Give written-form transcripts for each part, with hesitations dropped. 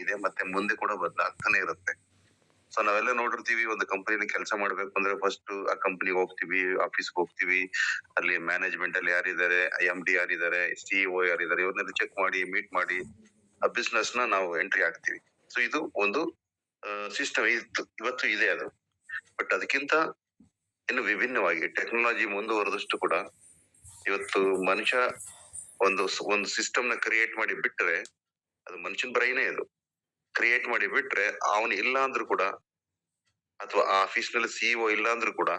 ಬದಲಾಗಿದೆ, ಮತ್ತೆ ಮುಂದೆ ಕೂಡ ಬದಲಾಗ್ತಾನೆ ಇರುತ್ತೆ. ಸೊ ನಾವೆಲ್ಲ ನೋಡಿರ್ತೀವಿ, ಒಂದು ಕಂಪನಿಲಿ ಕೆಲಸ ಮಾಡ್ಬೇಕು ಅಂದ್ರೆ ಫಸ್ಟ್ ಆ ಕಂಪನಿಗೆ ಹೋಗ್ತೀವಿ, ಆಫೀಸ್ಗೆ ಹೋಗ್ತೀವಿ, ಅಲ್ಲಿ ಮ್ಯಾನೇಜ್ಮೆಂಟ್ ಅಲ್ಲಿ ಯಾರಿದ್ದಾರೆ, MD ಯಾರಿದ್ದಾರೆ, CEO ಯಾರಿದ್ದಾರೆ, ಇವ್ರನ್ನೆಲ್ಲ ಚೆಕ್ ಮಾಡಿ ಮೀಟ್ ಮಾಡಿ ಆ ಬಿಸ್ನೆಸ್ ನ ನಾವು ಎಂಟ್ರಿ ಆಗ್ತೀವಿ. ಸೊ ಇದು ಒಂದು ಸಿಸ್ಟಮ್ ಇತ್ತು, ಇವತ್ತು ಇದೆ ಅದು. ಬಟ್ ಅದಕ್ಕಿಂತ ಇನ್ನು ವಿಭಿನ್ನವಾಗಿ ಟೆಕ್ನಾಲಜಿ ಮುಂದುವರೆದಷ್ಟು ಕೂಡ ಇವತ್ತು ಮನುಷ್ಯ ಒಂದು ಸಿಸ್ಟಮ್ ನ ಕ್ರಿಯೇಟ್ ಮಾಡಿ ಬಿಟ್ರೆ, ಅದು ಮನುಷ್ಯನ ಬ್ರೈನೇ ಇದು ಕ್ರಿಯೇಟ್ ಮಾಡಿ ಬಿಟ್ರೆ, ಅವನು ಇಲ್ಲ ಅಂದ್ರೂ ಕೂಡ, ಅಥವಾ ಆ ಆಫೀಸ್ ನಲ್ಲಿ CEO ಇಲ್ಲ ಅಂದ್ರೂ ಕೂಡ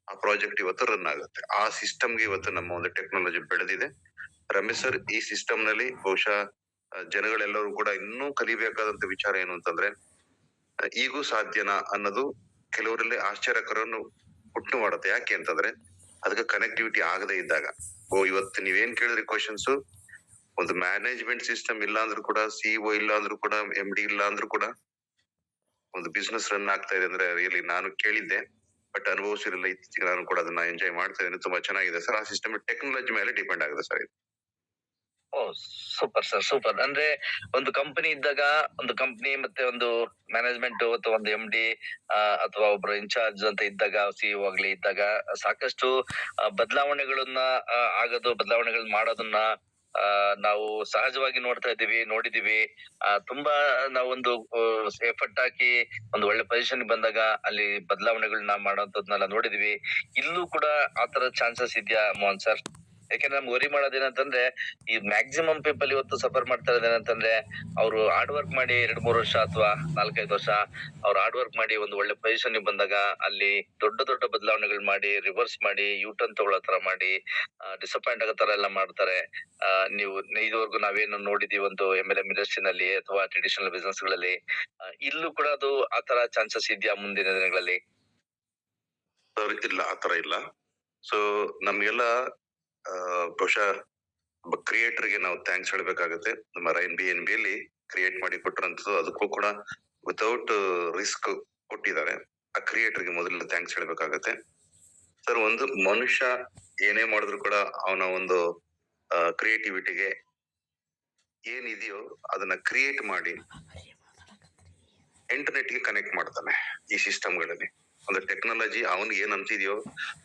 ಆ ಪ್ರಾಜೆಕ್ಟ್ ಇವತ್ತು ರನ್ ಆಗುತ್ತೆ. ಆ ಸಿಸ್ಟಮ್ಗೆ ಇವತ್ತು ನಮ್ಮ ಒಂದು ಟೆಕ್ನಾಲಜಿ ಬೆಳೆದಿದೆ. ರಮೇಶ್ ಸರ್, ಈ ಸಿಸ್ಟಮ್ ನಲ್ಲಿ ಬಹುಶಃ ಜನಗಳೆಲ್ಲರೂ ಕೂಡ ಇನ್ನೂ ಕಲಿಬೇಕಾದಂತ ವಿಚಾರ ಏನು ಅಂತಂದ್ರೆ, ಈಗೂ ಸಾಧ್ಯನಾ ಅನ್ನೋದು ಕೆಲವರಲ್ಲಿ ಆಶ್ಚರ್ಯಕರನ್ನು ಹುಟ್ಟು ಮಾಡುತ್ತೆ. ಯಾಕೆ ಅಂತಂದ್ರೆ ಅದಕ್ಕೆ ಕನೆಕ್ಟಿವಿಟಿ ಆಗದೆ ಇದ್ದಾಗ. ಇವತ್ತು ನೀವೇನ್ ಕೇಳಿದ್ರಿ ಕ್ವಶನ್ಸ್, ಒಂದು ಮ್ಯಾನೇಜ್ಮೆಂಟ್ ಸಿಸ್ಟಮ್ ಇಲ್ಲ ಅಂದ್ರೂ ಕೂಡ, CEO ಇಲ್ಲ ಅಂದ್ರೂ ಕೂಡ, MD ಇಲ್ಲ ಅಂದ್ರೂ ಕೂಡ ಒಂದು ಬಿಸ್ನೆಸ್ ರನ್ ಆಗ್ತಾ ಇದೆ ಅಂದ್ರೆ ರಿಯಲಿ ನಾನು ಕೇಳಿದ್ದೆ, ಬಟ್ ಅನುಭವಿಸಿರಲಿಲ್ಲ. ಇತ್ತೀಚೆಗೆ ನಾನು ಕೂಡ ಅದನ್ನ ಎಂಜಾಯ್ ಮಾಡ್ತಾ ಇದ್ದೀನಿ. ತುಂಬಾ ಚೆನ್ನಾಗಿದೆ ಸರ್. ಆ ಸಿಸ್ಟಮ್ ಟೆಕ್ನಾಲಜಿ ಮೇಲೆ ಡಿಪೆಂಡ್ ಆಗಿದೆ ಸರ್. ಓ, ಸೂಪರ್ ಸರ್, ಸೂಪರ್. ಅಂದ್ರೆ ಒಂದು ಕಂಪನಿ ಇದ್ದಾಗ, ಒಂದು ಕಂಪನಿ ಮತ್ತೆ ಒಂದು ಮ್ಯಾನೇಜ್ಮೆಂಟ್ ಅಥವಾ ಒಂದು MD ಅಥವಾ ಒಬ್ರು ಇನ್ಚಾರ್ಜ್ ಅಂತ ಇದ್ದಾಗ, CEO ಆಗ್ಲಿ ಇದ್ದಾಗ ಸಾಕಷ್ಟು ಬದಲಾವಣೆಗಳನ್ನ ಬದಲಾವಣೆಗಳನ್ನ ಮಾಡೋದನ್ನ ನಾವು ಸಹಜವಾಗಿ ನೋಡಿದೀವಿ. ತುಂಬಾ ನಾವೊಂದು ಎಫರ್ಟ್ ಹಾಕಿ ಒಂದು ಒಳ್ಳೆ ಪೊಸಿಷನ್ ಬಂದಾಗ ಅಲ್ಲಿ ಬದಲಾವಣೆಗಳನ್ನ ಮಾಡೋದನ್ನೆಲ್ಲ ನೋಡಿದೀವಿ. ಇಲ್ಲೂ ಕೂಡ ಆತರ ಚಾನ್ಸಸ್ ಇದೆಯಾ ಮೋಹನ್ ಸರ್? ಯಾಕಂದ್ರೆ ನಮ್ಗೆ ವರಿ ಮಾಡೋದೇನಂತಂದ್ರೆ, ಈ ಮ್ಯಾಕ್ಸಿಮಮ್ ಪೀಪಲ್ ಇವತ್ತು ಸಫರ್ ಮಾಡ್ತಾ ಇರೋದೇನಂತಂದ್ರೆ, ಅವ್ರು ಹಾರ್ಡ್ ವರ್ಕ್ ಮಾಡಿ 2-3 ವರ್ಷ ಅಥವಾ 4-5 ವರ್ಷ ಅವ್ರು ಹಾರ್ಡ್ ವರ್ಕ್ ಮಾಡಿ ಒಂದು ಒಳ್ಳೆ ಪೊಸಿಷನ್ ಬಂದಾಗ ಅಲ್ಲಿ ದೊಡ್ಡ ದೊಡ್ಡ ಬದಲಾವಣೆಗಳು ಮಾಡಿ, ರಿವರ್ಸ್ ಮಾಡಿ, ಯೂಟರ್ನ್ ತಗೊಳ್ಳೋ ತರ ಮಾಡಿ, ಡಿಸಪಾಯಿಂಟ್ ಆಗೋ ತರ ಎಲ್ಲ ಮಾಡ್ತಾರೆ. ನೀವು ಇದುವರೆಗೂ ನಾವೇನು ನೋಡಿದೀವಿ ಒಂದು MLM ಇಂಡಸ್ಟ್ರಿನಲ್ಲಿ ಅಥವಾ ಟ್ರೆಡಿಷನಲ್ ಬಿಸ್ನೆಸ್ ಗಳಲ್ಲಿ, ಇಲ್ಲೂ ಕೂಡ ಅದು ಆತರ ಚಾನ್ಸಸ್ ಇದೆಯಾ ಮುಂದಿನ ದಿನಗಳಲ್ಲಿ? ಇಲ್ಲ, ಆತರ ಇಲ್ಲ. ಸೊ ನಮ್ಗೆಲ್ಲ ಬಹುಶಃ ಕ್ರಿಯೇಟರ್ಗೆ ನಾವು ಥ್ಯಾಂಕ್ಸ್ ಹೇಳ್ಬೇಕಾಗತ್ತೆ. ನಮ್ಮ ರೈನ್ BNB ಅಲ್ಲಿ ಕ್ರಿಯೇಟ್ ಮಾಡಿ ಕೊಟ್ಟಿರೋಂಥದ್ದು, ಅದಕ್ಕೂ ಕೂಡ ವಿತೌಟ್ ರಿಸ್ಕ್ ಕೊಟ್ಟಿದ್ದಾರೆ. ಆ ಕ್ರಿಯೇಟರ್ಗೆ ಮೊದಲು ಥ್ಯಾಂಕ್ಸ್ ಹೇಳ್ಬೇಕಾಗತ್ತೆ ಸರ್. ಒಂದು ಮನುಷ್ಯ ಏನೇ ಮಾಡಿದ್ರು ಕೂಡ ಅವನ ಒಂದು ಕ್ರಿಯೇಟಿವಿಟಿಗೆ ಏನಿದೆಯೋ ಅದನ್ನ ಕ್ರಿಯೇಟ್ ಮಾಡಿ ಇಂಟರ್ನೆಟ್ ಗೆ ಕನೆಕ್ಟ್ ಮಾಡ್ತಾನೆ. ಈ ಸಿಸ್ಟಮ್ಗಳಲ್ಲಿ ಒಂದು ಟೆಕ್ನಾಲಜಿ ಅವನ್ ಏನ್ ಅಂತಿದ್ಯೋ,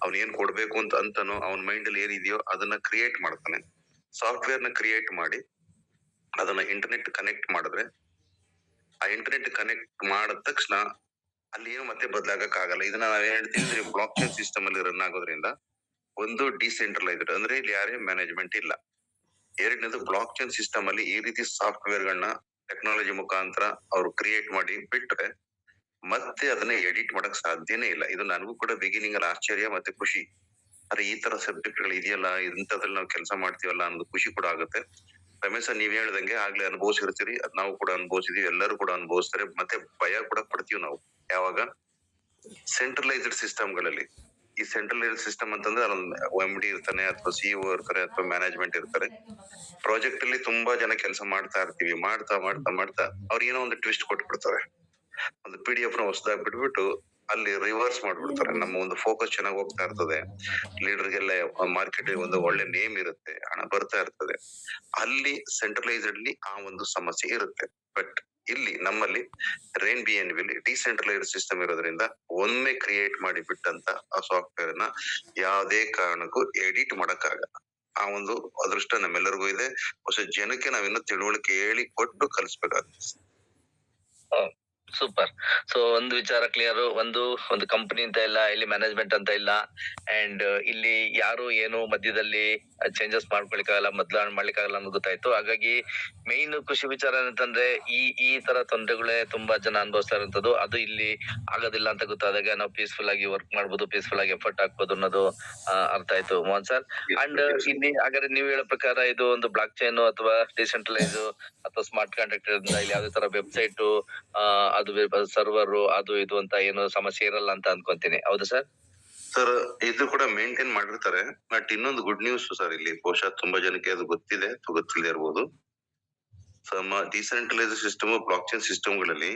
ಅವ್ನ್ ಏನ್ ಕೊಡ್ಬೇಕು ಅಂತಾನೋ, ಅವನ್ ಮೈಂಡ್ ಅಲ್ಲಿ ಏನಿದೆಯೋ ಅದನ್ನ ಕ್ರಿಯೇಟ್ ಮಾಡ್ತಾನೆ. ಸಾಫ್ಟ್ವೇರ್ ನ ಕ್ರಿಯೇಟ್ ಮಾಡಿ ಅದನ್ನ ಇಂಟರ್ನೆಟ್ ಕನೆಕ್ಟ್ ಮಾಡಿದ್ರೆ, ಆ ಇಂಟರ್ನೆಟ್ ಕನೆಕ್ಟ್ ಮಾಡಿದ ತಕ್ಷಣ ಅಲ್ಲಿ ಏನು ಮತ್ತೆ ಬದಲಾಗಕ್ ಆಗಲ್ಲ. ಇದನ್ನ ನಾವೇನ್ ಹೇಳ್ತೀವಿ, ಬ್ಲಾಕ್ ಚೈನ್ ಸಿಸ್ಟಮ್ ಅಲ್ಲಿ ರನ್ ಆಗೋದ್ರಿಂದ ಒಂದು ಡಿಸೆಂಟ್ರಲೈಸ್ಡ್, ಅಂದ್ರೆ ಇಲ್ಲಿ ಯಾರೇ ಮ್ಯಾನೇಜ್ಮೆಂಟ್ ಇಲ್ಲ. ಎರಡನೇದು, ಬ್ಲಾಕ್ ಚೈನ್ ಸಿಸ್ಟಮ್ ಅಲ್ಲಿ ಈ ರೀತಿ ಸಾಫ್ಟ್ವೇರ್ ಗಳನ್ನ ಟೆಕ್ನಾಲಜಿ ಮುಖಾಂತರ ಅವ್ರು ಕ್ರಿಯೇಟ್ ಮಾಡಿ ಬಿಟ್ರೆ ಮತ್ತೆ ಅದನ್ನ ಎಡಿಟ್ ಮಾಡಕ್ ಸಾಧ್ಯನೇ ಇಲ್ಲ. ಇದು ನನಗೂ ಕೂಡ ಬಿಗಿನಿಂಗ್ ಅಲ್ಲಿ ಆಶ್ಚರ್ಯ ಮತ್ತೆ ಖುಷಿ. ಅರೆ, ಈ ತರ ಸಬ್ಜೆಕ್ಟ್ ಗಳು ಇದೆಯಲ್ಲ, ಇಂಥದ್ರಲ್ಲಿ ನಾವು ಕೆಲಸ ಮಾಡ್ತೀವಲ್ಲ ಅನ್ನೋದು ಖುಷಿ ಕೂಡ ಆಗುತ್ತೆ. ರಮೇಶ್ ನೀವ್ ಹೇಳ್ದಂಗೆ ಆಗ್ಲೇ ಅನುಭವಿಸಿರ್ತೀರಿ, ಅದ್ ನಾವು ಕೂಡ ಅನುಭವಿಸಿದೀವಿ, ಎಲ್ಲರೂ ಕೂಡ ಅನುಭವಿಸ್ತಾರೆ. ಮತ್ತೆ ಭಯ ಕೂಡ ಪಡ್ತೀವಿ ನಾವು. ಯಾವಾಗ ಸೆಂಟ್ರಲೈಸ್ಡ್ ಸಿಸ್ಟಮ್ ಗಳಲ್ಲಿ, ಈ ಸೆಂಟ್ರಲೈಸ್ಡ್ ಸಿಸ್ಟಮ್ ಅಂತಂದ್ರೆ ಅಲ್ಲಿ MD ಇರ್ತಾನೆ, ಅಥವಾ CEO ಇರ್ತಾರೆ, ಅಥವಾ ಮ್ಯಾನೇಜ್ಮೆಂಟ್ ಇರ್ತಾರೆ. ಪ್ರಾಜೆಕ್ಟ್ ಅಲ್ಲಿ ತುಂಬಾ ಜನ ಕೆಲಸ ಮಾಡ್ತಾ ಇರ್ತೀವಿ. ಮಾಡ್ತಾ ಮಾಡ್ತಾ ಮಾಡ್ತಾ ಅವ್ರಿಗೆ ಏನೋ ಒಂದು ಟ್ವಿಸ್ಟ್ ಕೊಟ್ಬಿಡ್ತಾರೆ. ಒಂದು PDF ನ ಹೊಸದಾಗಿ ಬಿಟ್ಬಿಟ್ಟು ಅಲ್ಲಿ ರಿವರ್ಸ್ ಮಾಡ್ಬಿಡ್ತಾರೆ. ನಮ್ಮ ಒಂದು ಫೋಕಸ್ ಚೆನ್ನಾಗಿ ಹೋಗ್ತಾ ಇರ್ತದೆ, ಲೀಡರ್ಗೆಲ್ಲ ಮಾರ್ಕೆಟ್ ಒಂದು ಒಳ್ಳೆ ನೇಮ್ ಇರುತ್ತೆ, ಹಣ ಬರ್ತಾ ಇರ್ತದೆ. ಅಲ್ಲಿ ಸೆಂಟ್ರಲೈಸ್ಡ್ ಅಲ್ಲಿ ಆ ಒಂದು ಸಮಸ್ಯೆ ಇರುತ್ತೆ. ಬಟ್ ಇಲ್ಲಿ ನಮ್ಮಲ್ಲಿ ರೈನ್ BNB ಅಲ್ಲಿ ಡಿಸೆಂಟ್ರಲೈಸ್ಡ್ ಸಿಸ್ಟಮ್ ಇರೋದ್ರಿಂದ ಒಮ್ಮೆ ಕ್ರಿಯೇಟ್ ಮಾಡಿ ಬಿಟ್ಟಂತ ಆ ಸಾಫ್ಟ್ವೇರ್ ನ ಯಾವುದೇ ಕಾರಣಕ್ಕೂ ಎಡಿಟ್ ಮಾಡಕ್ಕಾಗಲ್ಲ. ಆ ಒಂದು ಅದೃಷ್ಟ ನಮ್ಮೆಲ್ಲರಿಗೂ ಇದೆ. ಹೊಸ ಜನಕ್ಕೆ ನಾವಿನ್ನು ತಿಳುವಳಿಕೆ ಹೇಳಿ ಕೊಟ್ಟು ಕಲಿಸ್ಬೇಕಾಗುತ್ತೆ. ಸೂಪರ್. ಸೊ ಒಂದು ವಿಚಾರ ಕ್ಲಿಯರ್, ಒಂದು ಕಂಪನಿ ಅಂತ ಇಲ್ಲ, ಇಲ್ಲಿ ಮ್ಯಾನೇಜ್ಮೆಂಟ್ ಅಂತ ಇಲ್ಲ, ಅಂಡ್ ಇಲ್ಲಿ ಯಾರು ಏನು ಮಧ್ಯದಲ್ಲಿ ಚೇಂಜಸ್ ಮಾಡ್ಕೊಳಿಕ್ಕಾಗಲ್ಲ, ಬದಲಾವಣೆ ಮಾಡ್ಲಿಕ್ಕಾಗಲ್ಲ ಅನ್ನೋದು ಗೊತ್ತಾಯ್ತು. ಹಾಗಾಗಿ ಮೇನ್ ಖುಷಿ ವಿಚಾರ ಏನಂತಂದ್ರೆ, ಈ ತರ ತೊಂದರೆಗಳೇ ತುಂಬಾ ಜನ ಅನುಭವಿಸ್ತಾ ಇರುವಂತದ್ದು. ಅದು ಇಲ್ಲಿ ಆಗೋದಿಲ್ಲ ಅಂತ ಗೊತ್ತಾದಾಗ ನಾವು ಪೀಸ್ಫುಲ್ ಆಗಿ ವರ್ಕ್ ಮಾಡ್ಬೋದು, ಪೀಸ್ಫುಲ್ ಆಗಿ ಎಫರ್ಟ್ ಹಾಕ್ಬೋದು ಅನ್ನೋದು ಅರ್ಥ ಆಯ್ತು ಮೋಹನ್ ಸರ್. ಅಂಡ್ ಇಲ್ಲಿ ಹಾಗಾದ್ರೆ ನೀವು ಹೇಳೋ ಪ್ರಕಾರ ಇದು ಒಂದು ಬ್ಲಾಕ್ ಚೈನ್ ಅಥವಾ ಡಿಸೆಂಟ್ರಲೈಸ್ ಅಥವಾ ಸ್ಮಾರ್ಟ್ ಕಾಂಟ್ರಾಕ್ಟ್ ಇಲ್ಲಿ ಯಾವ್ದೇ ತರ ವೆಬ್ಸೈಟ್ ಅದು ಸರ್ವರ್ ಅದು ಇದು ಅಂತ ಏನು ಸಮಸ್ಯೆ ಇರಲ್ಲ ಅಂತ ಅನ್ಕೊಂತೀನಿ. ಹೌದು ಸರ್? ಸರ್, ಇದು ಕೂಡ ಮೇಂಟೈನ್ ಮಾಡಿರ್ತಾರೆ. ಬಟ್ ಇನ್ನೊಂದು ಗುಡ್ ನ್ಯೂಸ್ ಸರ್, ಇಲ್ಲಿ ಬಹುಶಃ ತುಂಬಾ ಜನಕ್ಕೆ ಅದು ಗೊತ್ತಿದೆ ಅಥವಾ ಗೊತ್ತಿಲ್ಲದೆ ಇರ್ಬೋದು. Decentralise system, blockchain system ಗಳಲ್ಲಿ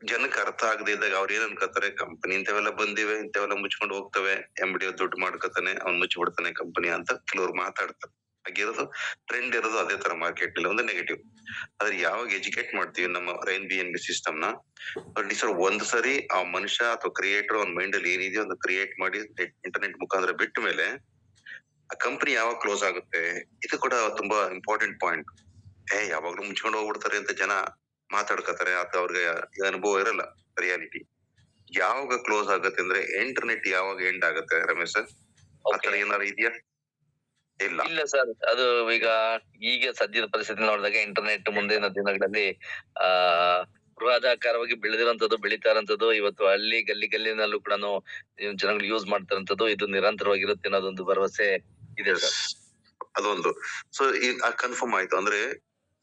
ಜನಕ್ಕೆ ಅರ್ಥ ಆಗದೆ ಇದ್ದಾಗ ಅವ್ರು ಏನ್ ಅನ್ಕೋತಾರೆ, ಕಂಪನಿ ಇಂಥವೆಲ್ಲ ಬಂದಿವೆ, ಇಂಥವೆಲ್ಲ ಮುಚ್ಕೊಂಡು ಹೋಗ್ತವೆ, MD ದುಡ್ಡು ಮಾಡ್ಕೊತಾನೆ, ಅವ್ನ್ ಮುಚ್ಚಿಬಿಡ್ತಾನೆ ಕಂಪನಿ ಅಂತ ಕೆಲವ್ರು ಮಾತಾಡ್ತಾರೆ. ಆಗಿರೋದು ಟ್ರೆಂಡ್ ಇರೋದು ಅದೇ ತರ ಮಾರ್ಕೆಟ್ ಅಲ್ಲಿ ಒಂದು ನೆಗೆಟಿವ್. ಆದ್ರೆ ಯಾವಾಗ ಎಜುಕೇಟ್ ಮಾಡ್ತೀವಿ ನಮ್ಮ NBNB ಸಿಸ್ಟಮ್ ನ, ಸರ್ ಒಂದ್ ಸರಿ ಆ ಮನುಷ್ಯ ಅಥವಾ ಕ್ರಿಯೇಟರ್ ಅವ್ನ ಮೈಂಡ್ ಅಲ್ಲಿ ಏನಿದೆಯೋ ಒಂದು ಕ್ರಿಯೇಟ್ ಮಾಡಿ ಇಂಟರ್ನೆಟ್ ಮುಖಾಂತರ ಬಿಟ್ಟ ಮೇಲೆ ಆ ಕಂಪನಿ ಯಾವಾಗ ಕ್ಲೋಸ್ ಆಗುತ್ತೆ, ಇದು ಕೂಡ ತುಂಬಾ ಇಂಪಾರ್ಟೆಂಟ್ ಪಾಯಿಂಟ್. ಯಾವಾಗ್ಲೂ ಮುಚ್ಕೊಂಡು ಹೋಗ್ಬಿಡ್ತಾರೆ ಅಂತ ಜನ ಮಾತಾಡ್ಕತಾರೆ, ಅಥವಾ ಅವ್ರಿಗೆ ಈ ಅನುಭವ ಇರಲ್ಲ ರಿಯಾಲಿಟಿ. ಯಾವಾಗ ಕ್ಲೋಸ್ ಆಗುತ್ತೆ ಅಂದ್ರೆ ಇಂಟರ್ನೆಟ್ ಯಾವಾಗ ಎಂಡ್ ಆಗುತ್ತೆ ರಮೇಶ್ ಸರ್, ಆತರ ಏನಾರು ಇದೆಯಾ? ಇಲ್ಲ. ಇಲ್ಲ ಸರ್, ಅದು ಈಗ ಸದ್ಯದ ಪರಿಸ್ಥಿತಿ ನೋಡಿದಾಗ ಇಂಟರ್ನೆಟ್ ಮುಂದಿನ ದಿನಗಳಲ್ಲಿ ಆ ಬೃಹದಾಕಾರವಾಗಿ ಬೆಳೆದಿರೋಂಥದ್ದು, ಬೆಳೀತಾ ಇರೋಂಥದ್ದು, ಇವತ್ತು ಹಳ್ಳಿ ಗಲ್ಲಿನಲ್ಲೂ ಕೂಡ ಜನಗಳು ಯೂಸ್ ಮಾಡ್ತಾರಂಥದ್ದು, ಇದು ನಿರಂತರವಾಗಿರುತ್ತೆ ಅನ್ನೋದೊಂದು ಭರವಸೆ ಇದೆ Yes. ಸರ್. ಅದೊಂದು. ಸೊ ಈಗ ಕನ್ಫರ್ಮ್ ಆಯ್ತು ಅಂದ್ರೆ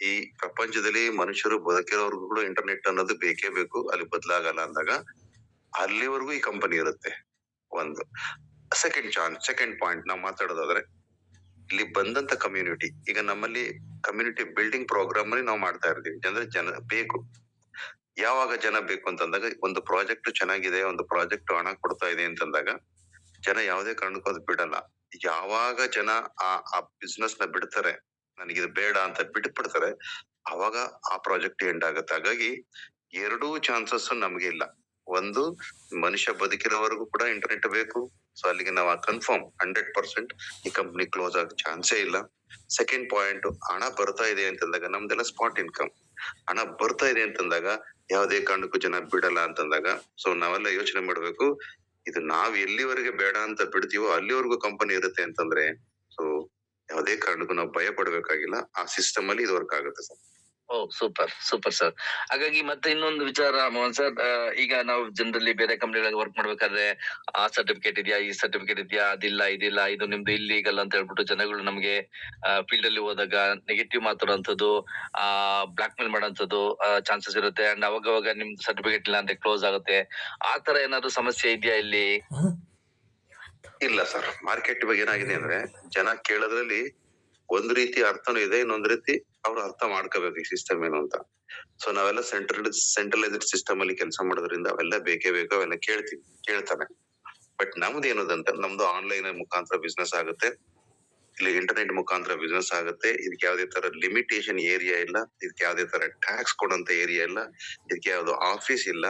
ಈ ಪ್ರಪಂಚದಲ್ಲಿ ಮನುಷ್ಯರು ಬದುಕಿರೋರ್ಗು ಕೂಡ ಇಂಟರ್ನೆಟ್ ಅನ್ನೋದು ಬೇಕೇ ಬೇಕು, ಅಲ್ಲಿ ಬದಲಾಗಲ್ಲ ಅಂದಾಗ ಅಲ್ಲಿವರೆಗೂ ಈ ಕಂಪನಿ ಇರುತ್ತೆ. ಒಂದು ಸೆಕೆಂಡ್ ಪಾಯಿಂಟ್ ನಾವು ಮಾತಾಡೋದಾದ್ರೆ, ಇಲ್ಲಿ ಬಂದಂತ ಕಮ್ಯುನಿಟಿ, ಈಗ ನಮ್ಮಲ್ಲಿ ಕಮ್ಯುನಿಟಿ ಬಿಲ್ಡಿಂಗ್ ಪ್ರೋಗ್ರಾಮ್ ಅಲ್ಲಿ ನಾವು ಮಾಡ್ತಾ ಇರ್ತೀವಿ. ಜನ ಬೇಕು. ಯಾವಾಗ ಜನ ಬೇಕು ಅಂತಂದಾಗ, ಒಂದು ಪ್ರಾಜೆಕ್ಟ್ ಚೆನ್ನಾಗಿದೆ, ಒಂದು ಪ್ರಾಜೆಕ್ಟ್ ಹಣ ಕೊಡ್ತಾ ಇದೆ ಅಂತಂದಾಗ ಜನ ಯಾವುದೇ ಕಾರಣಕ್ಕೂ ಅದು ಬಿಡಲ್ಲ. ಯಾವಾಗ ಜನ ಆ ಬಿಸ್ನೆಸ್ ನ ಬಿಡ್ತಾರೆ, ನನಗಿದು ಬೇಡ ಅಂತ ಬಿಟ್ಬಿಡ್ತಾರೆ, ಅವಾಗ ಆ ಪ್ರಾಜೆಕ್ಟ್ ಎಂಡ್ ಆಗುತ್ತೆ. ಹಾಗಾಗಿ ಎರಡೂ ಚಾನ್ಸಸ್ ನಮ್ಗೆ ಇಲ್ಲ. ಒಂದು, ಮನುಷ್ಯ ಬದುಕಿರೋವರೆಗೂ ಕೂಡ ಇಂಟರ್ನೆಟ್ ಬೇಕು. ಸೊ ಅಲ್ಲಿಗೆ ನಾವು ಕನ್ಫರ್ಮ್ 100% ಈ ಕಂಪ್ನಿ ಕ್ಲೋಸ್ ಆಗೋ ಚಾನ್ಸೇ ಇಲ್ಲ. ಸೆಕೆಂಡ್ ಪಾಯಿಂಟ್, ಹಣ ಬರ್ತಾ ಇದೆ ಅಂತಂದಾಗ, ನಮ್ದೆಲ್ಲ ಸ್ಪಾಟ್ ಇನ್ಕಮ್, ಹಣ ಬರ್ತಾ ಇದೆ ಅಂತಂದಾಗ ಯಾವುದೇ ಕಾರಣಕ್ಕೂ ಜನ ಬಿಡಲ್ಲ ಅಂತಂದಾಗ, ಸೊ ನಾವೆಲ್ಲ ಯೋಚನೆ ಮಾಡ್ಬೇಕು, ಇದು ನಾವ್ ಎಲ್ಲಿವರೆಗೆ ಬೇಡ ಅಂತ ಬಿಡ್ತೀವೋ ಅಲ್ಲಿವರೆಗೂ ಕಂಪನಿ ಇರುತ್ತೆ ಅಂತಂದ್ರೆ, ಸೊ ಯಾವುದೇ ಕಾರಣಕ್ಕೂ ನಾವು ಭಯ ಪಡ್ಬೇಕಾಗಿಲ್ಲ. ಆ ಸಿಸ್ಟಮ್ ಅಲ್ಲಿ ಇದು ವರ್ಕ್ ಆಗುತ್ತೆ ಸರ್. Super sir. ಹಾಗಾಗಿ ಮತ್ತೆ ಇನ್ನೊಂದು ವಿಚಾರ ಮೋಹನ್ ಸರ್, ಈಗ ನಾವು ಜನರಲಿ ಬೇರೆ ಕಂಪನಿಗಳಲ್ಲಿ ವರ್ಕ್ ಮಾಡ್ಬೇಕಾದ್ರೆ ಆ ಸರ್ಟಿಫಿಕೇಟ್ ಇದೆಯಾ, ಈ ಸರ್ಟಿಫಿಕೇಟ್ ಇದೆಯಾ, ಅದಿಲ್ಲ ಇದಿಲ್ಲ, ಇದು ನಿಮ್ದು ಇಲ್ಲಿಗಲ್ ಅಂತ ಹೇಳ್ಬಿಟ್ಟು ಜನಗಳು ನಮ್ಗೆ ಫೀಲ್ಡ್ ಅಲ್ಲಿ ಹೋದಾಗ ನೆಗೆಟಿವ್ ಮಾತಾಡೋಂಥದ್ದು, ಬ್ಲಾಕ್ ಮೇಲ್ ಮಾಡೋಂಥದ್ದು ಚಾನ್ಸಸ್ ಇರುತ್ತೆ. ಅಂಡ್ ಅವಾಗ ನಿಮ್ದು ಸರ್ಟಿಫಿಕೇಟ್ ಇಲ್ಲ ಅಂದ್ರೆ ಕ್ಲೋಸ್ ಆಗುತ್ತೆ. ಆ ತರ ಏನಾದ್ರು ಸಮಸ್ಯೆ ಇದೆಯಾ ಇಲ್ಲಿ? ಇಲ್ಲ ಸರ್, ಮಾರ್ಕೆಟ್ ಬಗ್ಗೆ ಏನಾಗಿದೆ ಅಂದ್ರೆ, ಜನ ಕೇಳೋದ್ರಲ್ಲಿ ಒಂದ್ ರೀತಿ ಅರ್ಥನೂ ಇದೆ, ಇನ್ನೊಂದ್ ರೀತಿ ಅವ್ರು ಅರ್ಥ ಮಾಡ್ಕೋಬೇಕು ಈ ಸಿಸ್ಟಮ್ ಏನು ಅಂತ. ಸೊ ನಾವೆಲ್ಲ ಸೆಂಟ್ರಲೈಸ್ಡ್ ಸಿಸ್ಟಮ್ ಅಲ್ಲಿ ಕೆಲಸ ಮಾಡೋದ್ರಿಂದ ಅವೆಲ್ಲ ಬೇಕೇ ಬೇಕು, ಅವೆಲ್ಲ ಕೇಳ್ತಾನೆ. ಬಟ್ ನಮ್ದು ಏನದಂತ, ನಮ್ದು ಆನ್ಲೈನ್ ಮುಖಾಂತರ ಬಿಸ್ನೆಸ್ ಆಗುತ್ತೆ, ಇಲ್ಲಿ ಇಂಟರ್ನೆಟ್ ಮುಖಾಂತರ ಬಿಸ್ನೆಸ್ ಆಗುತ್ತೆ. ಇದಕ್ಕೆ ಯಾವುದೇ ತರ ಲಿಮಿಟೇಷನ್ ಏರಿಯಾ ಇಲ್ಲ, ಇದಕ್ಕೆ ಯಾವುದೇ ತರ ಟ್ಯಾಕ್ಸ್ ಕೊಡೋಂತ ಏರಿಯಾ ಇಲ್ಲ, ಇದಕ್ಕೆ ಯಾವ್ದು ಆಫೀಸ್ ಇಲ್ಲ.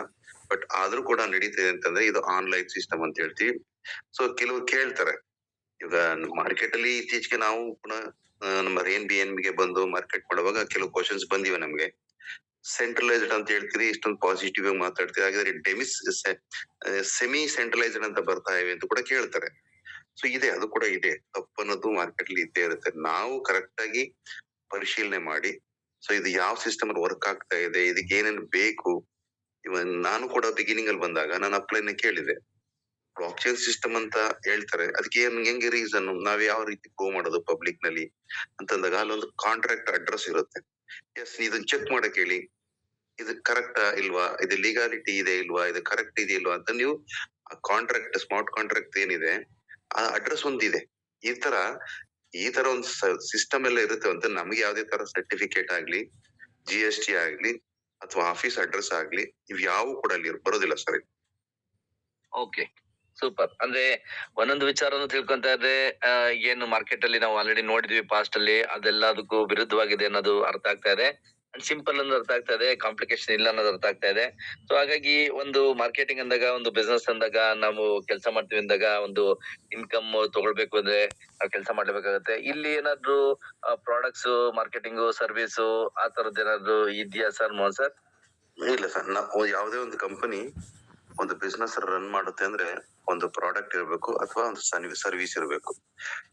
ಬಟ್ ಆದ್ರೂ ಕೂಡ ನಡೀತಿದೆ ಅಂತಂದ್ರೆ ಇದು ಆನ್ಲೈನ್ ಸಿಸ್ಟಮ್ ಅಂತ ಹೇಳ್ತೀವಿ. ಸೊ ಕೆಲವ್ರು ಕೇಳ್ತಾರೆ, ಈಗ ಮಾರ್ಕೆಟ್ ಅಲ್ಲಿ ಇತ್ತೀಚೆಗೆ ನಾವು ಪುನಃ ನಮ್ಮ NBNB ಗೆ ಬಂದು ಮಾರ್ಕೆಟ್ ಮಾಡುವಾಗ ಕೆಲವು ಕ್ವಶನ್ಸ್ ಬಂದಿವೆ ನಮ್ಗೆ. ಸೆಂಟ್ರಲೈಸ್ಡ್ ಅಂತ ಹೇಳ್ತೀರಿ, ಇಷ್ಟೊಂದು ಪಾಸಿಟಿವ್ ಆಗಿ ಮಾತಾಡ್ತೀರಿ, ಹಾಗಾದ್ರೆ ಸೆಮಿ ಸೆಂಟ್ರಲೈಸ್ಡ್ ಅಂತ ಬರ್ತಾ ಇವೆ ಅಂತ ಕೂಡ ಕೇಳ್ತಾರೆ. ಸೊ ಇದೆ, ಅದು ಕೂಡ ಇದೆ, ತಪ್ಪನ್ನೋದು ಮಾರ್ಕೆಟ್ ಅಲ್ಲಿ ಇದ್ದೇ ಇರುತ್ತೆ. ನಾವು ಕರೆಕ್ಟ್ ಆಗಿ ಪರಿಶೀಲನೆ ಮಾಡಿ, ಸೊ ಇದು ಯಾವ ಸಿಸ್ಟಮ್ ಅಲ್ಲಿ ವರ್ಕ್ ಆಗ್ತಾ ಇದೆ, ಇದಕ್ಕೆ ಏನೇನು ಬೇಕು. ಇವನ್ ನಾನು ಕೂಡ ಬಿಗಿನಿಂಗ್ ಅಲ್ಲಿ ಬಂದಾಗ ನಾನು ಅಪ್ಲೈನ್ ಕೇಳಿದೆ, ಬ್ಲಾಕ್ ಚೈನ್ ಸಿಸ್ಟಮ್ ಅಂತ ಹೇಳ್ತಾರೆ, ಅದಕ್ಕೆ ಹೆಂಗೆ ರೀಸನ್, ನಾವ್ ಯಾವ ರೀತಿ ಪ್ರೂವ್ ಮಾಡೋದು ಪಬ್ಲಿಕ್ ನಲ್ಲಿ ಅಂತಂದಾಗ, ಅಲ್ಲೊಂದು ಕಾಂಟ್ರಾಕ್ಟ್ ಅಡ್ರೆಸ್ ಇರುತ್ತೆ. ಎಸ್, ಇದನ್ನ ಚೆಕ್ ಮಾಡಕ್ ಹೇಳಿ, ಇದು ಕರೆಕ್ಟಾ ಇಲ್ವಾ, ಇದು ಲೀಗಾಲಿಟಿ ಇದೆ ಇಲ್ವಾ, ಇದು ಕರೆಕ್ಟ್ ಇದೆ ಇಲ್ವಾ ಅಂತ ನೀವು ಕಾಂಟ್ರಾಕ್ಟ್, ಸ್ಮಾರ್ಟ್ ಕಾಂಟ್ರಾಕ್ಟ್ ಏನಿದೆ ಆ ಅಡ್ರೆಸ್ ಒಂದಿದೆ. ಈ ತರ ಒಂದು ಸಿಸ್ಟಮ್ ಎಲ್ಲ ಇರುತ್ತೆ ಅಂತ, ನಮ್ಗೆ ಯಾವ್ದೇ ತರ ಸರ್ಟಿಫಿಕೇಟ್ ಆಗ್ಲಿ, GST ಆಗ್ಲಿ, ಅಥವಾ ಆಫೀಸ್ ಅಡ್ರೆಸ್ ಆಗ್ಲಿ, ಇವ್ ಯಾವ ಕೂಡ ಅಲ್ಲಿ ಬರೋದಿಲ್ಲ ಸರ್. Okay, super. ಅಂದ್ರೆ ಒಂದೊಂದು ವಿಚಾರನು ತಿಳ್ಕೊಂತ ಇದ್ರೆ ಏನು ಮಾರ್ಕೆಟ್ ಅಲ್ಲಿ ನಾವು ಆಲ್ರೆಡಿ ನೋಡಿದ್ವಿ ಪಾಸ್ಟ್ ಅಲ್ಲಿ, ಅದೆಲ್ಲದಕ್ಕೂ ವಿರುದ್ಧವಾಗಿದೆ ಅನ್ನೋದು ಅರ್ಥ ಆಗ್ತಾ ಇದೆ. ಸಿಂಪಲ್ ಅನ್ನೋದು ಅರ್ಥ ಆಗ್ತಾ ಇದೆ, ಕಾಂಪ್ಲಿಕೇಶನ್ ಇಲ್ಲ ಅನ್ನೋದು ಅರ್ಥ ಆಗ್ತಾ ಇದೆ. ಸೊ ಹಾಗಾಗಿ ಒಂದು ಮಾರ್ಕೆಟಿಂಗ್ ಅಂದಾಗ, ಒಂದು ಬಿಸ್ನೆಸ್ ಅಂದಾಗ, ನಾವು ಕೆಲಸ ಮಾಡ್ತೀವಿ ಅಂದಾಗ, ಒಂದು ಇನ್ಕಮ್ ತಗೊಳ್ಬೇಕು ಅಂದ್ರೆ ನಾವು ಕೆಲಸ ಮಾಡ್ಲೇಬೇಕಾಗತ್ತೆ. ಇಲ್ಲಿ ಏನಾದ್ರು ಪ್ರಾಡಕ್ಟ್ಸ್, ಮಾರ್ಕೆಟಿಂಗ್, ಸರ್ವಿಸ್ ಆ ತರದ್ ಏನಾದ್ರು ಇದೆಯಾ ಸರ್, ಮೋಹನ್ ಸರ್? ಇಲ್ಲ ಸರ್, ನಾವು ಯಾವುದೇ ಒಂದು ಕಂಪನಿ ಒಂದು ಬಿಸ್ನೆಸ್ ರನ್ ಮಾಡುತ್ತೆ ಅಂದ್ರೆ ಒಂದು ಪ್ರಾಡಕ್ಟ್ ಇರಬೇಕು ಅಥವಾ ಒಂದು ಸರ್ವಿಸ್ ಇರಬೇಕು.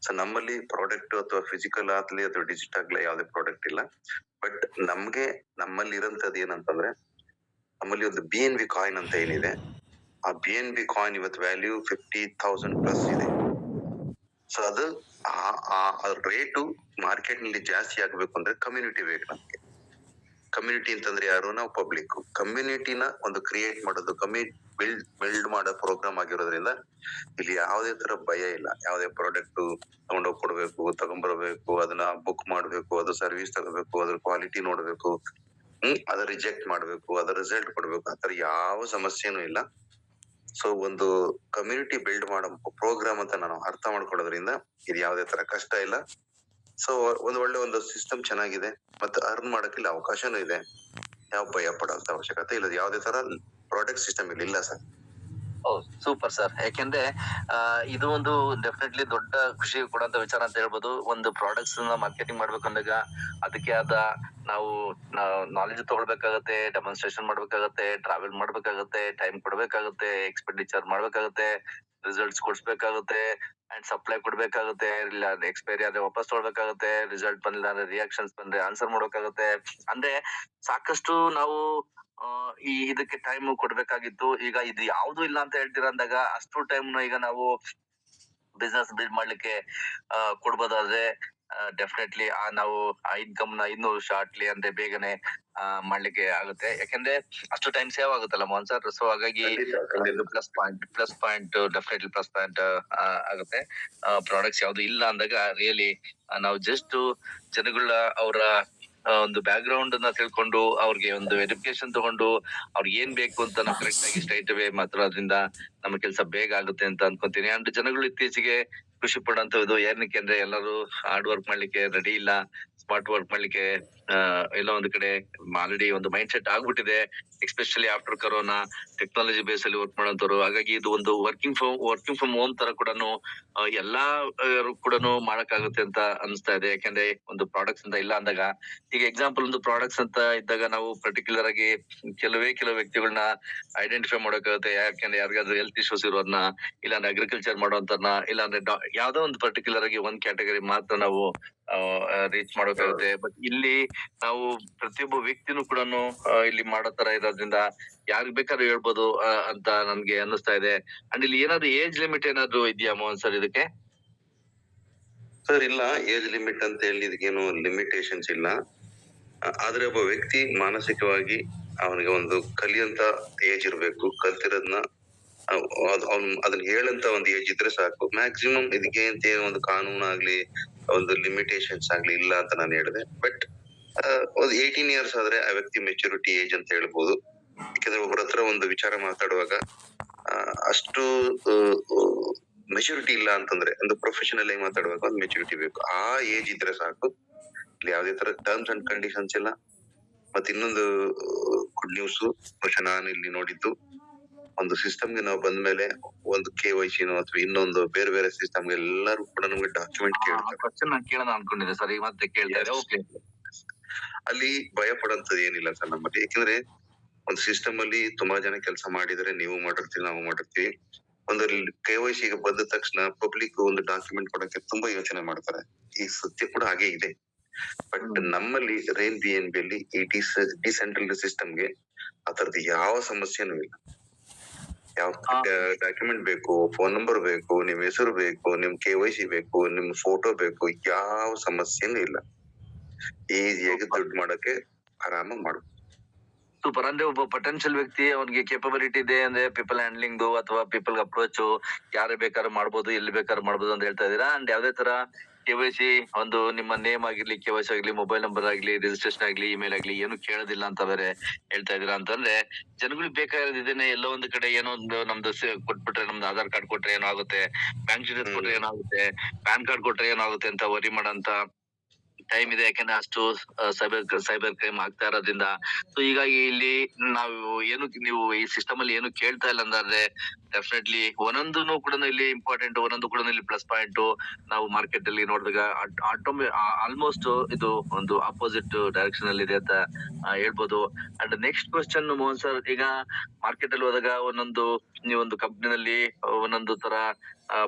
ಸೊ ನಮ್ಮಲ್ಲಿ ಪ್ರಾಡಕ್ಟ್ ಅಥವಾ ಫಿಸಿಕಲ್ ಆಗ್ಲಿ ಅಥವಾ ಡಿಜಿಟಲ್ ಆಗ್ಲಿ ಯಾವುದೇ ಪ್ರಾಡಕ್ಟ್ ಇಲ್ಲ. ಬಟ್ ನಮ್ಮಲ್ಲಿ ಇರೋಂಥದ್ದು ಏನಂತಂದ್ರೆ, ನಮ್ಮಲ್ಲಿ ಒಂದು BNB ಕಾಯಿನ್ ಅಂತ ಏನಿದೆ, ಆ BNB ಕಾಯಿನ್ ಇವತ್ತು ವ್ಯಾಲ್ಯೂ 50,000 ಪ್ಲಸ್ ಇದೆ. ಸೊ ಅದು ಆ ರೇಟು ಮಾರ್ಕೆಟ್ ನಲ್ಲಿ ಜಾಸ್ತಿ ಆಗ್ಬೇಕು ಅಂದ್ರೆ ಕಮ್ಯುನಿಟಿ ಬೇಕು ನಮ್ಗೆ. ಕಮ್ಯುನಿಟಿ ಅಂತಂದ್ರೆ ಯಾರು, ನಾವು ಪಬ್ಲಿಕ್. ಕಮ್ಯುನಿಟಿನ ಒಂದು ಕ್ರಿಯೇಟ್ ಮಾಡೋದು, ಬಿಲ್ಡ್ ಮಾಡೋ ಪ್ರೋಗ್ರಾಮ್ ಆಗಿರೋದ್ರಿಂದ ಇಲ್ಲಿ ಯಾವುದೇ ತರ ಭಯ ಇಲ್ಲ. ಯಾವುದೇ ಪ್ರಾಡಕ್ಟ್ ತಗೊಂಡೋಗಿ ಕೊಡ್ಬೇಕು, ತಗೊಂಡ್ಬರ್ಬೇಕು, ಅದನ್ನ ಬುಕ್ ಮಾಡ್ಬೇಕು, ಅದು ಸರ್ವಿಸ್ ತಗೋಬೇಕು, ಅದ್ರ ಕ್ವಾಲಿಟಿ ನೋಡ್ಬೇಕು, ಅದ ರಿಜೆಕ್ಟ್ ಮಾಡ್ಬೇಕು, ಅದ್ರ ರಿಸಲ್ಟ್ ಕೊಡ್ಬೇಕು, ಆತರ ಯಾವ ಸಮಸ್ಯೆನೂ ಇಲ್ಲ. ಸೊ ಒಂದು ಕಮ್ಯುನಿಟಿ ಬಿಲ್ಡ್ ಮಾಡೋ ಪ್ರೋಗ್ರಾಮ್ ಅಂತ ನಾನು ಅರ್ಥ ಮಾಡ್ಕೊಳ್ಳೋದ್ರಿಂದ ಇದು ಯಾವುದೇ ತರ ಕಷ್ಟ ಇಲ್ಲ. ಸೊ ಒಂದ್ ಒಳ್ಳೆ ಒಂದು ಸಿಸ್ಟಮ್ ಚೆನ್ನಾಗಿದೆ, ಮತ್ತೆ ಅರ್ನ್ ಮಾಡಕ್ಕೆ ಇಲ್ಲಿ ಅವಕಾಶನೂ ಇದೆ. ಯಾವ ಭಯ ಪಡೋಂತ ಅವಶ್ಯಕತೆ ಇಲ್ಲ. ಯಾವುದೇ ತರ ಪ್ರಾಡಕ್ಟ್ ಸಿಸ್ಟಮ್ ಇಲ್ಲಿ ಇಲ್ಲ ಸರ್. Super sir. ಯಾಕೆಂದ್ರೆ ಇದು ಒಂದು ಡೆಫಿನೆಟ್ಲಿ ದೊಡ್ಡ ಖುಷಿ ಕೊಡುವಂತ ವಿಚಾರ ಅಂತ ಹೇಳ್ಬೋದು. ಒಂದು ಪ್ರಾಡಕ್ಟ್ಸ್ ನ ಮಾರ್ಕೆಟಿಂಗ್ ಮಾಡ್ಬೇಕಂದಾಗ ಅದಕ್ಕೆ ಆದ ನಾವು ನಾಲೆಜ್ ತಗೊಳ್ಬೇಕಾಗತ್ತೆ, ಡೆಮಾನ್ಸ್ಟ್ರೇಷನ್ ಮಾಡ್ಬೇಕಾಗತ್ತೆ, ಟ್ರಾವೆಲ್ ಮಾಡ್ಬೇಕಾಗತ್ತೆ, ಟೈಮ್ ಕೊಡ್ಬೇಕಾಗತ್ತೆ, ಎಕ್ಸ್ಪೆಂಡಿಚರ್ ಮಾಡ್ಬೇಕಾಗತ್ತೆ, ರಿಸಲ್ಟ್ಸ್ ಕೊಡ್ಸ್ಬೇಕಾಗುತ್ತೆ ಅಂಡ್ ಸಪ್ಲೈ ಕೊಡ್ಬೇಕಾಗುತ್ತೆ. ಇಲ್ಲ ಎಕ್ಸ್ಪೈರಿ ಆದ್ರೆ ವಾಪಸ್ ತೊಗೊಳ್ಬೇಕಾಗತ್ತೆ, ರಿಸಲ್ಟ್ ಬಂದಿಲ್ಲ ಅಂದ್ರೆ ರಿಯಾಕ್ಷನ್ಸ್ ಬಂದ್ರೆ ಆನ್ಸರ್ ಮಾಡ್ಬೇಕಾಗತ್ತೆ. ಅಂದ್ರೆ ಸಾಕಷ್ಟು ನಾವು ಇದಕ್ಕೆ ಟೈಮ್ ಕೊಡ್ಬೇಕಾಗಿತ್ತು. ಈಗ ಇದು ಯಾವ್ದು ಇಲ್ಲ ಅಂತ ಹೇಳ್ತೀರಾ ಅಂದಾಗ ಅಷ್ಟು ಟೈಮ್ ಈಗ ನಾವು ಬಿಸ್ನೆಸ್ ಬಿಲ್ಡ್ ಮಾಡ್ಲಿಕ್ಕೆ ಕೊಡ್ಬೋದಾದ್ರೆ ಡೆಫಿನೆಟ್ಲಿ ನಾವು ಆ ಇನ್ಕಮ್ ನ ಇನ್ನೂ ಶಾರ್ಟ್ಲಿ ಅಂದ್ರೆ ಬೇಗನೆ ಮಾಡ್ಲಿಕ್ಕೆ ಆಗುತ್ತೆ. ಯಾಕಂದ್ರೆ ಅಷ್ಟು ಟೈಮ್ ಸೇವ್ ಆಗುತ್ತಲ್ಲ ಮೋಹನ್ ಸರ್. ಸೊ ಹಾಗಾಗಿ ಇದು plus point definitely plus point ಆಗುತ್ತೆ. ಪ್ರಾಡಕ್ಟ್ಸ್ ಯಾವ್ದು ಇಲ್ಲ ಅಂದಾಗ ರಿಯಲಿ ನಾವು ಜಸ್ಟ್ ಜನಗಳ ಅವರ ಒಂದು ಬ್ಯಾಕ್ ಗ್ರೌಂಡ್ ನ ತಿಳ್ಕೊಂಡು ಅವ್ರಿಗೆ ಒಂದು ಎಜುಕೇಶನ್ ತಗೊಂಡು ಅವ್ರಿಗೆ ಏನ್ ಬೇಕು ಅಂತ ನಾವು ಕರೆಕ್ಟ್ ಆಗಿ ಸ್ಟ್ರೈಟ್ ಅವೇ ಮಾತ್ರ ಅದರಿಂದ ನಮ್ಮ ಕೆಲಸ ಬೇಗ ಆಗುತ್ತೆ ಅಂತ ಅನ್ಕೊಂತೀನಿ. ಅಂಡ್ ಜನಗಳು ಇತ್ತೀಚೆಗೆ ಖುಷಿ ಪಡುವಂತದ್ದು ಏನಕ್ಕೆ ಅಂದ್ರೆ ಎಲ್ಲರೂ ಹಾರ್ಡ್ ವರ್ಕ್ ಮಾಡ್ಲಿಕ್ಕೆ ರೆಡಿ ಇಲ್ಲ, ಸ್ಮಾರ್ಟ್ ವರ್ಕ್ ಮಾಡ್ಲಿಕ್ಕೆ ಎಲ್ಲ ಒಂದು ಕಡೆ ಆಲ್ರೆಡಿ ಒಂದು ಮೈಂಡ್ ಸೆಟ್ ಆಗ್ಬಿಟ್ಟಿದೆ. Especially after corona technology base ಅಲ್ಲಿ ವರ್ಕ್ ಮಾಡೋಂಥವ್ರು. ಹಾಗಾಗಿ ಇದು ಒಂದು ವರ್ಕಿಂಗ್ ಫ್ರಮ್ ಹೋಮ್ ತರ ಕೂಡ ಎಲ್ಲಾ ಕೂಡ ಮಾಡಕ್ಕಾಗುತ್ತೆ ಅಂತ ಅನಿಸ್ತಾ ಇದೆ. ಯಾಕಂದ್ರೆ ಒಂದು ಪ್ರಾಡಕ್ಟ್ಸ್ ಅಂತ ಇಲ್ಲ ಅಂದಾಗ ಈಗ ಎಕ್ಸಾಂಪಲ್ ಒಂದು ಪ್ರಾಡಕ್ಟ್ಸ್ ಅಂತ ಇದ್ದಾಗ ನಾವು ಪರ್ಟಿಕ್ಯುಲರ್ ಆಗಿ ಕೆಲವು ವ್ಯಕ್ತಿಗಳನ್ನ ಐಡೆಂಟಿಫೈ ಮಾಡೋಕ್ಕಾಗುತ್ತೆ. ಯಾಕಂದ್ರೆ ಯಾರಿಗಾದ್ರೂ ಹೆಲ್ತ್ ಇಶ್ಯೂಸ್ ಇರೋದನ್ನ, ಇಲ್ಲಾಂದ್ರೆ ಅಗ್ರಿಕಲ್ಚರ್ ಮಾಡೋಂತರ್ನ, ಇಲ್ಲಾಂದ್ರೆ ಯಾವ್ದೋ ಒಂದು ಪರ್ಟಿಕ್ಯುಲರ್ ಆಗಿ ಒಂದ್ ಕ್ಯಾಟಗರಿ ಮಾತ್ರ ನಾವು ರೀಚ್ ಮಾಡೋಕ್ಕಾಗುತ್ತೆ. ಬಟ್ ಇಲ್ಲಿ ನಾವು ಪ್ರತಿಯೊಬ್ಬ ವ್ಯಕ್ತಿನೂ ಕೂಡ ಇಲ್ಲಿ ಮಾಡೋ ತರ ಇರೋದ್ರಿಂದ ಯಾರಿಗ್ ಬೇಕಾದ್ರೂ ಹೇಳ್ಬೋದು ಅಂತ ನನ್ಗೆ ಅನ್ನಿಸ್ತಾ ಇದೆ. ಅಂಡ್ ಇಲ್ಲಿ ಏನಾದ್ರು ಏಜ್ ಲಿಮಿಟ್ ಏನಾದ್ರು ಇದೆಯಾ ಮೋಹನ್ ಸರ್ ಇದಕ್ಕೆ? ಸರ್ ಇಲ್ಲ, ಏಜ್ ಲಿಮಿಟ್ ಅಂತ ಹೇಳಿ ಇದಕ್ಕೇನು ಲಿಮಿಟೇಷನ್ಸ್ ಇಲ್ಲ. ಆದ್ರೆ ಒಬ್ಬ ವ್ಯಕ್ತಿ ಮಾನಸಿಕವಾಗಿ ಅವನಿಗೆ ಒಂದು ಕಲಿಯಂತ ಏಜ್ ಇರ್ಬೇಕು. ಕಲ್ತಿರೋದ್ನ ಅವ್ನ್ ಅದನ್ನ ಹೇಳಂತ ಒಂದು ಏಜ್ ಇದ್ರೆ ಸಾಕು. ಮ್ಯಾಕ್ಸಿಮಮ್ ಇದಕ್ಕೆ ಅಂತ ಏನು ಒಂದು ಕಾನೂನು ಆಗ್ಲಿ, ಒಂದು ಲಿಮಿಟೇಷನ್ಸ್ ಆಗ್ಲಿ ಇಲ್ಲ ಅಂತ ನಾನು ಹೇಳಿದೆ. ಬಟ್ ಒಂದು 18 ಇಯರ್ಸ್ ಆದ್ರೆ ಆ ವ್ಯಕ್ತಿ ಮೆಚುರಿಟಿ ಏಜ್ ಅಂತ ಹೇಳ್ಬೋದು. ಯಾಕಂದ್ರೆ ಒಬ್ಬರ ಹತ್ರ ಒಂದು ವಿಚಾರ ಮಾತಾಡುವಾಗ ಅಷ್ಟು ಮೆಚುರಿಟಿ ಇಲ್ಲ ಅಂತಂದ್ರೆ, ಒಂದು ಪ್ರೊಫೆಷನಲ್ ಆಗಿ ಮಾತಾಡುವಾಗ ಒಂದು ಮೆಚುರಿಟಿ ಬೇಕು. ಆ ಏಜ್ ಇದ್ರೆ ಸಾಕು. ಇಲ್ಲಿ ಯಾವುದೇ ತರ ಟರ್ಮ್ಸ್ ಅಂಡ್ ಕಂಡೀಷನ್ಸ್ ಇಲ್ಲ. ಮತ್ತೆ ಇನ್ನೊಂದು ಗುಡ್ ನ್ಯೂಸ್, ನಾನು ಇಲ್ಲಿ ನೋಡಿದ್ದು, ಒಂದು ಸಿಸ್ಟಮ್ಗೆ ನಾವು ಬಂದ್ಮೇಲೆ ಒಂದು KYC ಅಥವಾ ಇನ್ನೊಂದು ಬೇರೆ ಬೇರೆ ಸಿಸ್ಟಮ್ ಎಲ್ಲರೂ ಕೂಡ ನಮ್ಗೆ ಡಾಕ್ಯುಮೆಂಟ್ ಕೇಳ್ತಾರೆ. ಕ್ವಶನ್ ನಾನು ಕೇಳೋಣ ಅನ್ಕೊಂಡಿದ್ದೆ ಸರ್, ಈಗ ಮತ್ತೆ ಕೇಳ್ತಾ ಇದ್ದೆ. ಓಕೆ, ಅಲ್ಲಿ ಭಯ ಪಡೋಂಥದ್ದು ಏನಿಲ್ಲ ಸರ್ ನಮ್ಮಲ್ಲಿ. ಯಾಕಂದ್ರೆ ಒಂದು ಸಿಸ್ಟಮ್ ಅಲ್ಲಿ ತುಂಬಾ ಜನ ಕೆಲಸ ಮಾಡಿದ್ರೆ, ನೀವು ಮಾಡಿರ್ತೀವಿ, ನಾವು ಮಾಡಿರ್ತೀವಿ. ಒಂದು KYC ಗೆ ಬಂದ ತಕ್ಷಣ ಪಬ್ಲಿಕ್ ಒಂದು ಡಾಕ್ಯುಮೆಂಟ್ ಕೊಡಕ್ಕೆ ತುಂಬಾ ಯೋಚನೆ ಮಾಡ್ತಾರೆ. ಈ ಸತ್ಯ ಕೂಡ ಹಾಗೆ ಇದೆ. ಬಟ್ ನಮ್ಮಲ್ಲಿ ರೈನ್ BNB ಅಲ್ಲಿ ಈ ಡಿಸೆಂಟ್ರಲ್ ಸಿಸ್ಟಮ್ಗೆ ಆ ತರದ್ದು ಯಾವ ಸಮಸ್ಯೆನೂ ಇಲ್ಲ. ಯಾವ ಡಾಕ್ಯುಮೆಂಟ್ ಬೇಕು, ಫೋನ್ ನಂಬರ್ ಬೇಕು, ನಿಮ್ ಹೆಸರು ಬೇಕು, ನಿಮ್ KYC ಬೇಕು, ನಿಮ್ ಫೋಟೋ ಬೇಕು, ಯಾವ ಸಮಸ್ಯೆನೂ ಇಲ್ಲ. ಈಸಿಯಾಗಿ ದುಡ್ಡು ಮಾಡಕ್ಕೆ ಆರಾಮಾಗಿ ಮಾಡ್ಬೋದು. ಸೂಪರ್. ಅಂದ್ರೆ ಒಬ್ಬ ಪೊಟೆನ್ಶಿಯಲ್ ವ್ಯಕ್ತಿ ಅವನಿಗೆ ಕೇಪಬಿಲಿಟಿ ಇದೆ ಅಂದ್ರೆ ಪೀಪಲ್ ಹ್ಯಾಂಡ್ಲಿಂಗ್ ಅಥವಾ ಪೀಪಲ್ ಅಪ್ರೋಚ್ ಯಾರೇ ಬೇಕಾದ್ರೂ ಮಾಡ್ಬೋದು, ಎಲ್ಲಿ ಬೇಕಾದ್ರೂ ಮಾಡ್ಬೋದು ಅಂತ ಹೇಳ್ತಾ ಇದೀರಾ. ಅಂಡ್ ಯಾವ್ದೇ ತರ KYC ಒಂದು ನಿಮ್ಮ ನೇಮ್ ಆಗಿರ್ಲಿ, KYC ಆಗ್ಲಿ, ಮೊಬೈಲ್ ನಂಬರ್ ಆಗ್ಲಿ, ರಿಜಿಸ್ಟ್ರೇಷನ್ ಆಗ್ಲಿ, ಇಮೇಲ್ ಆಗ್ಲಿ ಏನು ಕೇಳೋದಿಲ್ಲ ಅಂತ ಬೇರೆ ಹೇಳ್ತಾ ಇದೀರಾ. ಅಂತಂದ್ರೆ ಜನಗಳಿಗೆ ಬೇಕಾಗಿದ್ದೇನೆ ಎಲ್ಲೋ ಒಂದು ಕಡೆ ಏನೋ ಒಂದು ನಮ್ದು ಕೊಟ್ಬಿಟ್ರೆ, ನಮ್ದು ಆಧಾರ್ ಕಾರ್ಡ್ ಕೊಟ್ರೆ ಏನಾಗುತ್ತೆ, ಬ್ಯಾಂಕ್ ಡೀಟೇಲ್ಸ್ ಕೊಟ್ರೆ ಏನಾಗುತ್ತೆ, ಪ್ಯಾನ್ ಕಾರ್ಡ್ ಕೊಟ್ರೆ ಏನಾಗುತ್ತೆ ಅಂತ ವರಿ ಮಾಡೋಂತ ಟೈಮ್ ಇದೆ. ಯಾಕಂದ್ರೆ ಅಷ್ಟು ಸೈಬರ್ ಕ್ರೈಮ್ ಆಗ್ತಾ ಇರೋದ್ರಿಂದ. ಸೊ ಹೀಗಾಗಿ ಇಲ್ಲಿ ನಾವು ಏನು ನೀವು ಈ ಸಿಸ್ಟಮ್ ಅಲ್ಲಿ ಏನು ಕೇಳ್ತಾ ಇಲ್ಲ ಅಂದ್ರೆ ಡೆಫಿನೆಟ್ಲಿ ಒಂದೊಂದು ಕೂಡ ಇಲ್ಲಿ ಇಂಪಾರ್ಟೆಂಟ್, ಒಂದೊಂದು ಕೂಡ ಇಲ್ಲಿ ಪ್ಲಸ್ ಪಾಯಿಂಟ್. ನಾವು ಮಾರ್ಕೆಟ್ ಅಲ್ಲಿ ನೋಡಿದಾಗ ಆಲ್ಮೋಸ್ಟ್ ಇದು ಒಂದು ಅಪೋಸಿಟ್ ಡೈರೆಕ್ಷನ್ ಅಲ್ಲಿ ಇದೆ ಅಂತ ಹೇಳ್ಬೋದು. And next question Mohan sir, ಈಗ ಮಾರ್ಕೆಟ್ ಅಲ್ಲಿ ಹೋದಾಗ ಒಂದೊಂದು ನೀವೊಂದು ಕಂಪ್ನಿನಲ್ಲಿ ಒಂದೊಂದು ತರ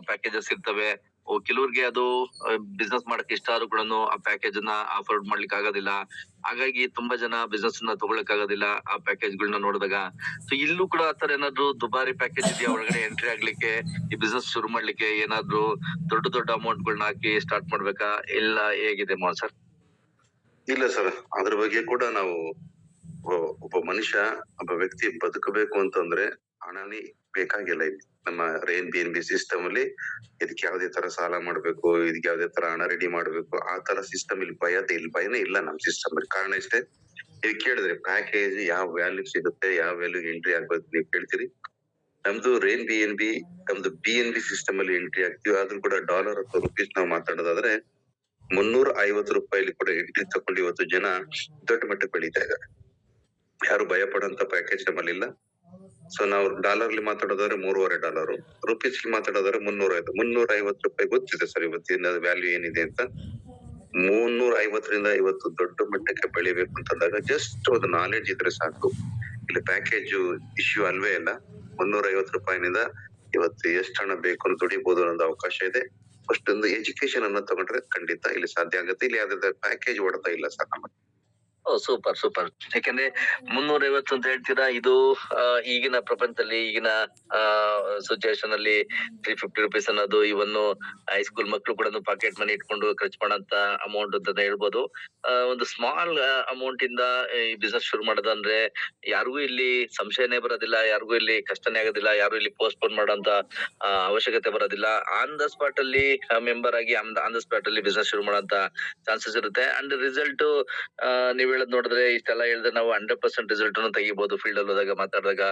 ಪ್ಯಾಕೇಜಸ್ ಇರ್ತವೆ. ಕೆಲವ್ರಿಗೆ ಅದು ಬಿಸ್ನೆಸ್ ಮಾಡಕ್ ಇಷ್ಟ ಆದ್ರೂ ಕೂಡ ಆ ಪ್ಯಾಕೇಜ್ ನ ಅಫೋರ್ಡ್ ಮಾಡ್ಲಿಕ್ಕೆ ಆಗೋದಿಲ್ಲ. ಹಾಗಾಗಿ ತುಂಬಾ ಜನ ಬಿಸ್ನೆಸ್ ನ ತಗೊಳಕ್ ಆಗೋದಿಲ್ಲ ಆ ಪ್ಯಾಕೇಜ್ ಗಳನ್ನ ನೋಡಿದಾಗ. ಸೊ ಇಲ್ಲೂ ಕೂಡ ಆತರ ಏನಾದ್ರು ದುಬಾರಿ ಪ್ಯಾಕೇಜ್ ಇದೆಯಾ ಒಳಗಡೆ ಎಂಟ್ರಿ ಆಗ್ಲಿಕ್ಕೆ, ಈ ಬಿಸ್ನೆಸ್ ಶುರು ಮಾಡ್ಲಿಕ್ಕೆ ಏನಾದ್ರು ದೊಡ್ಡ ಅಮೌಂಟ್ ಗಳನ್ನ ಹಾಕಿ ಸ್ಟಾರ್ಟ್ ಮಾಡ್ಬೇಕಾ, ಇಲ್ಲ ಹೇಗಿದೆ ಮೋಹನ್ ಸರ್? ಇಲ್ಲ ಸರ್, ಅದ್ರ ಬಗ್ಗೆ ಕೂಡ ನಾವು ಒಬ್ಬ ಮನುಷ್ಯ, ಒಬ್ಬ ವ್ಯಕ್ತಿ ಬದುಕಬೇಕು ಅಂತಂದ್ರೆ ಹಣನೇ ಬೇಕಾಗಿಲ್ಲ. ಇಲ್ಲಿ ನಮ್ಮ ರೈನ್ BNB ಸಿಸ್ಟಮ್ ಅಲ್ಲಿ ಇದಕ್ಕೆ ಯಾವ್ದೇ ತರ ಸಾಲ ಮಾಡ್ಬೇಕು, ಇದಕ್ಕೆ ಯಾವ್ದೇ ತರ ಹಣ ರೆಡಿ ಮಾಡ್ಬೇಕು, ಆ ತರ ಸಿಸ್ಟಮ್ ಇಲ್ಲಿ ಭಯನೇ ಇಲ್ಲ ನಮ್ ಸಿಸ್ಟಮ್ ಅಲ್ಲಿ. ಕಾರಣ ಇಷ್ಟೇ, ನೀವು ಕೇಳಿದ್ರೆ ಪ್ಯಾಕೇಜ್ ಯಾವ ವ್ಯಾಲ್ಯೂ ಸಿಗುತ್ತೆ, ಯಾವ ವ್ಯಾಲ್ಯೂ ಎಂಟ್ರಿ ಆಗ್ಬೇಕು ನೀವು ಕೇಳ್ತೀರಿ. ನಮ್ದು ರೈನ್ ನಮ್ದು BNB ಸಿಸ್ಟಮ್ ಅಲ್ಲಿ ಎಂಟ್ರಿ ಆಗ್ತೀವಿ. ಆದ್ರೂ ಕೂಡ ಡಾಲರ್ ಅಥವಾ ರುಪೀಸ್ ನಾವು ಮಾತಾಡೋದಾದ್ರೆ ₹350 ಕೂಡ ಎಂಟ್ರಿ ತಕೊಂಡು ಇವತ್ತು ಜನ ದೊಡ್ಡ ಮಟ್ಟಕ್ಕೆ ಬೆಳೀತಾ ಇದ್ದಾರೆ. ಯಾರು ಭಯ ಪಡುವಂತ ಪ್ಯಾಕೇಜ್ ನಮ್ಮಲ್ಲಿಲ್ಲ. ಸೊ ನಾವು ಡಾಲರ್ಲಿ ಮಾತಾಡೋದಾದ್ರೆ $3.5, ರುಪೀಸ್ ಮಾತಾಡೋದಾದ್ರೆ ₹350 ಗೊತ್ತಿದೆ ಸರ್ ಇವತ್ತಿನ ವ್ಯಾಲ್ಯೂ ಏನಿದೆ ಅಂತ. 350ರಿಂದ ಇವತ್ತು ದೊಡ್ಡ ಮಟ್ಟಕ್ಕೆ ಬೆಳಿಬೇಕು ಅಂತಂದಾಗ ಜಸ್ಟ್ ಒಂದು ನಾಲೆಡ್ಜ್ ಇದ್ರೆ ಸಾಕು. ಇಲ್ಲಿ ಪ್ಯಾಕೇಜ್ ಇಶ್ಯೂ ಅಲ್ವೇ ಇಲ್ಲ. ₹350ನಿಂದ ಇವತ್ತು ಎಷ್ಟು ಹಣ ಬೇಕು ಅಂತ ದುಡಿಬಹುದು ಅನ್ನೋ ಅವಕಾಶ ಇದೆ. ಫಸ್ಟ್ ಒಂದು ಎಜುಕೇಶನ್ ಅನ್ನ ತಗೊಂಡ್ರೆ ಖಂಡಿತ ಇಲ್ಲಿ ಸಾಧ್ಯ ಆಗುತ್ತೆ. ಇಲ್ಲಿ ಯಾವ್ದಾದ್ರು ಪ್ಯಾಕೇಜ್ ಹೊಡ್ತಾ ಇಲ್ಲ ಸರ್ ನಮಗೆ. ಓ ಸೂಪರ್ ಸೂಪರ್. ಯಾಕಂದ್ರೆ 350 ಅಂತ ಹೇಳ್ತೀರಾ, ಇದು ಈಗಿನ ಪ್ರಪಂಚದಲ್ಲಿ ಈಗಿನ ಸಿಚುಯೇಷನ್ ಅಲ್ಲಿ ₹350 ಅನ್ನೋದು ಇವನ್ನು ಹೈಸ್ಕೂಲ್ ಮಕ್ಳು ಕೂಡ ಪಾಕೆಟ್ ಮನಿ ಇಟ್ಕೊಂಡು ಖರ್ಚು ಮಾಡಂತ ಅಮೌಂಟ್ ಅಂತ ಹೇಳ್ಬೋದು. ಒಂದು ಸ್ಮಾಲ್ ಅಮೌಂಟ್ ಇಂದ ಈ ಬಿಸ್ನೆಸ್ ಶುರು ಮಾಡೋದಂದ್ರೆ ಯಾರಿಗೂ ಇಲ್ಲಿ ಸಂಶಯನೇ ಬರೋದಿಲ್ಲ, ಯಾರಿಗೂ ಇಲ್ಲಿ ಕಷ್ಟನೇ ಆಗೋದಿಲ್ಲ, ಯಾರು ಇಲ್ಲಿ ಪೋಸ್ಟ್ಪೋನ್ ಮಾಡೋಂತ ಅವಶ್ಯಕತೆ ಬರೋದಿಲ್ಲ. ಆನ್ ದ ಸ್ಪಾಟ್ ಅಲ್ಲಿ ಮೆಂಬರ್ ಆಗಿ ಆನ್ ದ ಸ್ಪಾಟ್ ಅಲ್ಲಿ ಬಿಸ್ನೆಸ್ ಶುರು ಮಾಡೋಂತ ಚಾನ್ಸಸ್ ಇರುತ್ತೆ. ಅಂಡ್ ರಿಸಲ್ಟ್ ನೀವ್ ಹೇಳದ್ ನೋಡಿದ್ರೆ ಇಷ್ಟೆಲ್ಲ ಹೇಳಿದ್ರೆ ನಾವು 100% ರಿಸಲ್ಟ್ ಅನ್ನು ತೆಗಿಬಹುದು. ಫೀಲ್ಡ್ ಅಲ್ಲಿ ಹೋದಾಗ ಮಾತಾಡಿದಾಗ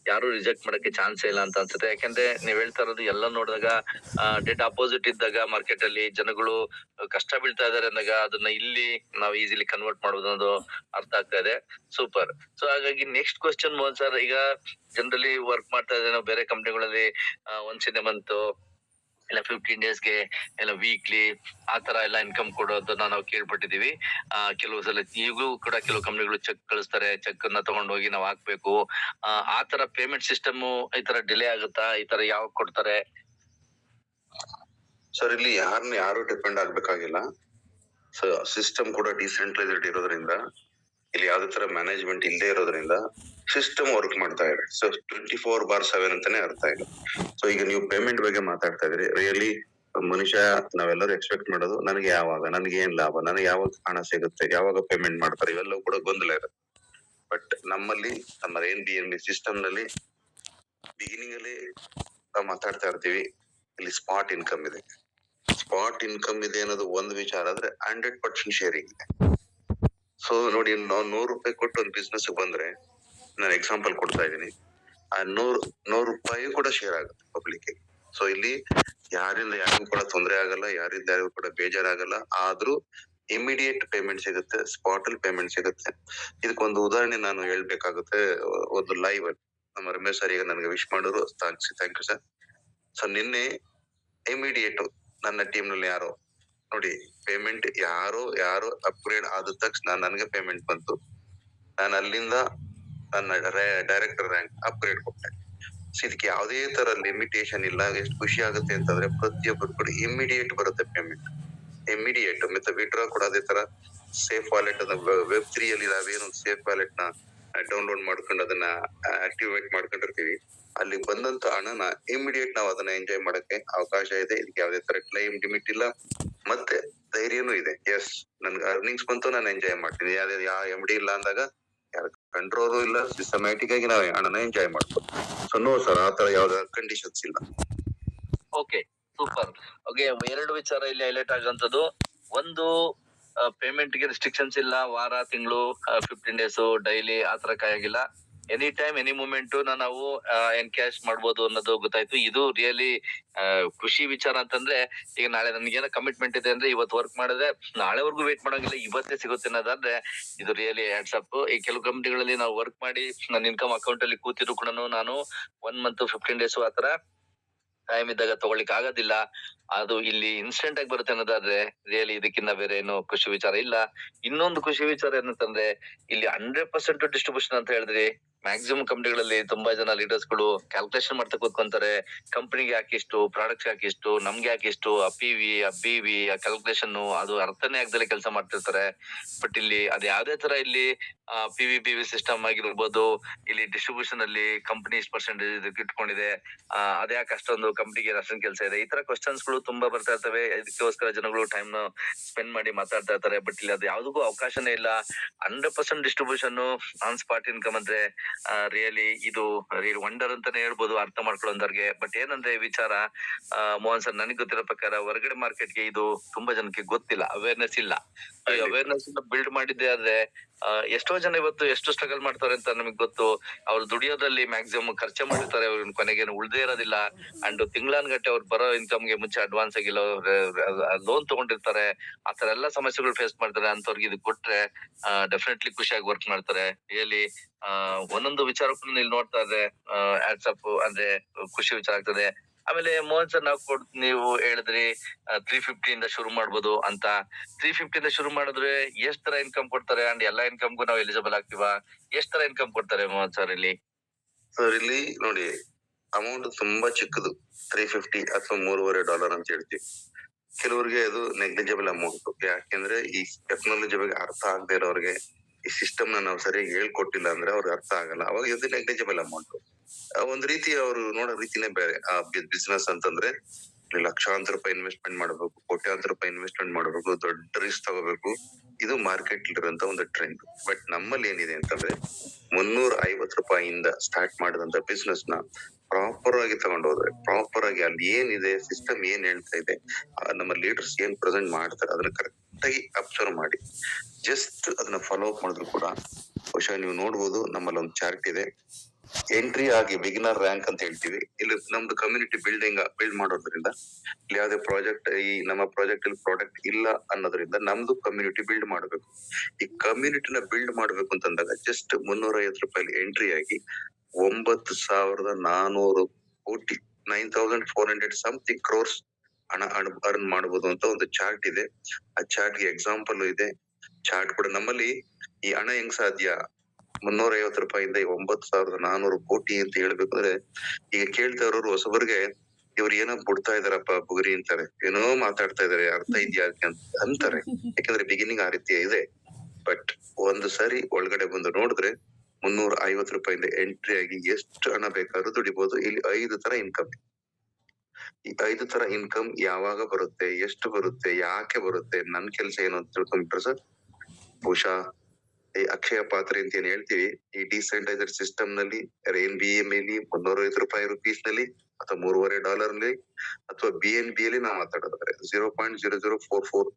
ಯಾರು ರಿಜೆಕ್ಟ್ ಮಾಡಕ್ಕೆ ಚಾನ್ಸ್ ಇಲ್ಲ ಅಂತ ಅನ್ಸುತ್ತೆ. ಯಾಕಂದ್ರೆ ನೀವ್ ಹೇಳ್ತಾ ಇರೋದು ಎಲ್ಲ ನೋಡಿದಾಗ ಡೆಡ್ ಅಪೋಸಿಟ್ ಇದ್ದಾಗ ಮಾರ್ಕೆಟ್ ಅಲ್ಲಿ ಜನಗಳು ಕಷ್ಟ ಬೀಳ್ತಾ ಇದಾರೆ ಅಂದಾಗ ಅದನ್ನ ಇಲ್ಲಿ ನಾವು ಈಸಿಲಿ ಕನ್ವರ್ಟ್ ಮಾಡೋದು ಅನ್ನೋದು ಅರ್ಥ ಆಗ್ತಾ ಇದೆ. ಸೂಪರ್. ಸೊ ಹಾಗಾಗಿ ನೆಕ್ಸ್ಟ್ ಕ್ವಶನ್ ಮೋಹನ್ ಸರ್, ಈಗ ಜನರಲಿ ವರ್ಕ್ ಮಾಡ್ತಾ ಇದ್ದೇವೆ ನಾವು ಬೇರೆ ಕಂಪನಿಗಳಲ್ಲಿ ಒನ್ಸ್ ಇನ್ ಎ ಮಂತ್ ಇಲ್ಲ 15 ಡೇಸ್ಗೆ ಇಲ್ಲ ವೀಕ್ಲಿ ಆ ತರ ಎಲ್ಲ ಇನ್ಕಮ್ ಕೊಡೋದನ್ನ ನಾವು ಕೇಳ್ಪಟ್ಟಿದೀವಿ. ಕೆಲವು ಸಲ ಈಗೂ ಕೂಡ ಕೆಲವು ಕಂಪನಿಗಳು ಚೆಕ್ ಕಳಿಸ್ತಾರೆ, ಚೆಕ್ ಅನ್ನ ತಗೊಂಡೋಗಿ ನಾವು ಹಾಕ್ಬೇಕು. ಆ ತರ ಪೇಮೆಂಟ್ ಸಿಸ್ಟಮ್ ಈ ತರ ಡಿಲೇ ಆಗುತ್ತಾ? ಈ ತರ ಯಾವಾಗ ಕೊಡ್ತಾರೆ? ಸರ್ ಇಲ್ಲಿ ಯಾರು ಡಿಪೆಂಡ್ ಆಗ್ಬೇಕಾಗಿಲ್ಲ. ಸೊ ಸಿಸ್ಟಮ್ ಕೂಡ ಡಿಸೆಂಟ್ರಲೈಸ್ಡ್ ಇರೋದ್ರಿಂದ, ಇಲ್ಲಿ ಯಾವ್ದೇ ತರ ಮ್ಯಾನೇಜ್ಮೆಂಟ್ ಇಲ್ಲದೆ ಇರೋದ್ರಿಂದ ಸಿಸ್ಟಮ್ ವರ್ಕ್ ಮಾಡ್ತಾ ಇದೆ. ಸೊ 24/7 ಅಂತಾನೆ ಅರ್ಥ ಇಲ್ಲ. ಸೊ ಈಗ ನೀವು ಪೇಮೆಂಟ್ ಬಗ್ಗೆ ಮಾತಾಡ್ತಾ ಇದ್ರಿ. ರಿಯಲಿ ಮನುಷ್ಯ ನಾವೆಲ್ಲರೂ ಎಕ್ಸ್ಪೆಕ್ಟ್ ಮಾಡೋದು ನನಗೆ ಯಾವಾಗ, ನನಗೆ ಏನ್ ಲಾಭ, ನನಗೆ ಯಾವಾಗ ಹಣ ಸಿಗುತ್ತೆ, ಯಾವಾಗ ಪೇಮೆಂಟ್ ಮಾಡ್ತಾರೆ, ಇವೆಲ್ಲವೂ ಕೂಡ ಗೊಂದಲ ಇರುತ್ತೆ. ಬಟ್ ನಮ್ಮಲ್ಲಿ ನಮ್ಮ NBNB ಸಿಸ್ಟಮ್ ನಲ್ಲಿ ಬಿಗಿನಿಂಗ್ ಅಲ್ಲಿ ನಾವು ಮಾತಾಡ್ತಾ ಇರ್ತೀವಿ, ಇಲ್ಲಿ ಸ್ಪಾಟ್ ಇನ್ಕಮ್ ಇದೆ. ಸ್ಪಾಟ್ ಇನ್ಕಮ್ ಇದೆ ಅನ್ನೋದು ಒಂದು ವಿಚಾರ ಆದ್ರೆ 100% ಶೇರಿಂಗ್ ಇದೆ. ಸೊ ನೋಡಿ, ನಾವು ₹100 ಕೊಟ್ಟು ಒಂದು ಬಿಸ್ನೆಸ್ ಬಂದ್ರೆ, ನಾನು ಎಕ್ಸಾಂಪಲ್ ಕೊಡ್ತಾ ಇದ್ದೀನಿ, ಆ ₹100 ಕೂಡ ಶೇರ್ ಆಗುತ್ತೆ ಪಬ್ಲಿಕ್. ಸೊ ಇಲ್ಲಿ ಯಾರಿಂದ ಯಾರಿಗೂ ಕೂಡ ತೊಂದರೆ ಆಗಲ್ಲ, ಯಾರಿಂದ ಯಾರಿಗೂ ಕೂಡ ಬೇಜಾರಾಗಲ್ಲ. ಆದ್ರೂ ಇಮಿಡಿಯೇಟ್ ಪೇಮೆಂಟ್ ಸಿಗುತ್ತೆ, ಸ್ಪಾಟ್ ಅಲ್ಲಿ ಪೇಮೆಂಟ್ ಸಿಗುತ್ತೆ. ಇದಕ್ಕೊಂದು ಉದಾಹರಣೆ ನಾನು ಹೇಳ್ಬೇಕಾಗುತ್ತೆ. ಒಂದು ಲೈವ್ ಅಲ್ಲಿ ನಮ್ಮ ರಮೇಶ್ ಸರ್ ಈಗ ನನಗೆ ವಿಶ್ ಮಾಡೋರು, ಥ್ಯಾಂಕ್ ಯು ಸರ್. ಸೊ ನಿನ್ನೆ ಇಮಿಡಿಯೇಟ್ ನನ್ನ ಟೀಮ್ ನಲ್ಲಿ ಯಾರೋ ನೋಡಿ ಪೇಮೆಂಟ್ ಯಾರು ಅಪ್ಗ್ರೇಡ್ ಆದ ತಕ್ಷಣ ನನಗೆ ಪೇಮೆಂಟ್ ಬಂತು. ನಾನು ಅಲ್ಲಿಂದ ನನ್ನ ಡೈರೆಕ್ಟರ್ ರ್ಯಾಂಕ್ ಅಪ್ಗ್ರೇಡ್ ಕೊಟ್ಟೆ. ಇದಕ್ಕೆ ಯಾವುದೇ ತರ ಲಿಮಿಟೇಷನ್ ಇಲ್ಲ. ಎಷ್ಟು ಖುಷಿ ಆಗುತ್ತೆ ಅಂತಂದ್ರೆ ಪ್ರತಿಯೊಬ್ಬರು ಕೂಡ ಇಮಿಡಿಯೇಟ್ ಬರುತ್ತೆ ಪೇಮೆಂಟ್, ಇಮಿಡಿಯೇಟ್. ಮತ್ತೆ ವಿಡ್ರಾ ಕೂಡ ಅದೇ ತರ ಸೇಫ್ ವಾಲೆಟ್ Web3 ಅಲ್ಲಿ ನಾವೇನು ಸೇಫ್ ವಾಲೆಟ್ ನ ಡೌನ್ಲೋಡ್ ಮಾಡ್ಕೊಂಡು ಅದನ್ನ ಆಕ್ಟಿವೇಟ್ ಮಾಡ್ಕೊಂಡಿರ್ತೀವಿ, ಅಲ್ಲಿ ಬಂದಂತ ಹಣನ ಇಮಿಡಿಯೇಟ್ ನಾವು ಅದನ್ನ ಎಂಜಾಯ್ ಮಾಡಕ್ಕೆ ಅವಕಾಶ ಇದೆ. ಇದಕ್ಕೆ ಯಾವುದೇ ತರ ಕ್ಲೈಮ್ ಲಿಮಿಟ್ ಇಲ್ಲ, ಮತ್ತೆ ಧೈರ್ಯನೂ ಇದೆ. ಎಸ್, ನನ್ಗೆ ಅರ್ನಿಂಗ್ಸ್ ಬಂತು, ನಾನು ಎಂಜಾಯ್ ಮಾಡ್ತೀನಿ. ಯಾವ MD ಇಲ್ಲ ಅಂದಾಗ ಯಾರ ಕಂಟ್ರೋಲು ಇಲ್ಲ, ಸಿಸ್ಟಮ್ಯಾಟಿಕ್ ಆಗಿ ನಾವು ಹಣನ ಎಂಜಾಯ್ ಮಾಡ್ಬೋದು. ಸೊ ನೋ ಸರ್, ಆ ತರ ಯಾವ್ದು ಕಂಡೀಷನ್ಸ್ ಇಲ್ಲ. Okay, super. ಓಕೆ, ಎರಡು ವಿಚಾರ ಇಲ್ಲಿ ಹೈಲೈಟ್ ಆಗುವಂತದ್ದು. ಒಂದು, ಪೇಮೆಂಟ್ ಗೆ ರೆಸ್ಟ್ರಿಕ್ಷನ್ಸ್ ಇಲ್ಲ, ವಾರ ತಿಂಗಳು 15 ಡೇಸ್ ಡೈಲಿ ಆತರ ಕಾಯಾಗಿಲ್ಲ. ಎನಿ ಟೈಮ್ ಎನಿ ಮೂಮೆಂಟ್ ನಾವು ಎನ್ಕ್ಯಾಶ್ ಮಾಡ್ಬೋದು ಅನ್ನೋದು ಗೊತ್ತಾಯ್ತು. ಇದು ರಿಯಲಿ ಖುಷಿ ವಿಚಾರ. ಅಂತಂದ್ರೆ ಈಗ ನಾಳೆ ನನ್ಗೇನೋ ಕಮಿಟ್ಮೆಂಟ್ ಇದೆ ಅಂದ್ರೆ ಇವತ್ತು ವರ್ಕ್ ಮಾಡಿದ್ರೆ ನಾಳೆವರೆಗೂ ವೇಟ್ ಮಾಡೋಂಗಿಲ್ಲ, ಇವತ್ತೇ ಸಿಗುತ್ತೆ ಅನ್ನೋದಾದ್ರೆ ಇದು ರಿಯಲಿ ಹ್ಯಾಟ್ಸ್. ಈ ಕೆಲವು ಕಂಪನಿಗಳಲ್ಲಿ ನಾವು ವರ್ಕ್ ಮಾಡಿ ನನ್ನ ಇನ್ಕಮ್ ಅಕೌಂಟ್ ಅಲ್ಲಿ ಕೂತಿದ್ರು ಕೂಡ ನಾನು 1 ಮಂತ್ 15 ಡೇಸ್ ಆತರ ಟೈಮ್ ಇದ್ದಾಗ ತಗೊಳ್ಳಿಕ್ ಆಗೋದಿಲ್ಲ. ಅದು ಇಲ್ಲಿ ಇನ್ಸ್ಟೆಂಟ್ ಆಗಿ ಬರುತ್ತೆ ಅನ್ನೋದಾದ್ರೆ ರಿಯಲಿ ಇದಕ್ಕಿಂತ ಬೇರೆ ಏನು ಖುಷಿ ವಿಚಾರ ಇಲ್ಲ. ಇನ್ನೊಂದು ಖುಷಿ ವಿಚಾರ ಏನಂತಂದ್ರೆ ಇಲ್ಲಿ 100% ಡಿಸ್ಟ್ರಿಬ್ಯೂಷನ್ ಅಂತ ಹೇಳಿದ್ರಿ. ಮ್ಯಾಕ್ಸಿಮಮ್ ಕಂಪನಿಗಳಲ್ಲಿ ತುಂಬಾ ಜನ ಲೀಡರ್ಸ್ ಗಳು ಕ್ಯಾಲ್ಕುಲೇಷನ್ ಮಾಡ್ತಾ ಕೂತ್ಕೊಂತಾರೆ. ಕಂಪನಿಗೆ ಯಾಕಿಷ್ಟು, ಪ್ರಾಡಕ್ಟ್ಸ್ ಯಾಕಿಷ್ಟು, ನಮ್ಗೆ ಯಾಕಿಷ್ಟು, ಆ PV, ಆ BV, ಆ ಕ್ಯಾಲ್ಕುಲೇಷನ್ ಅದು ಅರ್ಥನೇ ಆಗದಲ್ಲೇ ಕೆಲಸ ಮಾಡ್ತಿರ್ತಾರೆ. ಬಟ್ ಇಲ್ಲಿ ಅದ್ ಯಾವ್ದೇ ತರ ಇಲ್ಲಿ PV BV ಸಿಸ್ಟಮ್ ಆಗಿರ್ಬೋದು, ಇಲ್ಲಿ ಡಿಸ್ಟ್ರಿಬ್ಯೂಷನ್ ಅಲ್ಲಿ ಕಂಪನಿ ಇಷ್ಟು ಪರ್ಸೆಂಟೇಜ್ ಇಟ್ಕೊಂಡಿದೆ, ಅದ್ಯಾಕೆ ಅಷ್ಟೊಂದು ಕಂಪನಿಗೆ ಅಷ್ಟೊಂದು ಕೆಲಸ ಇದೆ, ಈ ತರ ಕ್ವಶನ್ಸ್ ಗಳು ತುಂಬಾ ಬರ್ತಾ ಇರ್ತವೆ. ಇದಕ್ಕೋಸ್ಕರ ಜನಗಳು ಟೈಮ್ ನ ಸ್ಪೆಂಡ್ ಮಾಡಿ ಮಾತಾಡ್ತಾ ಇರ್ತಾರೆ. ಬಟ್ ಇಲ್ಲಿ ಅದು ಯಾವ್ದಕ್ಕೂ ಅವಕಾಶನೇ ಇಲ್ಲ. 100% ಡಿಸ್ಟ್ರಿಬ್ಯೂಷನ್ ಆನ್ ಸ್ಪಾಟ್ ಇನ್ಕಮ್ ಅಂದ್ರೆ ರಿಯಲಿ ಇದು ವಂಡರ್ ಅಂತಾನೆ ಹೇಳ್ಬೋದು ಅರ್ಥ ಮಾಡ್ಕೊಳ್ಳೋದವ್ರಿಗೆ. ಬಟ್ ಏನಂದ್ರೆ ವಿಚಾರ ಮೋಹನ್ ಸರ್, ನನಗೆ ಗೊತ್ತಿರೋ ಪ್ರಕಾರ ಹೊರಗಡೆ ಮಾರ್ಕೆಟ್ಗೆ ಇದು ತುಂಬಾ ಜನಕ್ಕೆ ಗೊತ್ತಿಲ್ಲ, ಅವೇರ್ನೆಸ್ ಇಲ್ಲ. ಅವೇರ್ನೆಸ್ ಬಿಲ್ಡ್ ಮಾಡಿದ್ದೆ ಆದ್ರೆ ಎಷ್ಟೋ ಜನ ಇವತ್ತು ಎಷ್ಟು ಸ್ಟ್ರಗಲ್ ಮಾಡ್ತಾರೆ ಅಂತ ನಮಗ್ ಗೊತ್ತು. ಅವ್ರು ದುಡಿಯೋದ್ರಲ್ಲಿ ಮ್ಯಾಕ್ಸಿಮಮ್ ಖರ್ಚೆ ಮಾಡಿರ್ತಾರೆ, ಅವ್ರ ಕೊನೆಗೇನು ಉಳ್ದೇ ಇರೋದಿಲ್ಲ. ಅಂಡ್ ತಿಂಗಳಾನ್ಗಟ್ಟೆ ಅವ್ರು ಬರೋ ಇನ್ಕಮ್ಗೆ ಮುಂಚೆ ಅಡ್ವಾನ್ಸ್ ಆಗಿಲ್ಲ ಲೋನ್ ತಗೊಂಡಿರ್ತಾರೆ. ಆತರ ಎಲ್ಲಾ ಸಮಸ್ಯೆಗಳು ಫೇಸ್ ಮಾಡ್ತಾರೆ. ಅಂತವ್ರಿಗೆ ಇದು ಕೊಟ್ರೆ ಡೆಫಿನೆಟ್ಲಿ ಖುಷಿಯಾಗಿ ವರ್ಕ್ ಮಾಡ್ತಾರೆ. ರಿಯಲಿ ಒಂದೊಂದು ವಿಚಾರಕ್ಕೂ ಇಲ್ಲಿ ನೋಡ್ತಾ ಇದ್ರೆ ಆಟ್ಸಪ್ ಅಂದ್ರೆ ಖುಷಿ ವಿಚಾರ ಆಗ್ತದೆ. ಆಮೇಲೆ ಮೋಹನ್ ಸರ್ ನೀವು ಹೇಳಿದ್ರಿ 350 ಇಂದ ಶುರು ಮಾಡ್ಬೋದು ಅಂತ. 350 ಇಂದ ಶುರು ಮಾಡಿದ್ರೆ ಎಷ್ಟ್ ತರ ಇನ್ಕಮ್ ಕೊಡ್ತಾರೆ ಅಂಡ್ ಎಲ್ಲಾ ಇನ್ಕಮ್ಗೂ ನಾವು ಎಲಿಜಿಬಲ್ ಆಗ್ತೀವಾ? ಎಷ್ಟ್ ತರ ಇನ್ಕಮ್ ಕೊಡ್ತಾರೆ ಮೋಹನ್ ಸರ್ ಇಲ್ಲಿ? ಸರ್ ಇಲ್ಲಿ ನೋಡಿ, ಅಮೌಂಟ್ ತುಂಬಾ ಚಿಕ್ಕದು, $350 ಅಥವಾ $3.5 ಅಂತ ಹೇಳ್ತೀವಿ. ಕೆಲವರಿಗೆ ಅದು ನೆಗ್ಲಿಜಿಬಲ್ ಅಮೌಂಟ್. ಯಾಕೆಂದ್ರೆ ಈ ಟೆಕ್ನಾಲಜಿ ಬಗ್ಗೆ ಅರ್ಥ ಆಗದೆ ಇರೋರಿಗೆ, ಈ ಸಿಸ್ಟಮ್ ನ ನಾವು ಸರಿಯಾಗಿ ಹೇಳ್ಕೊಟ್ಟಿಲ್ಲ ಅಂದ್ರೆ ಅವ್ರಿಗೆ ಅರ್ಥ ಆಗಲ್ಲ. ಅವಾಗ ಇದು ನೆಗ್ಲಿಜಿಬಲ್ ಅಮೌಂಟ್. ಒಂದ್ ರೀತಿ ಅವ್ರು ನೋಡೋ ರೀತಿನೇ ಬೇರೆ. ಆ ಬಿಸ್ನೆಸ್ ಅಂತಂದ್ರೆ ಲಕ್ಷಾಂತರ ರೂಪಾಯಿ ಇನ್ವೆಸ್ಟ್ಮೆಂಟ್ ಮಾಡಬೇಕು, ಕೋಟ್ಯಾಂತರ ರೂಪಾಯಿ ಇನ್ವೆಸ್ಟ್ಮೆಂಟ್ ಮಾಡಬೇಕು, ದೊಡ್ಡ ರಿಸ್ಕ್ ತಗೋಬೇಕು. ಇದು ಮಾರ್ಕೆಟ್ ಇರುವಂತ ಒಂದು ಟ್ರೆಂಡ್. ಬಟ್ ನಮ್ಮಲ್ಲಿ ಏನಿದೆ ಅಂತಂದ್ರೆ $350 ಸ್ಟಾರ್ಟ್ ಮಾಡಿದಂತ ಬಿಸ್ನೆಸ್ ನ ಪ್ರಾಪರ್ ಆಗಿ ತಗೊಂಡೋದ್ರೆ, ಪ್ರಾಪರ್ ಆಗಿ ಅಲ್ಲಿ ಏನಿದೆ ಸಿಸ್ಟಮ್ ಏನ್ ಹೇಳ್ತಾ ಇದೆ, ನಮ್ಮ ಲೀಡರ್ಸ್ ಏನ್ ಪ್ರೆಸೆಂಟ್ ಮಾಡ್ತಾರೆ ಅದನ್ನ ಕರೆಕ್ಟ್ ಆಗಿ ಅಬ್ಸರ್ವ್ ಮಾಡಿ ಜಸ್ಟ್ ಅದನ್ನ ಫಾಲೋ ಅಪ್ ಮಾಡಿದ್ರು ಕೂಡ ಬಹುಶಃ ನೀವು ನೋಡ್ಬೋದು. ನಮ್ಮಲ್ಲಿ ಒಂದು ಚಾರ್ಟ್ ಇದೆ, ಎಂಟ್ರಿ ಆಗಿ ಬಿಗಿನರ್ ರ್ಯಾಂಕ್ ಅಂತ ಹೇಳ್ತೀವಿ. ಇಲ್ಲಿ ನಮ್ದು ಕಮ್ಯುನಿಟಿ ಬಿಲ್ಡ್ ಮಾಡೋದ್ರಿಂದ, ಇಲ್ಲಿ ಯಾವ್ದೇ ಪ್ರಾಜೆಕ್ಟ್, ಈ ನಮ್ಮ ಪ್ರಾಜೆಕ್ಟ್ ಅಲ್ಲಿ ಪ್ರಾಡಕ್ಟ್ ಇಲ್ಲ ಅನ್ನೋದ್ರಿಂದ ನಮ್ದು ಕಮ್ಯುನಿಟಿ ಬಿಲ್ಡ್ ಮಾಡ್ಬೇಕು. ಈ ಕಮ್ಯುನಿಟಿನ ಬಿಲ್ಡ್ ಮಾಡ್ಬೇಕು ಅಂತಂದಾಗ ಜಸ್ಟ್ $350 ಎಂಟ್ರಿ ಆಗಿ 9,400 ಕೋಟಿ, 9,400 ಸಮಥಿಂಗ್ ಕ್ರೋರ್ಸ್ ಹಣ ಅರ್ನ್ ಮಾಡಬಹುದು ಅಂತ ಒಂದು ಚಾರ್ಟ್ ಇದೆ. ಆ ಚಾರ್ಟ್ ಗೆ ಎಕ್ಸಾಂಪಲ್ ಇದೆ. ಚಾರ್ಟ್ ಕೂಡ ನಮ್ಮಲ್ಲಿ ಈ ಹಣ ಹೆಂಗ್ ಸಾಧ್ಯ, $350 9,400 ಕೋಟಿ ಅಂತ ಹೇಳ್ಬೇಕಂದ್ರೆ, ಈಗ ಕೇಳ್ತಾ ಇರೋರು ಹೊಸಬರಿಗೆ ಇವ್ರು ಏನೋ ಬಿಡ್ತಾ ಇದಾರಪ್ಪ ಬುಗುರಿ ಅಂತಾರೆ, ಏನೋ ಮಾತಾಡ್ತಾ ಇದಾರೆ, ಅರ್ಥ ಇದ್ಯಾ ಅಂತಾರೆ. ಯಾಕಂದ್ರೆ ಬಿಗಿನಿಂಗ್ ಆ ರೀತಿ ಇದೆ. ಬಟ್ ಒಂದು ಸಾರಿ ಒಳಗಡೆ ಬಂದು ನೋಡಿದ್ರೆ $350 ಎಂಟ್ರಿ ಆಗಿ ಎಷ್ಟು ಹಣ ಬೇಕಾದ್ರೂ ದುಡಿಬಹುದು. ಇಲ್ಲಿ 5 ತರ ಇನ್ಕಮ್. ಈ 5 ತರ ಇನ್ಕಮ್ ಯಾವಾಗ ಬರುತ್ತೆ, ಎಷ್ಟು ಬರುತ್ತೆ, ಯಾಕೆ ಬರುತ್ತೆ, ನನ್ ಕೆಲ್ಸ ಏನು ಅಂತ ತಿಳ್ಕೊಂಡ್ಬಿಟ್ರೆ ಸರ್, ಬಹುಶಃ ಈ ಅಕ್ಷಯ ಪಾತ್ರೆ ಅಂತ ಏನ್ ಹೇಳ್ತೀವಿ, ಈ ಡಿಸೆಂಟ್ರೈಸರ್ ಸಿಸ್ಟಮ್ ನಲ್ಲಿ RainBM ನಲ್ಲಿ $350 ನಲ್ಲಿ ಅಥವಾ $3.5 ಅಥವಾ BNB ಅಲ್ಲಿ ನಾವು ಮಾತಾಡೋದಾದ್ರೆ 0.0044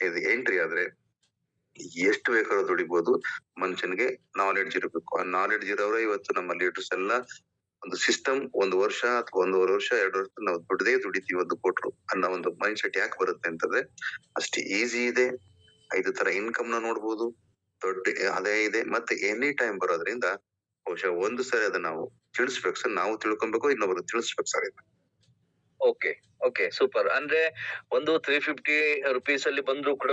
ಇದು ಎಂಟ್ರಿ ಆದ್ರೆ ಎಷ್ಟು ಬೇಕಾದ್ರೂ ದುಡಿಬಹುದು. ಮನುಷ್ಯನಿಗೆ ನಾಲೆಡ್ಜ್ ಇರಬೇಕು. ಆ ನಾಲೆಡ್ಜ್ ಇರೋರೆ ಇವತ್ತು ನಮ್ಮ ಲೀಡರ್ಸ್ ಎಲ್ಲ ಒಂದು ಸಿಸ್ಟಮ್ 1 ವರ್ಷ ಅಥವಾ 1.5 ವರ್ಷ 2 ವರ್ಷ ನಾವು ದುಡಿತೀವಿ ಒಂದು ಕೊಟ್ರು ಅನ್ನೋ ಒಂದು ಮೈಂಡ್ ಸೆಟ್ ಯಾಕೆ ಬರುತ್ತೆ ಅಂತಂದ್ರೆ ಅಷ್ಟು ಈಸಿ ಇದೆ. 5 ತರ ಇನ್ಕಮ್ ನ ನೋಡ್ಬೋದು, ದೊಡ್ಡ ಆದಾಯ ಇದೆ, ಮತ್ತೆ ಎನಿ ಟೈಮ್ ಬರೋದ್ರಿಂದ ಬಹುಶಃ ಒಂದು ಸರಿ ಅದನ್ನ ನಾವು ತಿಳಿಸ್ಬೇಕು ಸರ್, ನಾವು ತಿಳ್ಕೊಬೇಕು, ಇನ್ನೊಬ್ರು ತಿಳಿಸ್ಬೇಕು ಸರ್ ಇದು. Okay okay super. ಅಂದ್ರೆ ಒಂದು 350 ರುಪೀಸ್ ಅಲ್ಲಿ ಬಂದ್ರು ಕೂಡ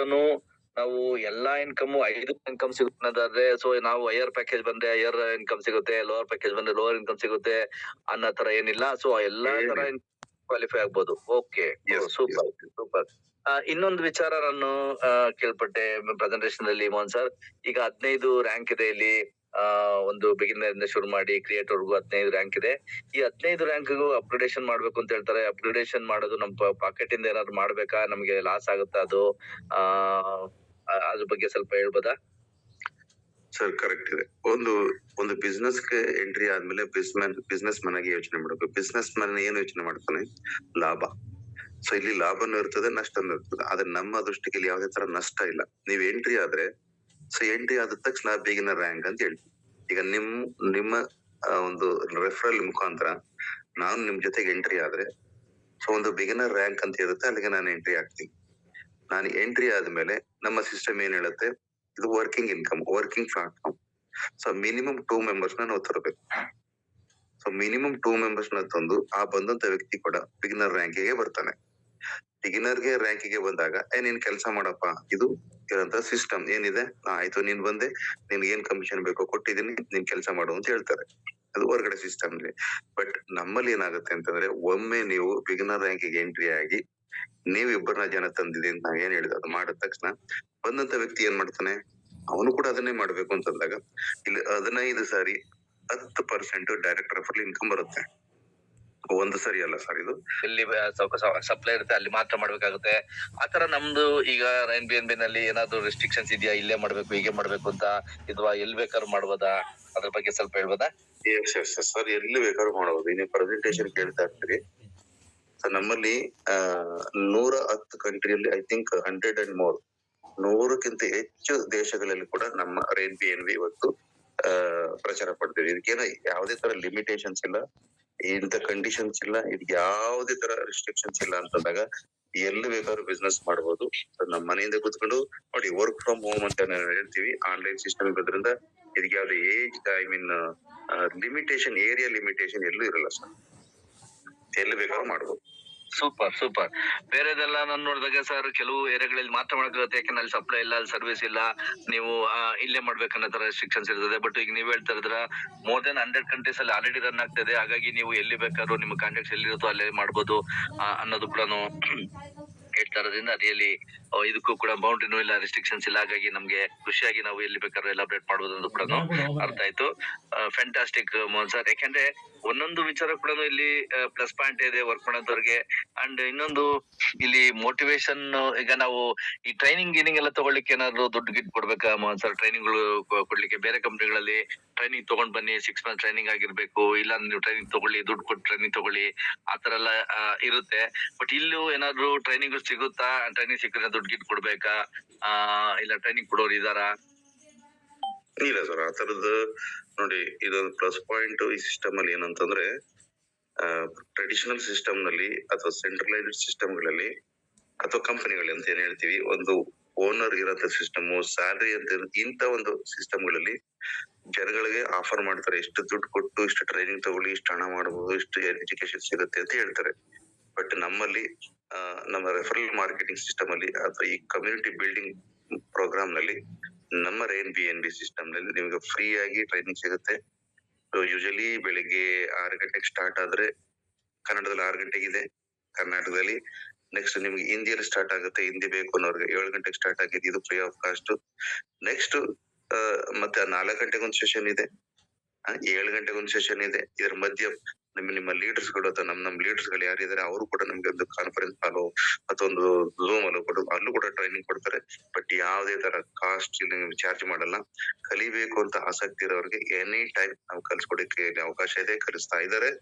ನಾವು ಎಲ್ಲಾ ಇನ್ಕಮ್ 5 ಇನ್ಕಮ್ ಸಿಗುತ್ತದಾದ್ರೆ, ಸೊ ನಾವು ಹೈಯರ್ ಪ್ಯಾಕೇಜ್ ಬಂದ್ರೆ ಹೈಯರ್ ಇನ್ಕಮ್ ಸಿಗುತ್ತೆ, ಲೋವರ್ ಪ್ಯಾಕೇಜ್ ಬಂದ್ರೆ ಲೋವರ್ ಇನ್ಕಮ್ ಸಿಗುತ್ತೆ ಅನ್ನೋ ತರ ಏನಿಲ್ಲ. ಸೊ ಎಲ್ಲಾ ತರ ಕ್ವಾಲಿಫೈ ಆಗ್ಬೋದು. Okay super super. ಇನ್ನೊಂದು ವಿಚಾರ ನಾನು ಕೇಳ್ಪಟ್ಟೆ ಪ್ರೆಸೆಂಟೇಶನ್ ಅಲ್ಲಿ ಮೋಹನ್ ಸರ್. ಈಗ 15 ರ್ಯಾಂಕ್ ಇದೆ ಇಲ್ಲಿ. ಒಂದು ಬಿಗಿನರ್ ಇಂದ ಶುರು ಮಾಡಿ ಕ್ರಿಯೇಟರ್ ವರ್ಗು 15 ರ್ಯಾಂಕ್ ಇದೆ. ಈ 15 ರ್ಯಾಂಕ್ಗೂ ಅಪ್ಗ್ರೇಡೇಷನ್ ಮಾಡ್ಬೇಕು ಅಂತ ಹೇಳ್ತಾರೆ. ಅಪ್ಗ್ರೇಡೇಷನ್ ಮಾಡೋದು ನಮ್ಮ ಪಾಕೆಟ್ ಇಂದ ಏನಾದ್ರು ಮಾಡ್ಬೇಕಾ, ನಮ್ಗೆ ಲಾಸ್ ಆಗುತ್ತಾ ಅದು? ಅದ್ರ ಬಗ್ಗೆ ಸ್ವಲ್ಪ ಹೇಳ್ಬೋದಾ? ಸರ್ ಕರೆಕ್ಟ್ ಇದೆ. ಒಂದು ಬಿಸ್ನೆಸ್ ಗೆ ಎಂಟ್ರಿ ಆದ್ಮೇಲೆ ಬಿಸ್ನೆಸ್ ಮನೆಗೆ ಯೋಚನೆ ಮಾಡ್ಬೇಕು. ಬಿಸ್ನೆಸ್ ಮನ್ ಏನು ಯೋಚನೆ ಮಾಡ್ತಾನೆ, ಲಾಭ. ಸೊ ಇಲ್ಲಿ ಲಾಭನೂ ಇರ್ತದೆ, ನಷ್ಟನೂ ಇರ್ತದೆ. ಆದ್ರೆ ನಮ್ಮ ದೃಷ್ಟಿಗೆ ಇಲ್ಲಿ ಯಾವುದೇ ತರ ನಷ್ಟ ಇಲ್ಲ. ನೀವ್ ಎಂಟ್ರಿ ಆದ್ರೆ, ಸೊ ಎಂಟ್ರಿ ಆದ ತಕ್ಷಣ ಬಿಗಿನರ್ ರ್ಯಾಂಕ್ ಅಂತ ಹೇಳ್ತೀವಿ. ಈಗ ನಿಮ್ಮ ಒಂದು ರೆಫರಲ್ ಮುಖಾಂತರ ನಾನು ನಿಮ್ ಜೊತೆಗೆ ಎಂಟ್ರಿ ಆದ್ರೆ, ಸೊ ಒಂದು ಬಿಗಿನರ್ ರ್ಯಾಂಕ್ ಅಂತ ಇರುತ್ತೆ, ಅಲ್ಲಿಗೆ ನಾನು ಎಂಟ್ರಿ ಆಗ್ತೀನಿ. ನಾನು ಎಂಟ್ರಿ ಆದ್ಮೇಲೆ ನಮ್ಮ ಸಿಸ್ಟಮ್ ಏನ್ ಹೇಳುತ್ತೆ, ಇದು working income, working platform. So minimum 2 members ನಾವು ತರಬೇಕು. ಸೊ ಮಿನಿಮಮ್ 2 ಮೆಂಬರ್ಸ್ ನ ತಂದು ಆ ಬಂದಂತ ವ್ಯಕ್ತಿ ಕೂಡ ಬಿಗಿನರ್ ರ್ಯಾಂಕಿಗೆ ಬರ್ತಾನೆ. ಬಿಗಿನರ್ ಗೆ ರ್ಯಾಂಕಿಗೆ ಬಂದಾಗ ನೀನ್ ಕೆಲಸ ಮಾಡಪ್ಪ, ಇದು ಇರೋಂತ ಸಿಸ್ಟಮ್ ಏನಿದೆ, ಆಯ್ತು ನೀನ್ ಬಂದೆ, ನಿನ್ಗೆ ಏನ್ ಕಮಿಷನ್ ಬೇಕೋ ಕೊಟ್ಟಿದೀನಿ, ನೀನ್ ಕೆಲಸ ಮಾಡು ಅಂತ ಹೇಳ್ತಾರೆ. ಅದು ಹೊರಗಡೆ ಸಿಸ್ಟಮ್. ಬಟ್ ನಮ್ಮಲ್ಲಿ ಏನಾಗುತ್ತೆ ಅಂತಂದ್ರೆ, ಒಮ್ಮೆ ನೀವು ಬಿಗಿನರ್ ರ್ಯಾಂಕಿಗೆ ಎಂಟ್ರಿ ಆಗಿ ನೀವು ಇಬ್ಬರನ್ನ ಜನ ತಂದಿದೆ ಅಂತ ನಾವ್ ಏನ್ ಹೇಳಿದ ಅದು ಮಾಡಿದ ತಕ್ಷಣ ಬಂದಂತ ವ್ಯಕ್ತಿ ಏನ್ ಮಾಡ್ತಾನೆ, ಅವನು ಕೂಡ ಅದನ್ನೇ ಮಾಡ್ಬೇಕು ಅಂತಂದಾಗ ಇಲ್ಲಿ 15 ಸಾರಿ 10% ಡೈರೆಕ್ಟ್ ರೆಫರಲ್ ಇನ್ಕಮ್ ಬರುತ್ತೆ. ಒಂದು ಸರಿ ಅಲ್ಲ ಸರ್, ಇದು ಇಲ್ಲಿ ಸಪ್ಲೈ ಇರುತ್ತೆ, ಅಲ್ಲಿ ಮಾತ್ರ ಮಾಡ್ಬೇಕಾಗುತ್ತೆ. ಆತರ ನಮ್ದು ಈಗ RainBNB ನಲ್ಲಿ ಏನಾದ್ರು ರೆಸ್ಟ್ರಿಕ್ಷನ್ಸ್ ಇದೆಯಾ, ಇಲ್ಲೇ ಮಾಡ್ಬೇಕು ಹೀಗೆ ಮಾಡ್ಬೇಕು ಅಂತ, ಅಥವಾ ಎಲ್ ಬೇಕಾದ್ರೂ ಮಾಡ್ಬೋದಾ? ಅದ್ರ ಬಗ್ಗೆ ಸ್ವಲ್ಪ ಹೇಳ್ಬೋದಾ? ಸರ್ ಎಲ್ಲಿ ಬೇಕಾದ್ರೂ ಮಾಡಬಹುದು. ನೀವು ಪ್ರೆಸೆಂಟೇಶನ್ ಕೇಳ್ತಾ ಇರ್ತೀರಿ ಸರ್, ನಮ್ಮಲ್ಲಿ 110 ಕಂಟ್ರಿಯಲ್ಲಿ ಐ ಥಿಂಕ್ 100 and more 100ಕ್ಕಿಂತ ಹೆಚ್ಚು ದೇಶಗಳಲ್ಲಿ ಕೂಡ ನಮ್ಮ ರೇನ್ ಬಿ ಎನ್ ಬಿ ಇವತ್ತು ಪ್ರಚಾರ ಪಡ್ತೀವಿ. ಇದಕ್ಕೇನು ಯಾವುದೇ ತರ ಲಿಮಿಟೇಷನ್ಸ್ ಇಲ್ಲ, ಇಂಥ ಕಂಡೀಷನ್ಸ್ ಇಲ್ಲ, ಇದಕ್ಕೆ ಯಾವುದೇ ತರ ರಿಸ್ಟ್ರಿಕ್ಷನ್ಸ್ ಇಲ್ಲ ಅಂತಂದಾಗ ಎಲ್ಲಿ ಬೇಕಾದ್ರೂ ಬಿಸ್ನೆಸ್ ಮಾಡ್ಬೋದು. ನಮ್ಮ ಮನೆಯಿಂದ ಕೂತ್ಕೊಂಡು ನೋಡಿ, ವರ್ಕ್ ಫ್ರಮ್ ಹೋಮ್ ಅಂತ ನಾವು ಹೇಳ್ತೀವಿ, ಆನ್ಲೈನ್ ಸಿಸ್ಟಮ್ ಇರೋದ್ರಿಂದ ಇದಕ್ಕೆ ಯಾವ್ದು ಏಜ್ ಲಿಮಿಟೇಷನ್, ಏರಿಯಾ ಲಿಮಿಟೇಷನ್ ಎಲ್ಲೂ ಇರಲ್ಲ ಸರ್, ಎಲ್ಲಿ ಬೇಕಾದ್ರೂ ಮಾಡ್ಬೋದು. ಸೂಪರ್. ಬೇರೆದೆಲ್ಲ ನಾನು ನೋಡಿದಾಗ ಸರ್, ಕೆಲವು ಏರಿಯಾಗಳಲ್ಲಿ ಮಾತ್ರ ಮಾಡಕ್ಕಾಗುತ್ತೆ, ಯಾಕಂದ್ರೆ ಅಲ್ಲಿ ಸಪ್ಲೈ ಇಲ್ಲ, ಅಲ್ಲಿ ಸರ್ವಿಸ್ ಇಲ್ಲ, ನೀವು ಇಲ್ಲೇ ಮಾಡ್ಬೇಕನ್ನೋ ತರ ರೆಸ್ಟ್ರಿಕ್ಷನ್ಸ್ ಇರ್ತದೆ. ಬಟ್ ಈಗ ನೀವ್ ಹೇಳ್ತಾ ಇದ್ರ ಮೋರ್ ದೆನ್ 100 ಕಂಟ್ರೀಸ್ ಅಲ್ಲಿ ಆಲ್ರೆಡಿ ರನ್ ಆಗ್ತಿದೆ. ಹಾಗಾಗಿ ನೀವು ಎಲ್ಲಿ ಬೇಕಾದ್ರೂ ನಿಮ್ಮ ಕಾಂಟ್ಯಾಕ್ಟ್ಸ್ ಎಲ್ಲಿರುತ್ತೋ ಅಲ್ಲೇ ಮಾಡ್ಬೋದು ಅನ್ನೋದು ಕೂಡ ಹೇಳ್ತಾ ಇರೋದ್ರಿಂದ ರಿಯಲಿ ಇದಕ್ಕೂ ಕೂಡ ಬೌಂಡ್ರಿನೂ ಇಲ್ಲ, ರೆಸ್ಟ್ರಿಕ್ಷನ್ಸ್ ಇಲ್ಲ. ಹಾಗಾಗಿ ನಮ್ಗೆ ಖುಷಿಯಾಗಿ ನಾವು ಎಲ್ಲಿ ಬೇಕಾದ್ರೂ ಎಲಾಬ್ರೇಟ್ ಮಾಡ್ಬೋದು ಅಂತ ಕೂಡ ಅರ್ಥ ಆಯ್ತು. Fantastic Mohan sir. ಯಾಕಂದ್ರೆ ಒಂದೊಂದು ವಿಚಾರ ಕೂಡ ಇಲ್ಲಿ ಪ್ಲಸ್ ಪಾಯಿಂಟ್ ಇದೆ ವರ್ಕ್ ಮಾಡೋದವ್ರಿಗೆ. ಅಂಡ್ ಇನ್ನೊಂದು ಇಲ್ಲಿ ಮೋಟಿವೇಶನ್, ಈಗ ನಾವು ಈ ಟ್ರೈನಿಂಗ್ ಎಲ್ಲ ತಗೊಳ್ಳಿಕ್ಕೆ ಏನಾದ್ರು ದುಡ್ಡು ಗಿಡ್ ಕೊಡ್ಬೇಕಾ ಮೋಹನ್ ಸರ್? ಟ್ರೈನಿಂಗ್ ಕೊಡ್ಲಿಕ್ಕೆ ಬೇರೆ ಕಂಪ್ನಿಗಳಲ್ಲಿ ಟ್ರೈನಿಂಗ್ ತಗೊಂಡ್ ಬನ್ನಿ, 6 months ಟ್ರೈನಿಂಗ್ ಆಗಿರ್ಬೇಕು, ಇಲ್ಲ ನೀವು ಟ್ರೈನಿಂಗ್ ತಗೊಳ್ಳಿ, ದುಡ್ಡು ಕೊಟ್ಟು ಟ್ರೈನಿಂಗ್ ತಗೊಳ್ಳಿ, ಆತರ ಎಲ್ಲ ಇರುತ್ತೆ. ಬಟ್ ಇಲ್ಲೂ ಏನಾದ್ರು ಟ್ರೈನಿಂಗ್ ಸಿಗುತ್ತಾ? ಟ್ರೈನಿಂಗ್ ಸಿಕ್ಕರೆ ದುಡ್ಡು ಗಿಡ್ ಕೊಡ್ಬೇಕಾ, ಇಲ್ಲ ಟ್ರೈನಿಂಗ್ ಕೊಡೋರು ಇದಾರಾ? ಇಲ್ಲ ಸರ್, ಆ ತರದ ನೋಡಿ, ಇದೊಂದು ಪ್ಲಸ್ ಪಾಯಿಂಟ್ ಈ ಸಿಸ್ಟಮ್ ಅಲ್ಲಿ ಏನಂತಂದ್ರೆ, ಟ್ರೆಡಿಷನಲ್ ಸಿಸ್ಟಮ್ ನಲ್ಲಿ ಅಥವಾ ಸೆಂಟ್ರಲೈಸ್ಡ್ ಸಿಸ್ಟಮ್ಗಳಲ್ಲಿ ಅಥವಾ ಕಂಪನಿಗಳಲ್ಲಿ ಅಂತ ಏನ್ ಹೇಳ್ತೀವಿ, ಒಂದು ಓನರ್ ಇರೋಂತ ಸಿಸ್ಟಮ್, ಸ್ಯಾಲರಿ ಅಂತ ಇಂತ ಒಂದು ಸಿಸ್ಟಮ್ಗಳಲ್ಲಿ ಜನಗಳಿಗೆ ಆಫರ್ ಮಾಡ್ತಾರೆ, ಇಷ್ಟು ದುಡ್ಡು ಕೊಟ್ಟು ಇಷ್ಟು ಟ್ರೈನಿಂಗ್ ತಗೊಳ್ಳಿ, ಇಷ್ಟು ಹಣ ಮಾಡಬಹುದು, ಇಷ್ಟು ಎಜುಕೇಶನ್ ಸಿಗುತ್ತೆ ಅಂತ ಹೇಳ್ತಾರೆ. ಬಟ್ ನಮ್ಮಲ್ಲಿ ನಮ್ಮ ರೆಫರಲ್ ಮಾರ್ಕೆಟಿಂಗ್ ಸಿಸ್ಟಮ್ ಅಲ್ಲಿ ಅಥವಾ ಈ ಕಮ್ಯುನಿಟಿ ಬಿಲ್ಡಿಂಗ್ ಪ್ರೋಗ್ರಾಮ್ ನಲ್ಲಿ, ನಮ್ಮ rain B N B system ನಲ್ಲಿ ನಿಮ್ಗೆ ಫ್ರೀ ಆಗಿ ಟ್ರೈನಿಂಗ್ ಸಿಗುತ್ತೆ. ಯೂಶಲಿ ಬೆಳಿಗ್ಗೆ 6 ಗಂಟೆಗೆ ಸ್ಟಾರ್ಟ್ ಆದ್ರೆ ಕನ್ನಡದಲ್ಲಿ 6 ಗಂಟೆಗೆ ಇದೆ ಕರ್ನಾಟಕದಲ್ಲಿ. ನೆಕ್ಸ್ಟ್ ನಿಮ್ಗೆ ಹಿಂದಿಯಲ್ಲಿ ಸ್ಟಾರ್ಟ್ ಆಗುತ್ತೆ, ಹಿಂದಿ ಬೇಕು ಅನ್ನೋರ್ಗೆ 7 ಗಂಟೆಗೆ ಸ್ಟಾರ್ಟ್ ಆಗಿದೆ, ಇದು ಫ್ರೀ ಆಫ್ ಕಾಸ್ಟ್. ನೆಕ್ಸ್ಟ್ ಮತ್ತೆ 4 ಗಂಟೆಗೆ ಒಂದು ಸೆಷನ್ ಇದೆ, 7 ಗಂಟೆಗೆ ಒಂದು ಸೆಷನ್ ಇದೆ. ಇದ್ರ ಮಧ್ಯೆ ನಿಮ್ಮ ಲೀಡರ್ಸ್ ಗಳು ಅಥವಾ ನಮ್ ಲೀಡರ್ಸ್ ಗಳು ಯಾರಿದ್ದಾರೆ ಅವರು ಕೂಡ ನಮ್ಗೆ ಒಂದು ಕಾನ್ಫರೆನ್ಸ್ ಕಾಲು ಅಥವಾ ಒಂದು ಝೂಮ್ ಅಲ್ಲೂ ಕೊಟ್ಟು ಅಲ್ಲೂ ಕೂಡ ಟ್ರೈನಿಂಗ್ ಕೊಡ್ತಾರೆ. ಬಟ್ ಯಾವುದೇ ತರ ಕಾಸ್ಟ್ ನೀವು ಚಾರ್ಜ್ ಮಾಡಲ್ಲ. ಕಲಿಬೇಕು ಅಂತ ಆಸಕ್ತಿ ಇರೋರಿಗೆ ಎನಿ ಟೈಮ್ ನಾವು ಕಲ್ಸ್ಕೊಡಕ್ಕೆ ಅವಕಾಶ ಇದೆ, ಕಲಿಸ್ತಾ ಇದ್ದಾರೆ.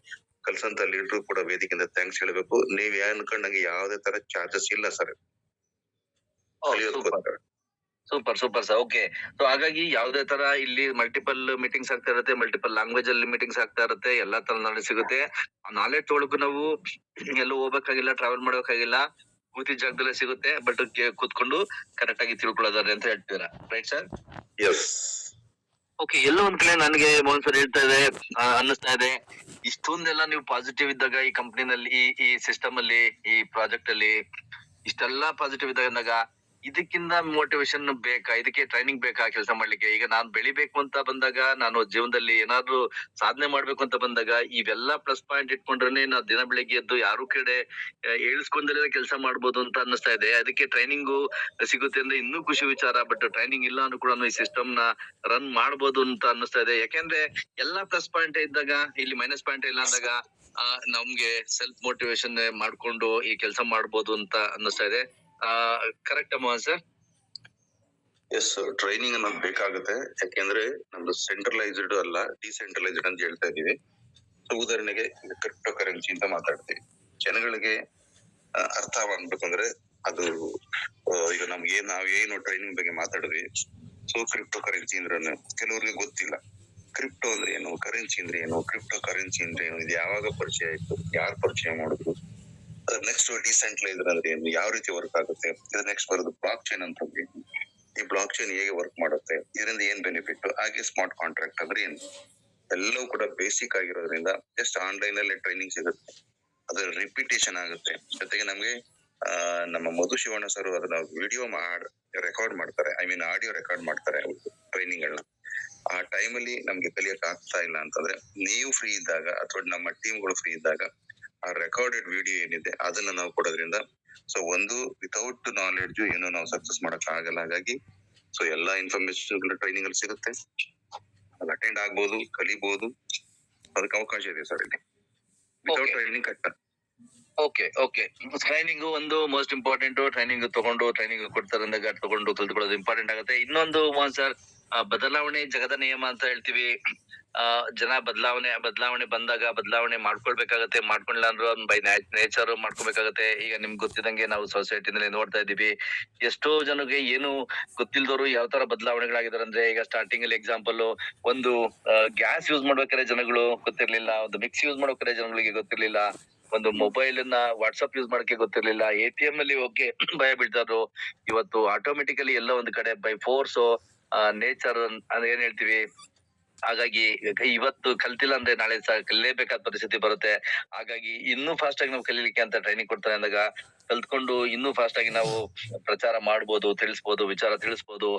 ಕಲ್ಸಂತ ಲೀಡರ್ ಕೂಡ ವೇದಿಕೆಯಿಂದ ಥ್ಯಾಂಕ್ಸ್ ಹೇಳ್ಬೇಕು. ನೀವ್ ಅನ್ಕೊಂಡಂಗೆ ಯಾವುದೇ ತರ ಚಾರ್ಜಸ್ ಇಲ್ಲ sir. Super sir. Okay. So ಹಾಗಾಗಿ ಯಾವ್ದೇ ತರ ಇಲ್ಲಿ ಮಲ್ಟಿಪಲ್ ಮೀಟಿಂಗ್ಸ್ ಆಗ್ತಾ ಇರುತ್ತೆ, ಮಲ್ಟಿಪಲ್ ಲ್ಯಾಂಗ್ವೇಜ್ ಅಲ್ಲಿ ಮೀಟಿಂಗ್ಸ್ ಆಗ್ತಾ ಇರುತ್ತೆ, ಎಲ್ಲಾ ತರ ನಾಲೆಜ್ ಸಿಗುತ್ತೆ. ಆ ನಾಲೆಜ್ ತೊಳಕು ನಾವು ಎಲ್ಲೂ ಹೋಗ್ಬೇಕಾಗಿಲ್ಲ, ಟ್ರಾವೆಲ್ ಮಾಡ್ಬೇಕಾಗಿಲ್ಲ, ಕೂತಿದ ಜಾಗದಲ್ಲೇ ಸಿಗುತ್ತೆ. ಬಟ್ ಕೂತ್ಕೊಂಡು ಕರೆಕ್ಟ್ ಆಗಿ ತಿಳ್ಕೊಳ್ಳೋದಾರೆ ಅಂತ ಹೇಳ್ತೀರಾ, ರೈಟ್ ಸರ್? ಎಸ್. ಓಕೆ. ಎಲ್ಲೋ ಒಂದ್ ಕಡೆ ನನಗೆ ಮೋಹನ್ ಸರ್ ಹೇಳ್ತಾ ಇದೆ, ಅನ್ನಿಸ್ತಾ ಇದೆ, ಇಷ್ಟೊಂದೆಲ್ಲ ನೀವು ಪಾಸಿಟಿವ್ ಇದ್ದಾಗ ಈ ಕಂಪ್ನಿನಲ್ಲಿ, ಈ ಸಿಸ್ಟಮ್ ಅಲ್ಲಿ, ಈ ಪ್ರಾಜೆಕ್ಟ್ ಅಲ್ಲಿ ಇಷ್ಟೆಲ್ಲಾ ಪಾಸಿಟಿವ್ ಇದ್ದಾಗ ಇದಕ್ಕಿಂತ ಮೋಟಿವೇಶನ್ ಬೇಕಾ? ಇದಕ್ಕೆ ಟ್ರೈನಿಂಗ್ ಬೇಕಾ ಕೆಲಸ ಮಾಡ್ಲಿಕ್ಕೆ? ಈಗ ನಾನ್ ಬೆಳಿಬೇಕು ಅಂತ ಬಂದಾಗ, ನಾನು ಜೀವನದಲ್ಲಿ ಏನಾದ್ರು ಸಾಧನೆ ಮಾಡ್ಬೇಕು ಅಂತ ಬಂದಾಗ ಇವೆಲ್ಲಾ ಪ್ಲಸ್ ಪಾಯಿಂಟ್ ಇಟ್ಕೊಂಡ್ರೆ ನಾವು ದಿನ ಬೆಳಿಗ್ಗೆ ಎದ್ದು ಯಾರು ಕಡೆ ಏಳ್ಸ್ಕೊಂಡಲ್ಲೇ ಕೆಲಸ ಮಾಡ್ಬೋದು ಅಂತ ಅನ್ನಿಸ್ತಾ ಇದೆ. ಅದಕ್ಕೆ ಟ್ರೈನಿಂಗು ಸಿಗುತ್ತೆ ಅಂದ್ರೆ ಇನ್ನೂ ಖುಷಿ ವಿಚಾರ. ಬಟ್ ಟ್ರೈನಿಂಗ್ ಇಲ್ಲ ಅಂದ್ರೂ ಕೂಡ ಈ ಸಿಸ್ಟಮ್ ನ ರನ್ ಮಾಡ್ಬೋದು ಅಂತ ಅನ್ನಿಸ್ತಾ ಇದೆ. ಯಾಕೆಂದ್ರೆ ಎಲ್ಲಾ ಪ್ಲಸ್ ಪಾಯಿಂಟ್ ಇದ್ದಾಗ ಇಲ್ಲಿ ಮೈನಸ್ ಪಾಯಿಂಟ್ ಇಲ್ಲ ಅಂದಾಗ ನಮ್ಗೆ ಸೆಲ್ಫ್ ಮೋಟಿವೇಶನ್ ಮಾಡ್ಕೊಂಡು ಈ ಕೆಲಸ ಮಾಡ್ಬೋದು ಅಂತ ಅನ್ನಿಸ್ತಾ ಇದೆ. Correct Mohan sir? Yes, training ಅನ್ನೋದು ಬೇಕಾಗುತ್ತೆ. ಯಾಕೆಂದ್ರೆ ನಮ್ದು ಸೆಂಟ್ರಲೈಸ್ಡ್ ಅಲ್ಲ, ಡಿಸೆಂಟ್ರಲೈಸ್ಡ್ ಅಂತ ಹೇಳ್ತಾ ಇದೀವಿ. ಸೊ ಉದಾಹರಣೆಗೆ ಕ್ರಿಪ್ಟೋ ಕರೆನ್ಸಿ ಅಂತ ಮಾತಾಡ್ತೀವಿ, ಜನಗಳಿಗೆ ಅರ್ಥವಾಗ್ಬೇಕಂದ್ರೆ ಅದು ಈಗ ನಮ್ಗೆ ನಾವೇನು ಟ್ರೈನಿಂಗ್ ಬಗ್ಗೆ ಮಾತಾಡಿದ್ವಿ. ಸೊ ಕ್ರಿಪ್ಟೋ ಕರೆನ್ಸಿ ಅಂದ್ರೆ ಕೆಲವ್ರಿಗೆ ಗೊತ್ತಿಲ್ಲ, ಕ್ರಿಪ್ಟೋ ಅಂದ್ರೆ ಏನು, ಕರೆನ್ಸಿ ಅಂದ್ರೆ ಏನು, ಕ್ರಿಪ್ಟೋ ಕರೆನ್ಸಿ ಅಂದ್ರೆ ಏನು, ಇದು ಯಾವಾಗ ಪರಿಚಯ ಆಯ್ತು, ಯಾರು ಪರಿಚಯ ಮಾಡಿದ್ರು. ನೆಕ್ಸ್ಟ್ ಡಿಸೆಂಟ್ರಲೈಸ್ಡ್ ಅಂದ್ರೆ ಏನು, ಯಾವ ರೀತಿ ವರ್ಕ್ ಆಗುತ್ತೆ. ಇದು ನೆಕ್ಸ್ಟ್ ಬರೋದು ಬ್ಲಾಕ್ ಚೈನ್ ಅಂತ. ಈ ಬ್ಲಾಕ್ ಚೈನ್ ಹೇಗೆ ವರ್ಕ್ ಮಾಡುತ್ತೆ, ಇದರಿಂದ ಏನ್ ಬೆನಿಫಿಟ್, ಹಾಗೆ ಸ್ಮಾರ್ಟ್ ಕಾಂಟ್ರಾಕ್ಟ್ ಅಂದ್ರೆ ಏನು, ಎಲ್ಲವೂ ಕೂಡ ಬೇಸಿಕ್ ಆಗಿರೋದ್ರಿಂದ ಜಸ್ಟ್ ಆನ್ಲೈನ್ ಅಲ್ಲಿ ಟ್ರೈನಿಂಗ್ ಸಿಗುತ್ತೆ, ಅದ್ರ ರಿಪಿಟೇಷನ್ ಆಗುತ್ತೆ. ಜೊತೆಗೆ ನಮ್ಗೆ ನಮ್ಮ ಮಧು ಶಿವಣ್ಣ ಸರ್ ಅದನ್ನ ವಿಡಿಯೋ ರೆಕಾರ್ಡ್ ಮಾಡ್ತಾರೆ, ಆಡಿಯೋ ರೆಕಾರ್ಡ್ ಮಾಡ್ತಾರೆ ಟ್ರೈನಿಂಗ್ ಗಳನ್ನ. ಆ ಟೈಮಲ್ಲಿ ನಮ್ಗೆ ಕಲಿಯಕ್ ಆಗ್ತಾ ಇಲ್ಲ ಅಂತಂದ್ರೆ, ನೀವು ಫ್ರೀ ಇದ್ದಾಗ ಅಥವಾ ನಮ್ಮ ಟೀಮ್ಗಳು ಫ್ರೀ ಇದ್ದಾಗ ಆ ರೆಕಾರ್ಡೆಡ್ ವಿಡಿಯೋ ಏನಿದೆ ಅದನ್ನ ನಾವು ಕೊಡೋದ್ರಿಂದ, ಸೊ ಒಂದು ವಿತೌಟ್ ನಾಲೆಡ್ಜ್ ಏನೋ ನಾವು ಸಕ್ಸಸ್ ಮಾಡಕ್ ಆಗಲ್ಲ. ಹಾಗಾಗಿ ಸೊ ಎಲ್ಲಾ ಇನ್ಫಾರ್ಮೇಶನ್ ಟ್ರೈನಿಂಗ್ ಅಲ್ಲಿ ಸಿಗುತ್ತೆ, ಅಲ್ಲಿ ಅಟೆಂಡ್ ಆಗ್ಬೋದು, ಕಲಿಬಹುದು, ಅದಕ್ಕೆ ಅವಕಾಶ ಇದೆ ಸರ್ ಇಲ್ಲಿ. ವಿತೌಟ್ ಟ್ರೈನಿಂಗ್ ಕಷ್ಟ. ಓಕೆ. ಟ್ರೈನಿಂಗ್ ಒಂದು ಮೋಸ್ಟ್ ಇಂಪಾರ್ಟೆಂಟ್. ಟ್ರೈನಿಂಗ್ ತಗೊಂಡು ಟ್ರೈನಿಂಗ್ ಕೊಡ್ತಾರೆ ಅಂದಾಗ ತಗೊಂಡು ಕಲ್ತ್ಕೊಳ್ಳೋದು ಇಂಪಾರ್ಟೆಂಟ್ ಆಗುತ್ತೆ. ಇನ್ನೊಂದು ಮೋಹನ್ ಸರ್, ಬದಲಾವಣೆ ಜಗದ ನಿಯಮ ಅಂತ ಹೇಳ್ತೀವಿ. ಜನ ಬದಲಾವಣೆ ಬಂದಾಗ ಬದಲಾವಣೆ ಮಾಡ್ಕೊಳ್ಬೇಕಾಗತ್ತೆ. ಮಾಡ್ಕೊಂಡಿಲ್ಲ ಅಂದ್ರು ಬೈ ನೇಚರ್ ಮಾಡ್ಕೋಬೇಕಾಗತ್ತೆ. ಈಗ ನಿಮ್ಗೆ ಗೊತ್ತಿದಂಗೆ ನಾವು ಸೊಸೈಟಿನಲ್ಲಿ ನೋಡ್ತಾ ಇದೀವಿ. ಎಷ್ಟೋ ಜನಕ್ಕೆ ಏನು ಗೊತ್ತಿಲ್ದವ್ರು ಯಾವ ತರ ಬದಲಾವಣೆಗಳಾಗಿದಾರೆ ಅಂದ್ರೆ, ಈಗ ಸ್ಟಾರ್ಟಿಂಗ್ ಅಲ್ಲಿ ಎಕ್ಸಾಂಪಲ್ ಒಂದು ಗ್ಯಾಸ್ ಯೂಸ್ ಮಾಡ್ಬೇಕಾದ್ರೆ ಜನಗಳು ಗೊತ್ತಿರ್ಲಿಲ್ಲ, ಒಂದು ಮಿಕ್ಸಿ ಯೂಸ್ ಮಾಡ್ಬೇಕಾದ್ರೆ ಜನಗಳಿಗೆ ಗೊತ್ತಿರ್ಲಿಲ್ಲ, ಒಂದು ಮೊಬೈಲ್ ಅನ್ನ ವಾಟ್ಸ್ಆಪ್ ಯೂಸ್ ಮಾಡಕ್ಕೆ ಗೊತ್ತಿರ್ಲಿಲ್ಲ, ATM ಅಲ್ಲಿ ಹೋಗಿ ಭಯ ಬೀಳ್ತಾರು. ಇವತ್ತು ಆಟೋಮೆಟಿಕಲಿ ಎಲ್ಲ ಒಂದ್ ಕಡೆ ಬೈ ಫೋರ್ಸ್ ನೇಚರ್ ಅಂದ್ರೆ ಏನ್ ಹೇಳ್ತೀವಿ. ಹಾಗಾಗಿ ಇವತ್ತು ಕಲ್ತಿಲ್ಲ ಅಂದ್ರೆ ನಾಳೆ ಕಲಿಲೇಬೇಕಾದ ಪರಿಸ್ಥಿತಿ ಬರುತ್ತೆ. ಹಾಗಾಗಿ ಇನ್ನೂ ಫಾಸ್ಟ್ ಆಗಿ ನಾವು ಕಲೀಲಿಕ್ಕೆ ಅಂತ ಟ್ರೈನಿಂಗ್ ಕೊಡ್ತಾರೆ ಅಂದಾಗ ಕಲ್ತ್ಕೊಂಡು ಇನ್ನೂ ಫಾಸ್ಟ್ ಆಗಿ ನಾವು ಪ್ರಚಾರ ಮಾಡ್ಬೋದು, ತಿಳಿಸ್ಬೋದು, ವಿಚಾರ ತಿಳಿಸ್ಬೋದು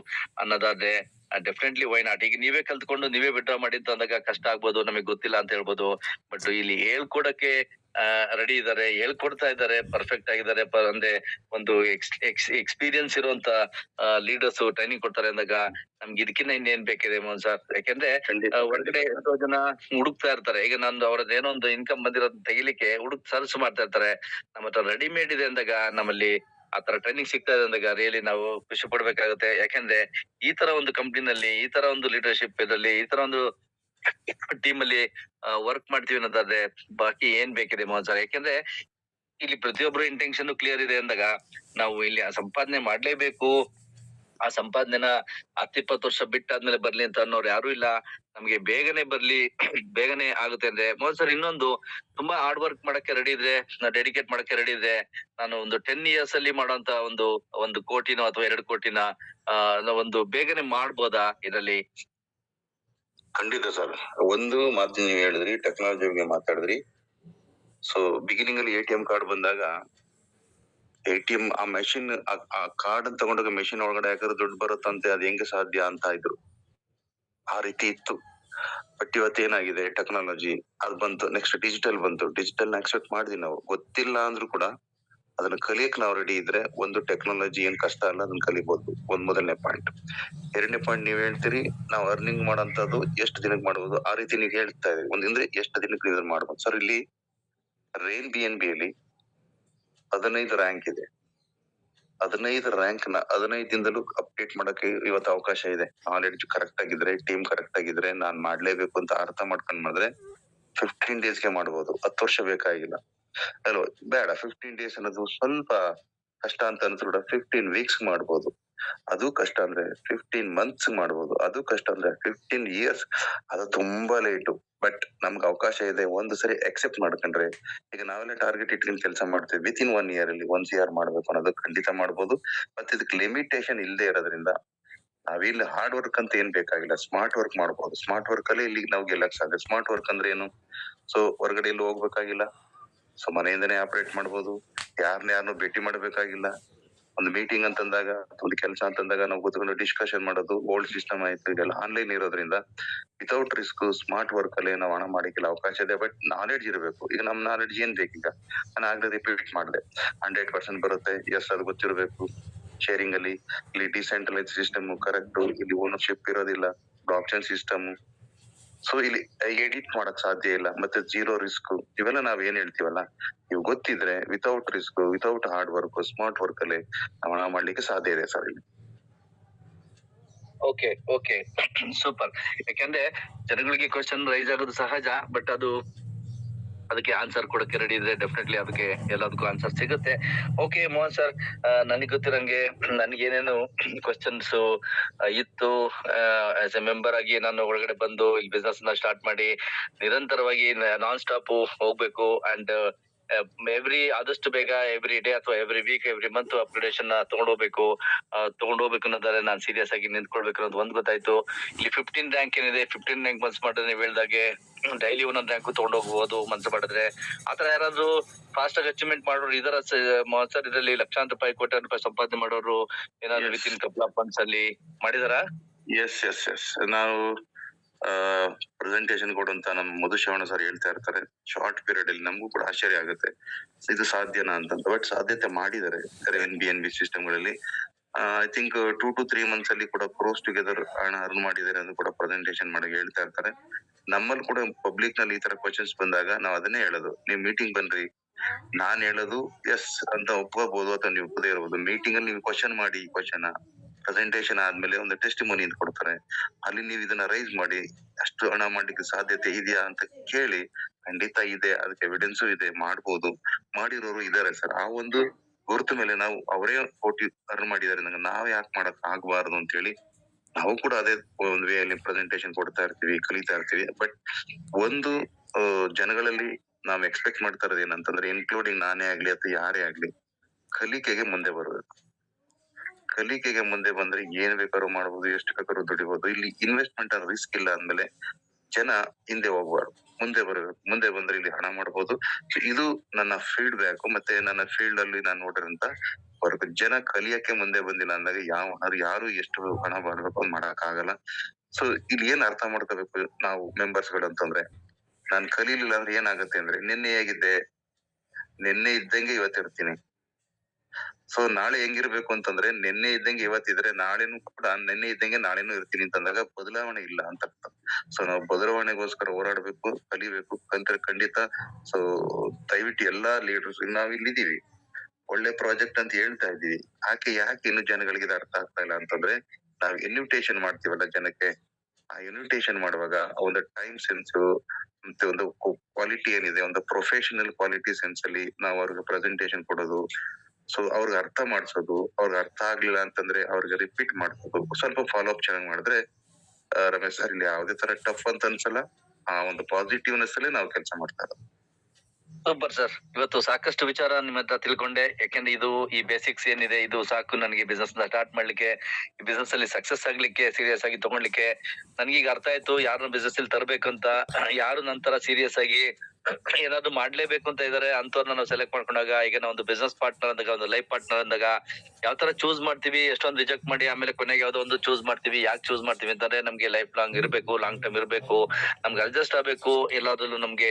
ಅನ್ನೋದಾದ್ರೆ ಡೆಫಿನೆಟ್ಲಿ ವೈ ನಾಟ್. ಈಗ ನೀವೇ ಕಲ್ತ್ಕೊಂಡು ನೀವೇ ವಿಡ್ರಾ ಮಾಡಿ ಅಂತ ಅಂದಾಗ ಕಷ್ಟ ಆಗ್ಬೋದು, ನಮಗೆ ಗೊತ್ತಿಲ್ಲ ಅಂತ ಹೇಳ್ಬೋದು. ಬಟ್ ಇಲ್ಲಿ ಹೇಳ್ಕೊಡಕ್ಕೆ ರೆಡಿ ಇದಾರೆ, ಹೇಳ್ಕೊಡ್ತಾ ಇದಾರೆ, ಪರ್ಫೆಕ್ಟ್ ಆಗಿದ್ದಾರೆ. ಅಂದ್ರೆ ಒಂದು ಎಕ್ಸ್ಪೀರಿಯನ್ಸ್ ಇರುವಂತ ಲೀಡರ್ಸ್ ಟ್ರೈನಿಂಗ್ ಕೊಡ್ತಾರೆ ಅಂದಾಗ ನಮ್ಗೆ ಇದಕ್ಕಿಂತ ಇನ್ನೇನ್ ಬೇಕಿದೆ ಮೋಹನ್ ಸರ್. ಯಾಕಂದ್ರೆ ಹೊರಗಡೆ ಎಷ್ಟೋ ಜನ ಹುಡುಕ್ತಾ ಇರ್ತಾರೆ. ಈಗ ನಂದು ಅವ್ರದ್ದು ಏನೋ ಒಂದು ಇನ್ಕಮ್ ಬಂದಿರೋದ್ ತೆಗಿಲಿಕ್ಕೆ ಸರ್ಚ್ ಮಾಡ್ತಾ ಇರ್ತಾರೆ. ನಮ್ಮ ಹತ್ರ ರೆಡಿಮೇಡ್ ಇದೆ ಅಂದಾಗ, ನಮ್ಮಲ್ಲಿ ಆತರ ಟ್ರೈನಿಂಗ್ ಸಿಗ್ತಾ ಇದೆ ಅಂದಾಗ ರಿಯಲಿ ನಾವು ಖುಷಿ ಪಡ್ಬೇಕಾಗುತ್ತೆ. ಯಾಕಂದ್ರೆ ಈ ತರ ಒಂದು ಕಂಪ್ನಿನಲ್ಲಿ, ಈ ತರ ಒಂದು ಲೀಡರ್ಶಿಪ್ ಇದರಲ್ಲಿ, ಈ ತರ ಒಂದು ಟೀಮ್ ಅಲ್ಲಿ ವರ್ಕ್ ಮಾಡ್ತೀವಿ ಅನ್ನೋದಾದ್ರೆ ಬಾಕಿ ಏನ್ ಬೇಕಿದೆ ಮೋಹನ್ ಸರ್. ಯಾಕಂದ್ರೆ ಇಲ್ಲಿ ಪ್ರತಿಯೊಬ್ಬರು ಇಂಟೆನ್ಷನ್ ಕ್ಲಿಯರ್ ಇದೆ ಅಂದಾಗ ನಾವು ಇಲ್ಲಿ ಆ ಸಂಪಾದನೆ ಮಾಡ್ಲೇಬೇಕು. ಆ ಸಂಪಾದನೆನ 10-20 ವರ್ಷ ಬಿಟ್ಟಾದ್ಮೇಲೆ ಬರ್ಲಿ ಅಂತ ಅನ್ನೋರು ಯಾರು ಇಲ್ಲ. ನಮ್ಗೆ ಬೇಗನೆ ಬರ್ಲಿ, ಬೇಗನೆ ಆಗುತ್ತೆ ಅಂದ್ರೆ ಮೋಹನ್ ಸರ್ ಇನ್ನೊಂದು, ತುಂಬಾ ಹಾರ್ಡ್ ವರ್ಕ್ ಮಾಡಕ್ಕೆ ರೆಡಿ ಇದ್ರೆ, ಡೆಡಿಕೇಟ್ ಮಾಡಕ್ಕೆ ರೆಡಿ ಇದ್ರೆ, ನಾನು ಒಂದು 10 years ಅಲ್ಲಿ ಮಾಡೋಂತ ಒಂದು ಕೋಟಿನೋ ಅಥವಾ 2 ಕೋಟಿನ ಒಂದು ಬೇಗನೆ ಮಾಡ್ಬೋದಾ ಇದರಲ್ಲಿ? ಖಂಡಿತ ಸರ್. ಒಂದು ಮಾತು ನೀವು ಹೇಳಿದ್ರಿ, ಟೆಕ್ನಾಲಜಿ ಬಗ್ಗೆ ಮಾತಾಡಿದ್ರಿ. ಸೊ ಬಿಗಿನಿಂಗ್ ಅಲ್ಲಿ ATM ಕಾರ್ಡ್ ಬಂದಾಗ ATM ಆ ಮೆಷಿನ್ ಆ ಕಾರ್ಡ್ ತಗೊಂಡೋಗ ಮೆಷಿನ್ ಒಳಗಡೆ ಹಾಕಿದ್ರೆ ದುಡ್ಡು ಬರುತ್ತಂತೆ, ಅದ್ ಹೆಂಗೆ ಸಾಧ್ಯ ಅಂತ ಇದ್ರು. ಆ ರೀತಿ ಇತ್ತು. ಬಟ್ ಇವತ್ತೇನಾಗಿದೆ, ಟೆಕ್ನಾಲಜಿ ಅದು ಬಂತು, ನೆಕ್ಸ್ಟ್ ಡಿಜಿಟಲ್ ಬಂತು. ಡಿಜಿಟಲ್ ಆಕ್ಸೆಪ್ಟ್ ಮಾಡಿದ್ವಿ ನಾವು. ಗೊತ್ತಿಲ್ಲ ಅಂದ್ರೂ ಕೂಡ ಅದನ್ನ ಕಲಿಯಕ್ ನಾವು ರೆಡಿ ಇದ್ರೆ ಒಂದು ಟೆಕ್ನಾಲಜಿ ಏನ್ ಕಷ್ಟ ಅಲ್ಲ, ಅದನ್ನ ಕಲಿಬಹುದು. ಮೊದಲನೇ ಪಾಯಿಂಟ್. ಎರಡನೇ ಪಾಯಿಂಟ್, ನೀವ್ ಹೇಳ್ತೀರಿ ನಾವು ಅರ್ನಿಂಗ್ ಮಾಡೋಂಥದ್ದು ಎಷ್ಟು ದಿನಕ್ಕೆ ಮಾಡ್ಬೋದು, ಆ ರೀತಿ ನೀವು ಹೇಳ್ತಾ ಇದೀವಿ. ಒಂದಂದ್ರೆ ಎಷ್ಟು ದಿನಕ್ಕೆ ಇದನ್ನ ಮಾಡ್ಬೋದು ಸರ್. ಇಲ್ಲಿ ರೈಲ್ BNB ಅಲ್ಲಿ 15 ರ್ಯಾಂಕ್ ಇದೆ. 15 ರ್ಯಾಂಕ್ ನ 15 ದಿನದಲ್ಲೂ ಅಪ್ಡೇಟ್ ಮಾಡಕ್ಕೆ ಇವತ್ತು ಅವಕಾಶ ಇದೆ. ನಾಲೆಡ್ಜ್ ಕರೆಕ್ಟ್ ಆಗಿದ್ರೆ, ಟೀಮ್ ಕರೆಕ್ಟ್ ಆಗಿದ್ರೆ, ನಾನ್ ಮಾಡ್ಲೇಬೇಕು ಅಂತ ಅರ್ಥ ಮಾಡ್ಕೊಂಡ್ ಮಾಡಿದ್ರೆ 15 ಡೇಸ್ಗೆ ಮಾಡ್ಬೋದು. 10 ವರ್ಷ ಬೇಕಾಗಿಲ್ಲ ಅಲ್ವಾ? ಬೇಡ, 15 ಡೇಸ್ ಅನ್ನೋದು ಸ್ವಲ್ಪ ಕಷ್ಟ ಅಂತ ಅನ್ಸು ಕೂಡ 15 ವೀಕ್ಸ್ ಮಾಡ್ಬೋದು. ಅದು ಕಷ್ಟ ಅಂದ್ರೆ 15 ಮಂತ್ಸ್ ಮಾಡ್ಬೋದು. ಅದು ಕಷ್ಟ ಅಂದ್ರೆ 15 ಇಯರ್ಸ್. ಅದು ತುಂಬಾ ಲೇಟು. ಬಟ್ ನಮ್ಗೆ ಅವಕಾಶ ಇದೆ. ಒಂದು ಸರಿ ಅಕ್ಸೆಪ್ಟ್ ಮಾಡ್ಕೊಂಡ್ರೆ, ಈಗ ನಾವೆಲ್ಲ ಟಾರ್ಗೆಟ್ ಇಟ್ಕೊಂಡು ಕೆಲಸ ಮಾಡ್ತೀವಿ. ವಿತಿನ್ 1 year ಅಲ್ಲಿ 1 CR ಮಾಡ್ಬೇಕು ಅನ್ನೋದು ಖಂಡಿತ ಮಾಡ್ಬೋದು. ಮತ್ತೆ ಇದಕ್ಕೆ ಲಿಮಿಟೇಷನ್ ಇಲ್ಲದೆ ಇರೋದ್ರಿಂದ ನಾವಿಲ್ಲಿ ಹಾರ್ಡ್ ವರ್ಕ್ ಅಂತ ಏನ್ ಬೇಕಾಗಿಲ್ಲ, ಸ್ಮಾರ್ಟ್ ವರ್ಕ್ ಮಾಡ್ಬೋದು. ಸ್ಮಾರ್ಟ್ ವರ್ಕ್ ಅಲ್ಲಿ ಇಲ್ಲಿ ನಾವು ಗೆಲ್ಲಕ್ ಸಾಧ್ಯ. ಸ್ಮಾರ್ಟ್ ವರ್ಕ್ ಅಂದ್ರೆ ಏನು? ಸೊ ಹೊರಗಡೆ ಎಲ್ಲೂ ಹೋಗ್ಬೇಕಾಗಿಲ್ಲ. ಸೊ ಮನೆಯಿಂದನೇ ಆಪರೇಟ್ ಮಾಡ್ಬೋದು. ಯಾರನ್ನು ಭೇಟಿ ಮಾಡ್ಬೇಕಾಗಿಲ್ಲ. ಒಂದು ಮೀಟಿಂಗ್ ಅಂತಂದಾಗ, ಒಂದು ಕೆಲಸ ಅಂತಂದಾಗ ನಾವು ಕೂತ್ಕೊಂಡು ಡಿಸ್ಕಷನ್ ಮಾಡೋದು. ಓಲ್ಡ್ ಸಿಸ್ಟಮ್ ಆಯ್ತು, ಇದೆಲ್ಲ ಆನ್ಲೈನ್ ಇರೋದ್ರಿಂದ ವಿತೌಟ್ ರಿಸ್ಕ್ ಸ್ಮಾರ್ಟ್ ವರ್ಕ್ ಅಲ್ಲಿ ನಾವು ಹಣ ಮಾಡಿಕೆಲ್ಲ ಅವಕಾಶ ಇದೆ. ಬಟ್ ನಾಲೆಡ್ಜ್ ಇರಬೇಕು. ಈಗ ನಮ್ ನಾಲೆಡ್ಜ್ ಏನ್ ಬೇಕೀಗ? ನಾನು ಆಗ್ಲೇ ರಿಪೀಟ್ ಮಾಡಿದೆ, 100% ಬರುತ್ತೆ. ಎಸ್, ಅದು ಗೊತ್ತಿರಬೇಕು. ಶೇರಿಂಗ್ ಅಲ್ಲಿ ಇಲ್ಲಿ ಡಿಸೆಂಟ್ರಲೈಸ್ ಸಿಸ್ಟಮ್ ಕರೆಕ್ಟ್. ಇಲ್ಲಿ ಓನರ್ಶಿಪ್ ಇರೋದಿಲ್ಲ, ಆಪ್ಷನ್ ಸಿಸ್ಟಮ್. ಸೊ ಇಲ್ಲಿ ಎಡಿಟ್ ಮಾಡಕ್ ಸಾಧ್ಯ ಇಲ್ಲ. ಮತ್ತೆ ಜೀರೋ ರಿಸ್ಕ್. ಇವೆಲ್ಲ ನಾವ್ ಏನ್ ಹೇಳ್ತೀವಲ್ಲ, ಇವು ಗೊತ್ತಿದ್ರೆ without risk, without hard work, smart work ಅಲ್ಲಿ ನಾವು ಹಣ ಮಾಡ್ಲಿಕ್ಕೆ ಸಾಧ್ಯ ಇದೆ ಸರ್ ಇಲ್ಲಿ. Okay super. ಯಾಕಂದ್ರೆ ಜನಗಳಿಗೆ ಕ್ವಶನ್ ರೈಸ್ ಆಗೋದು ಸಹಜ. ಬಟ್ ಅದಕ್ಕೆ ಆನ್ಸರ್ ಕೊಡಕ್ಕೆ ರೆಡಿ ಇದ್ರೆ ಡೆಫಿನೆಟ್ಲಿ ಅದಕ್ಕೆ ಎಲ್ಲದಕ್ಕೂ ಆನ್ಸರ್ ಸಿಗುತ್ತೆ. ಓಕೆ ಮೋಹನ್ ಸರ್, ನನಗೆ ಗೊತ್ತಿರಂಗೆ ನನ್ಗೇನೇನು ಕ್ವಶನ್ಸ್ ಇತ್ತು, ಆಸ್ ಎ ಮೆಂಬರ್ ಆಗಿ ನಾನು ಒಳಗಡೆ ಬಂದು ಈ ಬಿಸ್ನೆಸ್ ನ ಸ್ಟಾರ್ಟ್ ಮಾಡಿ ನಿರಂತರವಾಗಿ ನಾನ್ ಸ್ಟಾಪ್ ಹೋಗ್ಬೇಕು. ಅಂಡ್ ಆದಷ್ಟು ಬೇಗ ಎವ್ರಿ ಡೇ ಅಥವಾ ಎವ್ರಿ ವೀಕ್, ಎವ್ರಿ ಮಂತ್ ಅಪ್ಗ್ರೇಡೇಷನ್ ತಗೊಂಡೋಗ್ಬೇಕು ಅನ್ನೋದಾದ್ರೆ ನಾನು ಸೀರಿಯಸ್ ಆಗಿ ನಿಂತ್ಕೊಳ್ಬೇಕು ಅನ್ನೋದು ಒಂದ್ ಗೊತ್ತಾಯ್ತು. ಇಲ್ಲಿ 15 ರ್ಯಾಂಕ್ ಏನಿದೆ, 15 ರ್ಯಾಂಕ್ ಮನ್ಸ್ ಮಾಡಿದ್ರೆ ನೀವು ಹೇಳ್ದಾಗೆ ಡೈಲಿ ಒಂದೊಂದ್ ರ್ಯಾಂಕ್ ತಗೊಂಡೋಗ್ಬೋದು ಮನ್ಸು ಮಾಡಿದ್ರೆ. ಆತರ ಯಾರಾದ್ರೂ ಫಾಸ್ಟ್ ಆಗಿ ಅಚೀವ್ಮೆಂಟ್ ಮಾಡೋರು ಇದರ ಸರ್ ಇದರಲ್ಲಿ ಲಕ್ಷಾಂತರ ರೂಪಾಯಿ, ಕೋಟ್ಯಾಂತರ ರೂಪಾಯಿ ಸಂಪಾದನೆ ಮಾಡೋರು ಏನಾದ್ರು Yes. Within couple of months ಅಲ್ಲಿ ಮಾಡಿದಾರಾ? ಎಸ್. ನಾವು ಪ್ರೆಸೆಂಟೇಶನ್ ಕೊಡುವಂತ ನಮ್ಮ ಮಧುಶ್ರವಣ ಸರ್ ಹೇಳ್ತಾ ಇರ್ತಾರೆ, ಶಾರ್ಟ್ ಪೀರಿಯಡ್ ಅಲ್ಲಿ ನಮಗೂ ಕೂಡ ಆಶ್ಚರ್ಯ ಆಗುತ್ತೆ, ಇದು ಸಾಧ್ಯನಾ ಅಂತ. ಬಟ್ ಸಾಧ್ಯತೆ ಮಾಡಿದ್ದಾರೆ BNB ಸಿಸ್ಟಮ್ ಗಳಲ್ಲಿ. ಐ ಥಿಂಕ್ 2 to 3 months ಅಲ್ಲಿ ಕೂಡ ಕ್ರೋಸ್ ಟುಗೆದರ್ ಹಣ ಅರ್ನ್ ಮಾಡಿದ್ದಾರೆ ಅಂತ ಕೂಡ ಪ್ರೆಸೆಂಟೇಶನ್ ಮಾಡಿ ಹೇಳ್ತಾ ಇರ್ತಾರೆ. ನಮ್ಮಲ್ಲಿ ಕೂಡ ಪಬ್ಲಿಕ್ ನಲ್ಲಿ ಈ ತರ ಕ್ವಶನ್ಸ್ ಬಂದಾಗ ನಾವ್ ಅದನ್ನೇ ಹೇಳೋದು, ನೀವ್ ಮೀಟಿಂಗ್ ಬನ್ರಿ. ನಾನ್ ಹೇಳೋದು ಎಸ್ ಅಂತ ಒಪ್ಕೋಬಹುದು ಅಥವಾ ನೀವು ಒಪ್ಪದೇ ಇರಬಹುದು. ಮೀಟಿಂಗ್ ಅಲ್ಲಿ ನೀವು ಕ್ವಶನ್ ಮಾಡಿ, ಕ್ವಶನ್ ಪ್ರೆಸೆಂಟೇಶನ್ ಆದ್ಮೇಲೆ ಒಂದು ಟೆಸ್ಟಿಮೋನಿ ಅಂತ ಕೊಡ್ತಾರೆ. ಅಲ್ಲಿ ನೀವು ಇದನ್ನ ರೈಸ್ ಮಾಡಿ ಅಷ್ಟು ಹಣ ಮಾಡ್ಲಿಕ್ಕೆ ಸಾಧ್ಯತೆ ಇದೆಯಾ ಅಂತ ಕೇಳಿ, ಖಂಡಿತ ಇದೆ, ಅದಕ್ಕೆ ಎವಿಡೆನ್ಸು ಇದೆ, ಮಾಡ್ಬೋದು, ಮಾಡಿರೋರು ಇದಾರೆ ಸರ್. ಆ ಒಂದು ಗುರುತು ಮೇಲೆ ನಾವು ಅವರೇ ಕೋಟಿ ಅರ್ನ್ ಮಾಡಿದಾರೆ ನಂಗೆ ನಾವ್ ಯಾಕೆ ಮಾಡಕ್ ಆಗ್ಬಾರ್ದು ಅಂತ ಹೇಳಿ ನಾವು ಕೂಡ ಅದೇ ಒಂದು ವೇ ಅಲ್ಲಿ ಪ್ರೆಸೆಂಟೇಶನ್ ಕೊಡ್ತಾ ಇರ್ತೀವಿ, ಕಲಿತಾ ಇರ್ತೀವಿ. ಬಟ್ ಒಂದು ಜನಗಳಲ್ಲಿ ನಾವ್ ಎಕ್ಸ್ಪೆಕ್ಟ್ ಮಾಡ್ತಾ ಇರೋದು ಏನಂತಂದ್ರೆ, ಇನ್ಕ್ಲೂಡಿಂಗ್ ನಾನೇ ಆಗ್ಲಿ ಅಥವಾ ಯಾರೇ ಆಗ್ಲಿ, ಕಲಿಕೆಗೆ ಮುಂದೆ ಬರ್ಬೇಕು. ಕಲಿಕೆಗೆ ಮುಂದೆ ಬಂದ್ರೆ ಏನ್ ಬೇಕಾದ್ರೂ ಮಾಡ್ಬೋದು, ಎಷ್ಟು ಬೇಕಾದ್ರೂ ದುಡಿಬಹುದು. ಇಲ್ಲಿ ಇನ್ವೆಸ್ಟ್ಮೆಂಟ್ ಅನ್ನೋ ರಿಸ್ಕ್ ಇಲ್ಲ ಅಂದ್ಮೇಲೆ ಜನ ಹಿಂದೆ ಹೋಗ್ಬಾರ್ದು, ಮುಂದೆ ಬರ್ಬೇಕು. ಮುಂದೆ ಬಂದ್ರೆ ಇಲ್ಲಿ ಹಣ ಮಾಡ್ಬೋದು. ಇದು ನನ್ನ ಫೀಡ್ಬ್ಯಾಕ್. ಮತ್ತೆ ನನ್ನ ಫೀಲ್ಡ್ ಅಲ್ಲಿ ನಾನು ನೋಡಿರಂತ ವರ್ಕ್. ಜನ ಕಲಿಯಕ್ಕೆ ಮುಂದೆ ಬಂದಿಲ್ಲ ಅಂದಾಗ ಯಾರು ಎಷ್ಟು ಹಣ ಮಾಡ್ಬೇಕು ಅಂತ ಮಾಡಕ್ ಆಗಲ್ಲ. ಸೊ ಇಲ್ಲಿ ಏನ್ ಅರ್ಥ ಮಾಡ್ಕೋಬೇಕು ನಾವು ಮೆಂಬರ್ಸ್ ಗಳು ಅಂತಂದ್ರೆ, ನಾನ್ ಕಲೀಲಿಲ್ಲ ಅಂದ್ರೆ ಏನಾಗುತ್ತೆ ಅಂದ್ರೆ, ನಿನ್ನೆ ಹೇಗಿದ್ದೆ, ನಿನ್ನೆ ಇದ್ದಂಗೆ ಇವತ್ತಿರ್ತೀನಿ. ಸೊ ನಾಳೆ ಹೆಂಗಿರ್ಬೇಕು ಅಂತಂದ್ರೆ, ನಿನ್ನೆ ಇದ್ದಂಗೆ ಇವತ್ತಿದ್ರೆ ನಾಳೆನೂ ಕೂಡ ನಿನ್ನೆ ಇದ್ದಂಗೆ ನಾಳೆನೂ ಇರ್ತೀನಿ ಅಂತಂದಾಗ ಬದಲಾವಣೆ ಇಲ್ಲ ಅಂತ ಅರ್ಥ. ಸೊ ನಾವು ಬದಲಾವಣೆಗೋಸ್ಕರ ಹೋರಾಡ್ಬೇಕು, ಕಲಿಬೇಕು, ಕಲ್ತ್ರೆ ಖಂಡಿತ. ಸೊ ದಯವಿಟ್ಟು ಎಲ್ಲಾ ಲೀಡರ್ಸ್, ನಾವ್ ಇಲ್ಲಿದೀವಿ, ಒಳ್ಳೆ ಪ್ರಾಜೆಕ್ಟ್ ಅಂತ ಹೇಳ್ತಾ ಇದೀವಿ, ಯಾಕೆ ಇನ್ನು ಜನಗಳಿಗೆ ಇದು ಅರ್ಥ ಆಗ್ತಾ ಇಲ್ಲ ಅಂತಂದ್ರೆ, ನಾವ್ ಇನ್ವಿಟೇಷನ್ ಮಾಡ್ತೀವಲ್ಲ ಜನಕ್ಕೆ, ಆ ಇನ್ವಿಟೇಷನ್ ಮಾಡುವಾಗ ಒಂದು ಟೈಮ್ ಸೆನ್ಸ್ ಮತ್ತೆ ಒಂದು ಕ್ವಾಲಿಟಿ ಏನಿದೆ, ಒಂದು ಪ್ರೊಫೆಷನಲ್ ಕ್ವಾಲಿಟಿ ಸೆನ್ಸ್ ಅಲ್ಲಿ ನಾವು ಅವ್ರಿಗೆ ಪ್ರೆಸೆಂಟೇಶನ್ ಕೊಡೋದು. ಸೊ ಅವ್ರಿಗೆ ಅರ್ಥ ಮಾಡ್ಸೋದು, ಅವ್ರಿಗೆ ಅರ್ಥ ಆಗ್ಲಿಲ್ಲ ಅಂತಂದ್ರೆ ಅವ್ರಿಗೆ ರಿಪೀಟ್ ಮಾಡ್ಸೋದು, ಸ್ವಲ್ಪ ಫಾಲೋ ಅಪ್ ಚೆನ್ನಾಗಿ ಮಾಡಿದ್ರೆ ರಮೇಶ್ ಸರ್ ಇಲ್ಲಿ ಯಾವ್ದೇ ತರ ಟಫ್ ಅಂತ ಅನ್ಸಲ್ಲ. ಆ ಒಂದು ಪಾಸಿಟಿವ್ನೆಸ್ ಅಲ್ಲೇ ನಾವು ಕೆಲಸ ಮಾಡ್ತಾ ಇರೋದು. Super sir. ಇವತ್ತು ಸಾಕಷ್ಟು ವಿಚಾರ ನಿಮ್ಮ ಹತ್ರ ತಿಳ್ಕೊಂಡೆ. ಯಾಕೆಂದ್ರೆ ಇದು ಈ ಬೇಸಿಕ್ಸ್ ಏನಿದೆ ಇದು ಸಾಕು ನನಗೆ ಬಿಸ್ನೆಸ್ ಸ್ಟಾರ್ಟ್ ಮಾಡ್ಲಿಕ್ಕೆ, ಈ ಬಿಸ್ನೆಸ್ ಅಲ್ಲಿ ಸಕ್ಸಸ್ ಆಗ್ಲಿಕ್ಕೆ, ಸೀರಿಯಸ್ ಆಗಿ ತಗೊಳ್ಲಿಕ್ಕೆ. ನನ್ಗೀಗ ಅರ್ಥ ಆಯ್ತು ಯಾರನ್ನ ಬಿಸ್ನೆಸ್ ಅಲ್ಲಿ ತರಬೇಕಂತ. ಯಾರು ನಂತರ ಸೀರಿಯಸ್ ಆಗಿ ಏನಾದ್ರು ಮಾಡ್ಲೇಬೇಕು ಅಂತ ಇದಾರೆ ಅಂತವ್ರನ್ನ ನಾವು ಸೆಲೆಕ್ಟ್ ಮಾಡ್ಕೊಂಡಾಗ, ಈಗ ನಾವು ಒಂದು ಬಿಸ್ನೆಸ್ ಪಾರ್ಟ್ನರ್ ಅಂದಾಗ, ಒಂದು ಲೈಫ್ ಪಾರ್ಟ್ನರ್ ಅಂದಾಗ ಯಾವ ತರ ಚೂಸ್ ಮಾಡ್ತೀವಿ, ಎಷ್ಟೊಂದು ರಿಜೆಕ್ಟ್ ಮಾಡಿ ಆಮೇಲೆ ಕೊನೆಗೆ ಯಾವ್ದೋ ಒಂದು ಚೂಸ್ ಮಾಡ್ತೀವಿ. ಯಾಕೆ ಚೂಸ್ ಮಾಡ್ತೀವಿ ಅಂತಂದ್ರೆ, ನಮ್ಗೆ ಲೈಫ್ ಲಾಂಗ್ ಇರಬೇಕು, ಲಾಂಗ್ ಟರ್ಮ್ ಇರಬೇಕು, ನಮ್ಗೆ ಅಡ್ಜಸ್ಟ್ ಆಗ್ಬೇಕು, ಎಲ್ಲಾದ್ರಲ್ಲೂ ನಮ್ಗೆ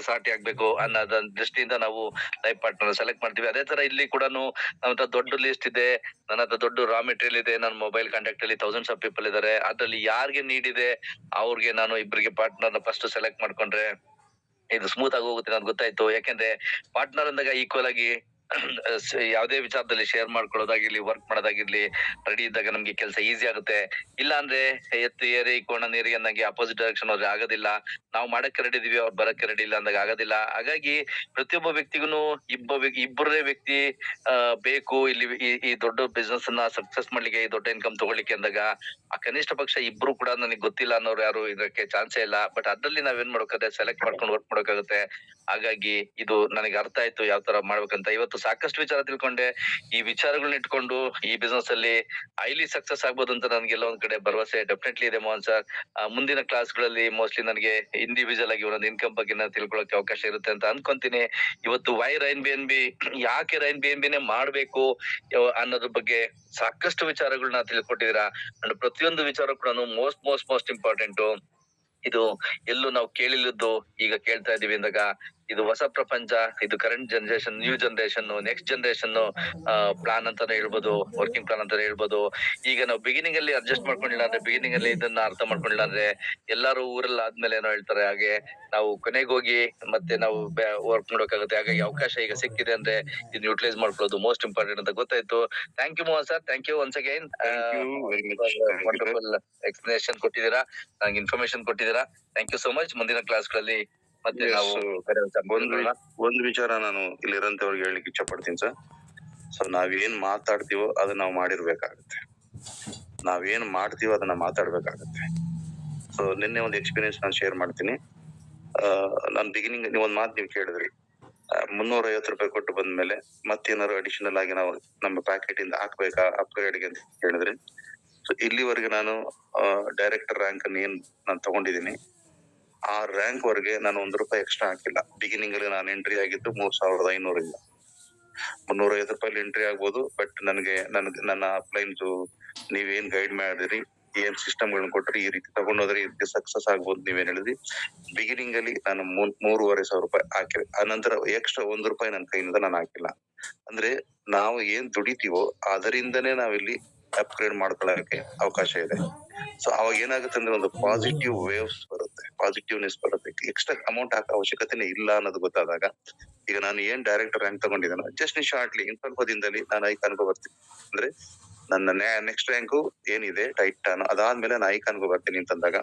ಸಾಟಿ ಆಗ್ಬೇಕು ಅನ್ನೋದ ದೃಷ್ಟಿಯಿಂದ ನಾವು ಲೈಫ್ ಪಾರ್ಟ್ನರ್ ಸೆಲೆಕ್ಟ್ ಮಾಡ್ತೀವಿ. ಅದೇ ತರ ಇಲ್ಲಿ ಕೂಡ ನಮ್ಮ ಹತ್ರ ದೊಡ್ಡ ಲಿಸ್ಟ್ ಇದೆ, ನನ್ನ ಹತ್ರ ದೊಡ್ಡ ರಾ ಮೆಟೀರಿಯಲ್ ಇದೆ, ನನ್ನ ಮೊಬೈಲ್ ಕಾಂಟ್ಯಾಕ್ಟ್ ಅಲ್ಲಿ ಥೌಸಂಡ್ಸ್ ಆಫ್ ಪೀಪಲ್ ಇದಾರೆ. ಅದ್ರಲ್ಲಿ ಯಾರಿಗೆ ನೀಡ್ ಇದೆ ಅವ್ರಿಗೆ ನಾನು ಇಬ್ಬರಿಗೆ ಪಾರ್ಟ್ನರ್ ಫಸ್ಟ್ ಸೆಲೆಕ್ಟ್ ಮಾಡ್ಕೊಂಡ್ರೆ ಇದು ಸ್ಮೂತ್ ಆಗಿ ಹೋಗುತ್ತೆ ಅಂತ ಗೊತ್ತಾಯ್ತು. ಯಾಕೆಂದ್ರೆ ಪಾರ್ಟ್ನರ್ ಅಂದಾಗ ಈಕ್ವಲ್ ಆಗಿ ಯಾವ್ದೇ ವಿಚಾರದಲ್ಲಿ ಶೇರ್ ಮಾಡ್ಕೊಳ್ಳೋದಾಗಿರ್ಲಿ, ವರ್ಕ್ ಮಾಡೋದಾಗಿರ್ಲಿ, ರೆಡಿ ಇದ್ದಾಗ ನಮ್ಗೆ ಕೆಲಸ ಈಸಿ ಆಗುತ್ತೆ. ಇಲ್ಲ ಅಂದ್ರೆ ಎತ್ತು ಏರಿ ಕೋಣ ನೀರಿ ಅನ್ನಂಗೆ ಅಪೋಸಿಟ್ ಡೈರೆಕ್ಷನ್ ಹೋದ್ರೆ ಆಗೋದಿಲ್ಲ. ನಾವು ಮಾಡಕ್ಕೆ ರೆಡಿ ಇದೀವಿ, ಅವ್ರು ಬರಕ್ಕೆ ರೆಡಿ ಇಲ್ಲ ಅಂದಾಗ ಆಗೋದಿಲ್ಲ. ಹಾಗಾಗಿ ಪ್ರತಿಯೊಬ್ಬ ವ್ಯಕ್ತಿಗೂ ಇಬ್ಬರೇ ವ್ಯಕ್ತಿ ಬೇಕು ಇಲ್ಲಿ ಈ ದೊಡ್ಡ ಬಿಸ್ನೆಸ್ ಅನ್ನ ಸಕ್ಸಸ್ ಮಾಡ್ಲಿಕ್ಕೆ, ಈ ದೊಡ್ಡ ಇನ್ಕಮ್ ತಗೊಳ್ಳಿಕ್ಕೆ ಅಂದಾಗ ಆ ಕನಿಷ್ಠ ಪಕ್ಷ ಇಬ್ರು ಕೂಡ ನನಗೆ ಗೊತ್ತಿಲ್ಲ ಅನ್ನೋರು ಯಾರು ಇದಕ್ಕೆ ಚಾನ್ಸೇ ಇಲ್ಲ. ಬಟ್ ಅದ್ರಲ್ಲಿ ನಾವೇನ್ ಮಾಡ್ಬೇಕಾದ್ರೆ ಸೆಲೆಕ್ಟ್ ಮಾಡ್ಕೊಂಡು ವರ್ಕ್ ಮಾಡೋಕ್ಕಾಗುತ್ತೆ. ಹಾಗಾಗಿ ಇದು ನನಗೆ ಅರ್ಥ ಆಯ್ತು ಯಾವ ತರ ಮಾಡ್ಬೇಕಂತ. ಇವತ್ತು ಸಾಕಷ್ಟು ವಿಚಾರ ತಿಳ್ಕೊಂಡೆ. ಈ ವಿಚಾರಗಳನ್ನ ಇಟ್ಕೊಂಡು ಈ ಬಿಸ್ನೆಸ್ ಅಲ್ಲಿ ಹೈಲಿ ಸಕ್ಸಸ್ ಆಗ್ಬೋದು ಅಂತ ನನ್ಗೆಲ್ಲ ಒಂದ್ ಕಡೆ ಭರವಸೆ ಡೆಫಿನೆಟ್ಲಿ ಇದೆ ಮೋಹನ್ ಸರ್. ಮುಂದಿನ ಕ್ಲಾಸ್ ಗಳಲ್ಲಿ ಮೋಸ್ಟ್ಲಿ ನನಗೆ ಇಂಡಿವಿಜುವಲ್ ಆಗಿ ಒಂದೊಂದು ಇನ್ಕಮ್ ಬಗ್ಗೆ ನಾನು ತಿಳ್ಕೊಳ್ಳೋಕೆ ಅವಕಾಶ ಇರುತ್ತೆ ಅಂತ ಅನ್ಕೊಂತೀನಿ. ಇವತ್ತು why rain B N B, ಯಾಕೆ ರೈನ್ ಬಿ ಎನ್ ಬಿನೇ ಮಾಡ್ಬೇಕು ಅನ್ನೋದ್ರ ಬಗ್ಗೆ ಸಾಕಷ್ಟು ವಿಚಾರಗಳನ್ನ ತಿಳ್ಕೊಟ್ಟಿದ್ದೀರಾ. ಅಂಡ್ ಪ್ರತಿಯೊಂದು ವಿಚಾರ ಕೂಡ ಮೋಸ್ಟ್ ಇಂಪಾರ್ಟೆಂಟ್. ಇದು ಎಲ್ಲೂ ನಾವು ಕೇಳಿಲ್ಲದ್ದು ಈಗ ಕೇಳ್ತಾ ಇದೀವಿ ಅಂದಾಗ ಇದು ಹೊಸ ಪ್ರಪಂಚ, ಇದು current generation, new generation, next generation plan ಅಂತಾನೆ ಹೇಳ್ಬೋದು, ವರ್ಕಿಂಗ್ ಪ್ಲಾನ್ ಅಂತಾನೆ ಹೇಳ್ಬೋದು. ಈಗ ನಾವು ಬಿಗಿನಿಂಗ್ ಅಲ್ಲಿ ಅಡ್ಜಸ್ಟ್ ಮಾಡ್ಕೊಂಡಿಲ್ಲ ಅಂದ್ರೆ, ಬಿಗಿನಿಂಗ್ ಅಲ್ಲಿ ಇದನ್ನ ಅರ್ಥ ಮಾಡ್ಕೊಂಡಿಲ್ಲ ಅಂದ್ರೆ, ಎಲ್ಲಾರು ಊರಲ್ಲಿ ಆದ್ಮೇಲೆ ಏನೋ ಹೇಳ್ತಾರೆ, ಹಾಗೆ ನಾವು ಕೊನೆಗೆ ಹೋಗಿ ಮತ್ತೆ ನಾವು ವರ್ಕ್ ಮಾಡೋಕ್ಕಾಗುತ್ತೆ. ಹಾಗಾಗಿ ಅವಕಾಶ ಈಗ ಸಿಕ್ಕಿದೆ ಅಂದ್ರೆ ಇದನ್ನ ಯುಟಿಲೈಸ್ ಮಾಡ್ಕೊಳ್ಳೋದು ಮೋಸ್ಟ್ ಇಂಪಾರ್ಟೆಂಟ್ ಅಂತ ಗೊತ್ತಾಯ್ತು. Thank you Mohan sir, thank you once again. Thank you very much. Wonderful explanation ಕೊಟ್ಟಿದ್ದೀರಾ, ನಂಗೆ ಇನ್ಫಾರ್ಮೇಶನ್ ಕೊಟ್ಟಿದ್ದೀರಾ. Thank you so much. ಮುಂದಿನ ಕ್ಲಾಸ್ ಗಳಲ್ಲಿ ಮತ್ತೆ Yes, ನಾವು ಒಂದು ವಿಚಾರ ನಾನು ಇಲ್ಲಿರಂತವ್ರಿಗೆ ಹೇಳಲಿಕ್ಕೆ ಇಚ್ಛೆ ಪಡ್ತೀನಿ ಸರ್. ಸೊ ನಾವೇನ್ ಮಾತಾಡ್ತೀವೋ ಅದನ್ನ ನಾವು ಮಾಡಿರ್ಬೇಕಾಗತ್ತೆ, ನಾವೇನ್ ಮಾಡ್ತೀವೋ ಅದನ್ನ ಮಾತಾಡ್ಬೇಕಾಗತ್ತೆ. ಸೊ ನಿನ್ನೆ ಒಂದು ಎಕ್ಸ್ಪೀರಿಯನ್ಸ್ ನಾನು ಶೇರ್ ಮಾಡ್ತೀನಿ. ನಾನು ಬಿಗಿನಿಂಗ್ ನೀವು ಒಂದ್ ಮಾತು ನೀವು ಕೇಳಿದ್ರಿ, 350 ರೂಪಾಯಿ ಕೊಟ್ಟು ಬಂದ್ಮೇಲೆ ಮತ್ತೇನಾದ್ರು ಅಡಿಷನಲ್ ಆಗಿ ನಾವು ನಮ್ಮ ಪ್ಯಾಕೆಟ್ ಇಂದ ಹಾಕ್ಬೇಕಾ ಅಪ್ಗ್ರೇಡ್ಗೆ ಅಂತ ಹೇಳಿದ್ರಿ. ಸೊ ಇಲ್ಲಿವರೆಗೆ ನಾನು ಡೈರೆಕ್ಟರ್ ರ್ಯಾಂಕ್ ಅನ್ನು ಏನ್ ನಾನು ತಗೊಂಡಿದ್ದೀನಿ, ಆ ರ್ಯಾಂಕ್ ವರೆಗೆ ನಾನು ₹1 ಎಕ್ಸ್ಟ್ರಾ ಹಾಕಿಲ್ಲ. ಬಿಗಿನಿಂಗ್ ಅಲ್ಲಿ ನಾನು ಎಂಟ್ರಿ ಆಗಿದ್ದು 3500 ಇಂದ. 350 ರೂಪಾಯಿ ಎಂಟ್ರಿ ಆಗ್ಬೋದು. ಬಟ್ ನನ್ನ ಅಪ್ಲೈನ್ಸ್ ನೀವೇನ್ ಗೈಡ್ ಮಾಡಿದ್ರಿ, ಏನ್ ಸಿಸ್ಟಮ್ ಗಳನ್ನ ಕೊಟ್ರಿ, ಈ ರೀತಿ ತಗೊಂಡೋದ್ರೆ ಇದಕ್ಕೆ ಸಕ್ಸಸ್ ಆಗ್ಬೋದು ನೀವೇನ್ ಹೇಳಿದ್ರಿ. ಬಿಗಿನಿಂಗ್ ಅಲ್ಲಿ ನಾನು 3500 ರೂಪಾಯಿ ಹಾಕಿದೆ. ಆನಂತರ ಎಕ್ಸ್ಟ್ರಾ ₹1 ನನ್ನ ಕೈಯಿಂದ ನಾನು ಹಾಕಿಲ್ಲ. ಅಂದ್ರೆ ನಾವು ಏನ್ ದುಡಿತೀವೋ ಅದರಿಂದನೇ ನಾವಿಲ್ಲಿ ಅಪ್ಗ್ರೇಡ್ ಮಾಡ್ಕೊಳ್ಳೋಕೆ ಅವಕಾಶ ಇದೆ. ಸೊ ಅವಾಗ ಏನಾಗುತ್ತೆ ಅಂದ್ರೆ, ಒಂದು ಪಾಸಿಟಿವ್ ವೇವ್ಸ್ ಬರುತ್ತೆ, ಪಾಸಿಟಿವ್ನೆಸ್ ಬರುತ್ತೆ. ಎಕ್ಸ್ಟ್ರಾ ಅಮೌಂಟ್ ಹಾಕೋ ಅವಶ್ಯಕತೆನೇ ಇಲ್ಲ ಅನ್ನೋದು ಗೊತ್ತಾದಾಗ, ಈಗ ನಾನು ಏನ್ ಡೈರೆಕ್ಟರ್ ರ್ಯಾಂಕ್ ತಗೊಂಡಿದ್ದೇನೆ, ಜಸ್ಟ್ ಶಾರ್ಟ್ಲಿ ಇನ್ ಸ್ವಲ್ಪ ದಿನದಲ್ಲಿ ನಾನು ಐಕಾನ್ಗೆ ಬರ್ತೀನಿ. ಅಂದ್ರೆ ನನ್ನ ನೆಕ್ಸ್ಟ್ ರ್ಯಾಂಕು ಏನಿದೆ ಟೈಟಾನ್ ಅದಾದ್ಮೇಲೆ ನಾನು ಐಕಾನ್ಗೂ ಬರ್ತೀನಿ ಅಂತಂದಾಗ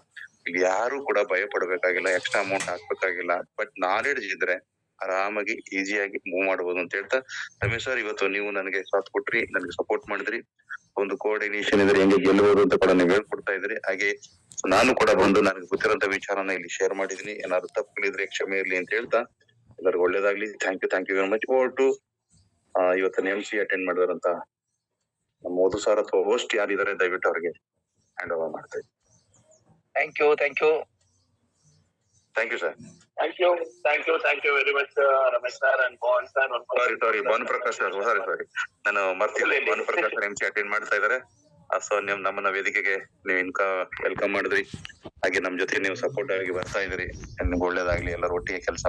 ಇಲ್ಲಿ ಯಾರು ಕೂಡ ಭಯ ಪಡ್ಬೇಕಾಗಿಲ್ಲ, ಎಕ್ಸ್ಟ್ರಾ ಅಮೌಂಟ್ ಹಾಕ್ಬೇಕಾಗಿಲ್ಲ. ಬಟ್ ನಾಲೆಡ್ಜ್ ಇದ್ರೆ ಆರಾಮಾಗಿ ಈಸಿಯಾಗಿ ಮೂವ್ ಮಾಡಬಹುದು ಅಂತ ಹೇಳ್ತಾ, ರಮೇಶ್ ಸರ್ ಇವತ್ತು ನೀವು ನನಗೆ ಸಾಥ್ ಕೊಟ್ರಿ, ನನಗೆ ಸಪೋರ್ಟ್ ಮಾಡಿದ್ರಿ. ಒಂದು ಕೋಆರ್ಡಿನೇಷನ್ ಇದ್ರೆ ಹೆಂಗೆ ಗೆಲ್ಲಬಹುದು ಅಂತ ಕೂಡ ನೀವು ಹೇಳ್ಕೊಡ್ತಾ ಇದ್ರಿ. ಹಾಗೆ ನಾನು ಕೂಡ ಬಂದು ನನಗೆ ಗೊತ್ತಿರೋಂತ ವಿಚಾರನ ಇಲ್ಲಿ ಶೇರ್ ಮಾಡಿದೀನಿ. ಏನಾದ್ರು ತಪ್ಪಿದ್ರೆ ಕ್ಷಮೆ ಇರ್ಲಿ ಅಂತ ಹೇಳ್ತಾ ಎಲ್ಲರಿಗೂ ಒಳ್ಳೇದಾಗ್ಲಿ. Thank you very much. Over to ಇವತ್ತಿನ MC ಅಟೆಂಡ್ ಮಾಡಿದಾರಂತ ನಮ್ಮ ಮಧು ಸರ್ ಅಥವಾ ಹೋಸ್ಟ್ ಯಾರಿದ್ದಾರೆ ದಯವಿಟ್ಟು ಅವ್ರಿಗೆ ಹ್ಯಾಂಡ್ ಓವರ್ ಮಾಡ್ತಾ ಇದ್ದೀನಿ. Thank you thank you sir. Thank you very much, Ramesh sir and Pawan sir. Sorry Bhanuprakash sir, sorry ನಾನು ಮರ್ತಿಲ್ಲ. ಭಾನುಪ್ರಕಾಶ್ ಸರ್ MC ಅಟೆಂಡ್ ಮಾಡ್ತಾ ಇದಾರೆ. ಸೊ ನೀವು ನಮ್ಮನ್ನ ವೇದಿಕೆಗೆ ನೀವು ವೆಲ್ಕಮ್ ಮಾಡಿದ್ರಿ. ಹಾಗೆ ನಮ್ ಜೊತೆ ನೀವು ಸಪೋರ್ಟ್ ಆಗಿ ಬರ್ತಾ ಇದ್ರಿ. ನಿಮ್ಗೆ ಒಳ್ಳೇದಾಗ್ಲಿ, ಎಲ್ಲರೂ ಒಟ್ಟಿಗೆ ಕೆಲಸ